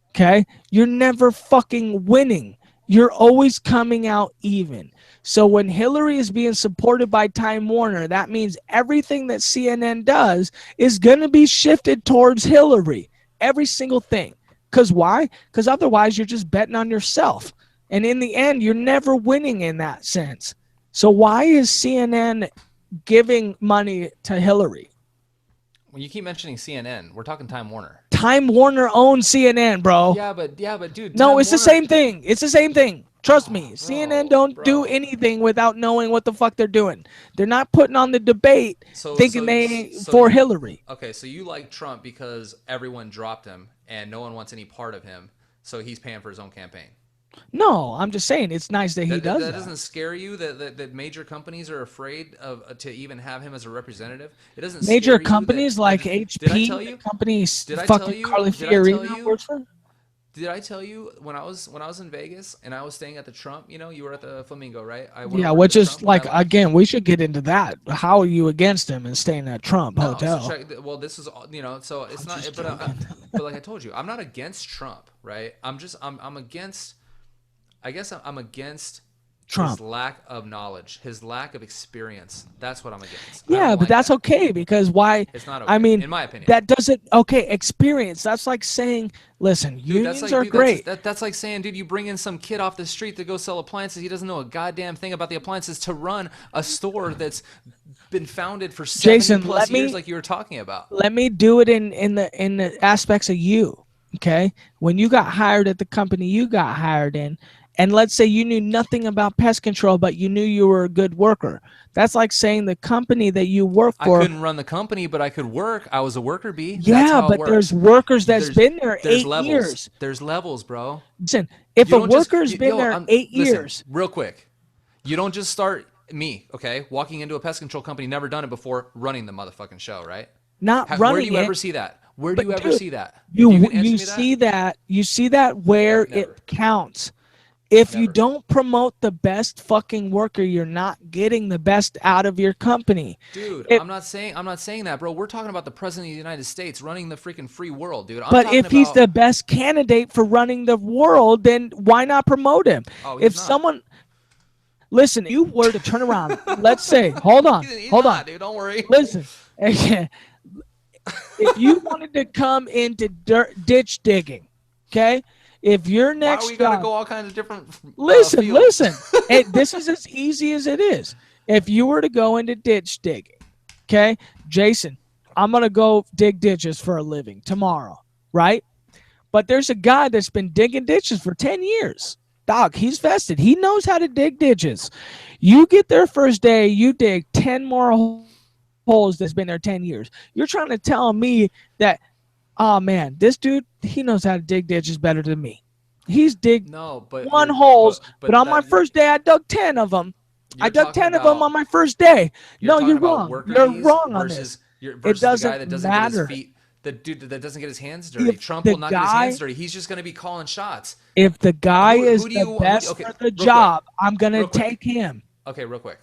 Okay? You're never fucking winning. You're always coming out even. So when Hillary is being supported by Time Warner, that means everything that CNN does is going to be shifted towards Hillary. Every single thing. Because why? Because otherwise you're just betting on yourself. And in the end, you're never winning in that sense. So why is CNN giving money to Hillary? when you keep mentioning CNN, we're talking Time Warner. Time Warner owns CNN, bro. Yeah, but dude. No, Time it's the Warner, same thing. It's the same thing. Trust me. CNN don't do bro. anything without knowing what the fuck they're doing. They're not putting on the debate thinking they for Hillary. Okay, so you like Trump because everyone dropped him and no one wants any part of him, so he's paying for his own campaign. No, I'm just saying it's nice that he does that. That doesn't scare you that major companies are afraid of to even have him as a representative? It doesn't major scare companies you like that, HP, did I tell you? companies Did I fucking tell you? Carly Did I tell Fiorina you? works for? Did I tell you when I was in Vegas and I was staying at the Trump? You were at the Flamingo, right? Yeah, which is like again, we should get into that. How are you against him and staying at Trump hotel? So well, this is so it's not. But like I told you, I'm not against Trump, right? I'm against. I guess I'm against Trump. His lack of knowledge, his lack of experience. That's what I'm against. I Yeah, don't but like that's that. okay because why? It's not I okay, mean, in my opinion. that doesn't okay. Experience. That's like saying, listen, unions are Dude, that's just, great. that's like saying, dude, you bring in some kid off the street to go sell appliances. He doesn't know a goddamn thing about the appliances to run a store that's been founded for 70 Jason, plus years, like you were talking about. let me do it in the aspects of you. Okay, when you got hired at the company you got hired in, and let's say you knew nothing about pest control, but you knew you were a good worker. That's like saying the company that you work I for. couldn't run the company, but I could work. I was a worker bee. That's Yeah, how it but there's works. workers that's There's been there there's eight levels. years. There's levels, bro. Listen, if You a don't just worker's been there I'm eight listen, years, real quick. You don't just start me, okay? Walking into a pest control company, never done it before, running the motherfucking show, right? not Where do running you it, ever see that? Where do but you ever dude, see that? If you you can answer you me that, see that where never, it counts. If you never. don't promote the best fucking worker, you're not getting the best out of your company. Dude, It, I'm not saying that, bro. We're talking about the president of the United States running the freaking free world, dude. I'm but talking if he's about the best candidate for running the world, then why not promote him? oh, If he's not. someone listen, if you were to turn around, let's say, hold on, He's hold on, not, dude. Don't worry. listen. If you wanted to come into ditch digging, okay? If your Why next we gotta job, go all kinds of different listen, fields? listen, this is as easy as it is. If you were to go into ditch digging, okay, Jason, I'm gonna go dig ditches for a living tomorrow, right? But there's a guy that's been digging ditches for 10 years. Dog, he's vested. He knows how to dig ditches. You get there first day, you dig 10 more holes that's been there 10 years. You're trying to tell me that, oh man, this dude, he knows how to dig ditches better than me. He's dig No, but one you're holes, but but on my that first day, I dug 10 of them. I you're dug talking 10 of them about on my first day. you're No, talking you're about wrong. worker You're bees wrong on this. It versus the guy doesn't that doesn't get his matter. feet, the dude that doesn't get his hands dirty. If Trump the will not get his hands guy dirty. He's just going to be calling shots. if the guy is Who do the you best okay, for the real quick. job, I'm going to Real quick. take him. Okay, real quick.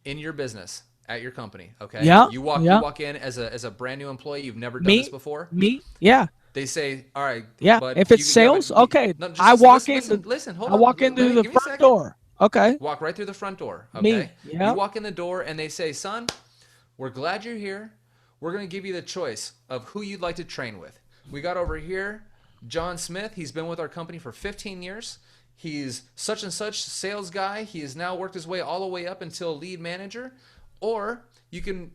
In your business, at your company, okay? Yeah. You Yeah. walk in as a brand new employee, you've never done this Me? before. Me? Yeah. They say, "All right, Yeah. bud, If it's you have sales, okay. no, just I listen, walk listen, in the listen, hold I on. walk in Let through me the give me a front second. door. Okay. Walk right through the front door, Me. okay? Yeah. You walk in the door and they say, "Son, we're glad you're here. We're going to give you the choice of who you'd like to train with. We got over here John Smith. He's been with our company for 15 years. He's such and such sales guy. He has now worked his way all the way up until lead manager. Or you can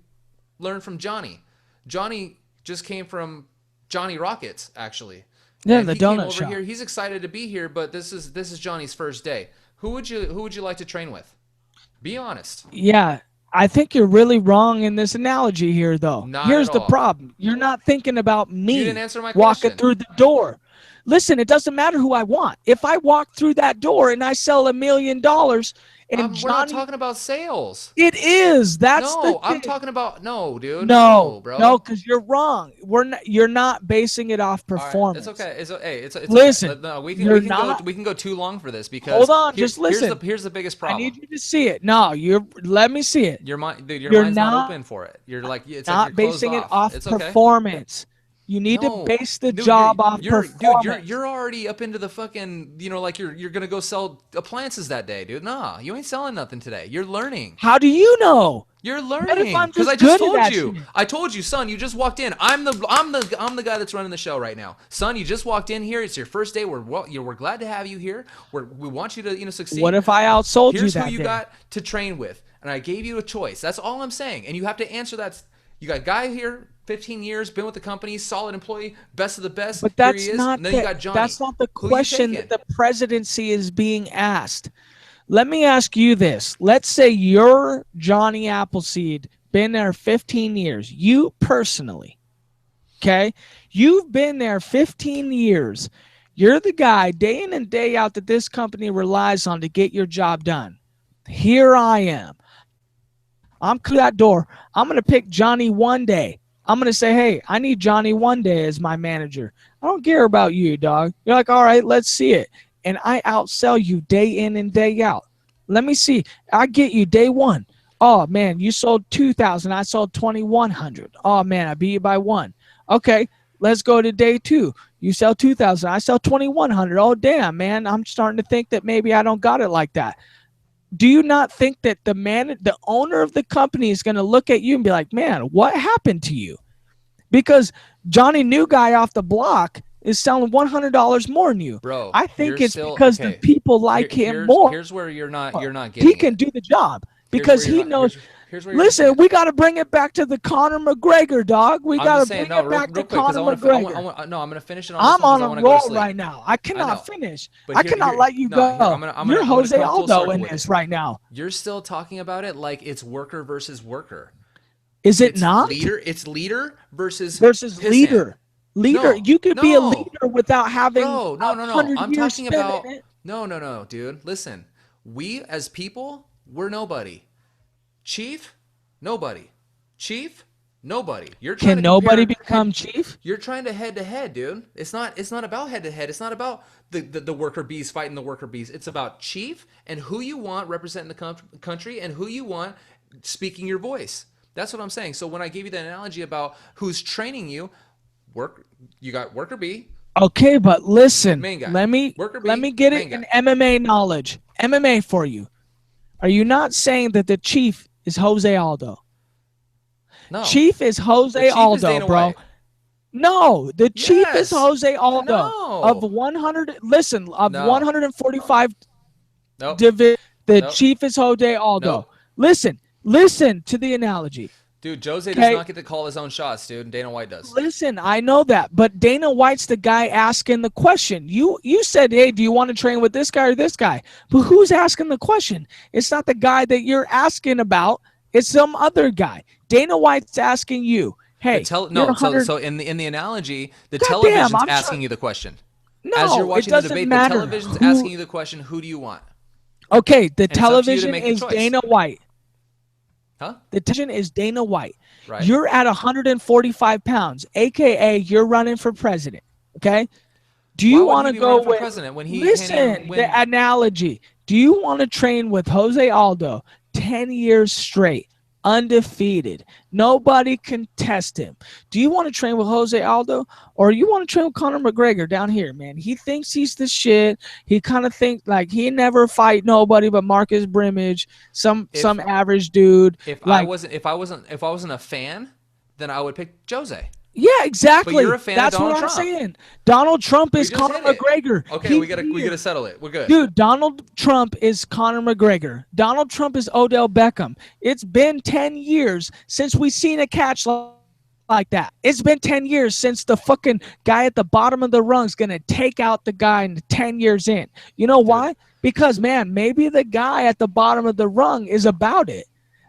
learn from Johnny. Johnny just came from Johnny Rockets, actually. Yeah, And the he came donut over shop. here. He's excited to be here, but this is Johnny's first day. Who would you like to train with? Be honest. Yeah. I think you're really wrong in this analogy here, though. Not at Here's the all. problem. You're not thinking about You didn't me answer my walking question. through the door. Listen, it doesn't matter who I want. If I walk through that door and I sell $1 million and We're not Johnny, talking about sales. it is. That's the No, I'm thing. talking about no, dude. No, No, bro. no, because you're wrong. We're not. You're not basing it off All right, it's performance. okay. It's Listen, okay. No, you're not. we can go too long for this because Hold on, just listen. here's the biggest I need problem. you to see it. No, you're. Let me see it. Your mind, dude, your You're mind's not not open for it. You're like it's like not you're closed basing it off. off It's okay. performance. You need to No, base the dude, job off you're performance. you're already up into the fucking like you're gonna go sell appliances that day, dude. Nah, you ain't selling nothing today. You're learning. How do you know? You're What if learning I'm because just I just good at told that you. shit? I told you, son. You just walked in. I'm the guy that's running the show right now, son. You just walked in here. It's your first day. We're glad to have you here. We want you to succeed. What if I outsold you Here's that who you day? got to train with, and I gave you a choice. That's all I'm saying, and you have to answer that. You got a guy here, 15 years, been with the company, solid employee, best of the best. But Here that's he is. not And then you got Johnny. that's not the Who you question taking? that the presidency is being asked. Let me ask you this. Let's say you're Johnny Appleseed, been there 15 years. You personally, okay? You've been there 15 years. You're the guy day in and day out that this company relies on to get your job done. Here I am. I'm through that door. I'm going to pick Johnny one day. I'm going to say, hey, I need Johnny one day as my manager. I don't care about you, dog. You're like, all right, let's see it. And I outsell you day in and day out. Let me see. I get you day one. Oh, man, you sold 2,000. I sold 2,100. Oh, man, I beat you by one. Okay, let's go to day two. You sell 2,000. I sell 2,100. Oh damn, man! I'm starting to think that maybe I don't got it like that. Do you not think that the owner of the company is going to look at you and be like, man, what happened to you? Because Johnny New Guy off the block is selling $100 more than you. Bro, I think you're it's still because the okay. people like him more. Here's where you're not He getting can it. do the job Here's where because you're he not. knows. Here's where you're missing Listen, it. we got to bring it back to the Conor McGregor, dog. We I'm got just to saying, bring no, it real, back to real quick, because Conor I want to. McGregor. No, I'm gonna finish it on this I'm one because on I a want to go to roll sleep. right now. I I cannot know, finish. but I cannot let you no, go. You're I'm gonna Jose come full Aldo circle in with this it. right now. You're still talking about it like it's worker versus worker. Is it It's not? leader. It's leader versus Versus pissant. leader. Leader. No, You could be a no, leader without having bro. No, no, no. 100 I'm years talking spent in about it. no, dude. Listen, we as people, we're nobody. Chief, nobody. Chief, nobody. You're trying Can to nobody compare become head. chief? You're trying to head, dude. It's not about head to head. It's not about the worker bees fighting the worker bees. It's about chief and who you want representing the country and who you want speaking your voice. That's what I'm saying. So when I gave you the analogy about who's training you, you got worker bee, Okay, but listen, main guy. let me Worker let me bee, get it main in guy. MMA knowledge. MMA for you. Are you not saying that the chief is Jose Aldo? No. Chief is The Jose chief is Aldo, Dana bro. White. No, the chief is Yes. Jose Aldo. Of No. 100, listen, of No. 145 Nope. division, the Nope. chief is Jose Aldo. Nope. Listen to the analogy. Dude, Jose does Okay, not get to call his own shots, dude. Dana White does. listen, I know that, but Dana White's the guy asking the question. You said, hey, do you want to train with this guy or this guy? But who's asking the question? It's not the guy that you're asking about. It's some other guy. Dana White's asking you, hey, you're No, so 100. in the analogy, the Goddamn, television's I'm asking trying. you the question. As you're No, it watching the doesn't debate, the matter television's who. asking you the question, who do you want? Okay, the And it's up to you to television make the is choice. Dana White. Huh? The television is Dana White. Right. You're at 145 pounds, aka you're running for president. Okay. Do Why you would want he to be go running for with, president when he can't even listen, the win? analogy. Do you want to train with Jose Aldo 10 years straight, undefeated? Nobody can test him. Do you want to train with Jose Aldo or you want to train with Conor McGregor down here, man? He thinks he's the shit. He kind of thinks like he never fight nobody but Marcus Brimage, some If average dude. Like, if I wasn't a fan, then I would pick Jose. yeah, But you're exactly. a fan of That's Donald what I'm Trump. saying. Donald Trump We is just Conor hit it. McGregor. Okay, we gotta settle it. We're good. Dude, Donald Trump is Conor McGregor. Donald Trump is Odell Beckham. It's been 10 years since we seen a catch like that. It's been 10 years since the fucking guy at the bottom of the rung is going to take out the guy in 10 years in. You know why? Because, man, maybe the guy at the bottom of the rung is about it.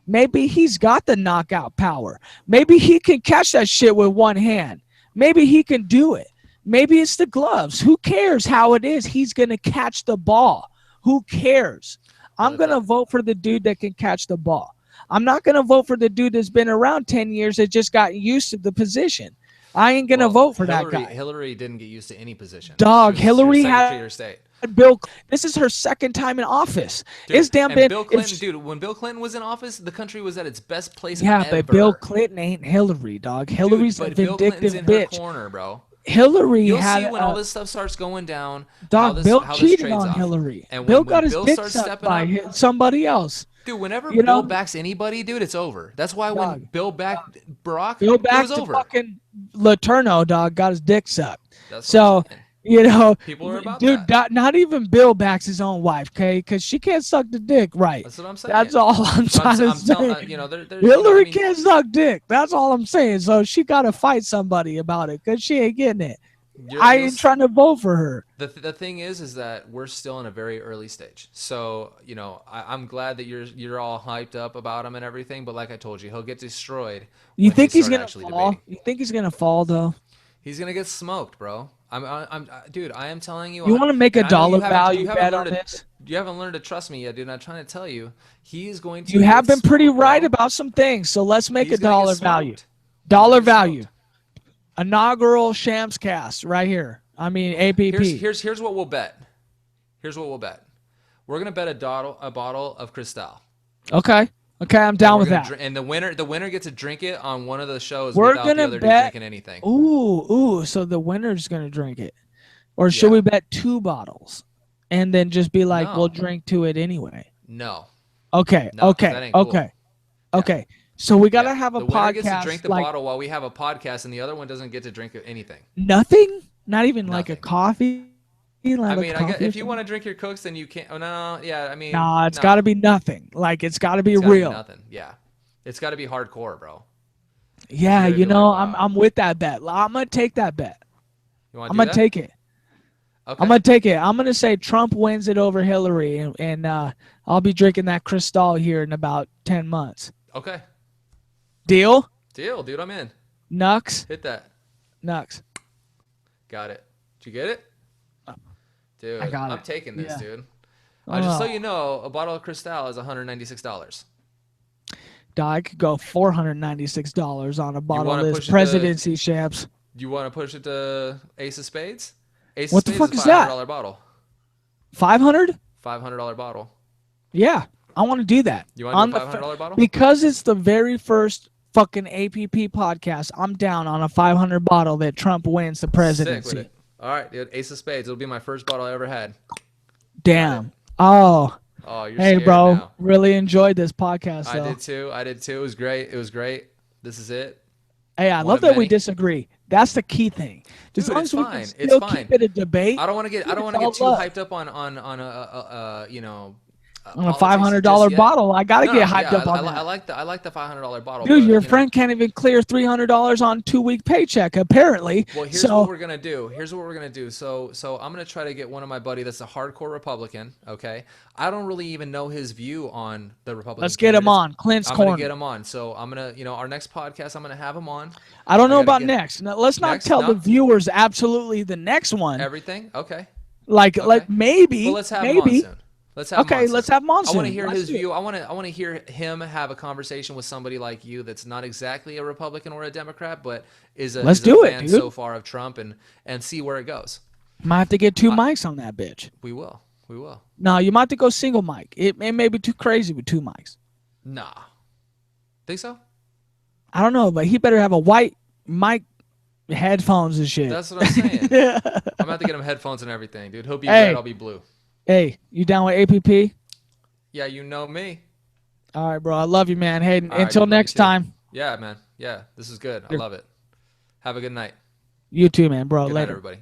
Maybe he's got the knockout power. Maybe he can catch that shit with one hand. Maybe he can do it. Maybe it's the gloves. Who cares how it is? He's going to catch the ball. Who cares? I'm going to vote for the dude that can catch the ball. I'm not going to vote for the dude that's been around 10 years that just got used to the position. I ain't going to vote for that guy. Hillary didn't get used to any position. Dog, Hillary Secretary of State. Bill, this is her second time in office. Dude, it's damn bad. Bill Clinton, dude, when Bill Clinton was in office, the country was at its best place yeah, ever. but Bill Clinton ain't Hillary, dog. Hillary's a vindictive Bill Clinton's in bitch. her corner, bro. Hillary You'll had see when all this stuff starts going down. dog. Bill how this cheated trades on off. Hillary. And Bill when got his Bill dick starts sucked stepping by up, somebody else. dude, whenever You Bill know? backs anybody, dude, it's over. That's why when Dog. Bill backed Barack, Bill it back was to over. fucking Letourneau, dog, got his dick sucked. That's what So I'm saying. you know, People are about dude, that. not even Bill backs his own wife, okay? Because she can't suck the dick, right? That's what I'm saying. That's all I'm trying to say. Hillary can't suck dick. That's all I'm saying. So she got to fight somebody about it because she ain't getting it. I ain't trying to vote for her. The thing is that we're still in a very early stage. So, you know, I'm glad that you're all hyped up about him and everything. But like I told you, he'll get destroyed. You think he's going gonna to fall? debating. You think he's gonna fall though? He's gonna get smoked, bro. Dude. I am telling you. You want to make a dollar value you bet on this? You haven't learned to trust me yet, dude. I'm trying to tell you, he's going to. You have been pretty smoked, right bro. about some things, so let's make He's a gonna dollar get value. smoked. Dollar value. Inaugural Shams cast right here. I mean, A.P.P. Here's what we'll bet. Here's what we'll bet. We're gonna bet a bottle of Cristal. Okay. Okay, I'm down with that. And the winner gets to drink it on one of the shows We're without the gonna other dude bet. drinking anything. Ooh. So the winner's gonna drink it, or should Yeah. we bet 2 bottles, and then just be like, we'll No. drink to it anyway? No. Okay. No, 'cause that ain't cool. Okay. Yeah. Okay. So we gotta Yeah. have a The winner gets to podcast drink the like bottle while we have a podcast, and the other one doesn't get to drink anything. nothing. Not even like a Nothing. coffee. I Like a mean, I guess coffee or if you want to something? drink your Cooks, then you can't. Oh, no, yeah, I mean, Nah, it's no. got to be nothing. Like it's got to be It's gotta be real. nothing. Yeah, it's got to be hardcore, bro. Yeah, You gotta be like, wow. I'm with that bet. I'm gonna take that bet. You want I'm to do gonna that? take it. Okay. I'm gonna take it. I'm gonna say Trump wins it over Hillary, and I'll be drinking that Cristal here in about 10 months. Okay. Deal? Deal, dude. I'm in. Nux? Hit that. Nux. Got it. Did you get it? Dude, I got I'm it. taking this, Yeah. dude. Just so Oh. you know, a bottle of Cristal is $196. Dog, I could go $496 on a bottle of wanna this push it to- presidency champs. You want to push it to Ace of Spades? Ace What of the Spades fuck is is a $500 bottle. 500? $500 bottle. Yeah, I want to do that. You want to do a $500 bottle? Because it's the very first fucking APP podcast. I'm down on a 500 bottle that Trump wins the presidency. Sick with it. All right, dude. Ace of Spades. It'll be my first bottle I ever had. Damn. Oh. Oh, you're Hey, scared bro. now. Really enjoyed this podcast, though. I did too. It was great. This is it. Hey, I One love of that we many. disagree. That's the key thing. As Dude, long it's as we fine. can It's still fine. keep it a debate. I don't want to get It's too all love. hyped up on you know, On a politics $500 just yet. bottle, I gotta No, get no, hyped yeah, up on I that. like the $500 bottle. Dude, but, your you know, friend can't even clear $300 on 2-week paycheck, apparently. Well, here's so, what we're gonna do. So I'm gonna try to get one of my buddy that's a hardcore Republican. Okay, I don't really even know his view on the Republican. let's get him candidates. on. Clint's I'm corner. gonna get him on. So I'm gonna, our next podcast, I'm gonna have him on. I don't know about get- next. Now, let's not Next? tell No? the viewers absolutely the next one. Everything. Okay. Like maybe. Well, let's have maybe. him on soon. Let's have him on soon. let's have him on I want to soon. hear Let's his do it. view. I want to hear him have a conversation with somebody like you that's not exactly a Republican or a Democrat, but is a, Let's is do a it, fan dude. so far of Trump and see where it goes. Might have to get 2 mics on that bitch. We will. No, you might have to go single mic. It may be too crazy with 2 mics. Nah. Think so? I don't know, but he better have a white mic, headphones and shit. That's what I'm saying. I'm gonna have to get him headphones and everything, dude. He'll be red, I'll be blue. Hey, you down with APP? Yeah, you know me. All right, bro. I love you, man. Hey, All right, until dude, love you next too. time. Yeah, man. Yeah, this is good. I love it. Have a good night. You too, man, bro. Good night, Later. everybody.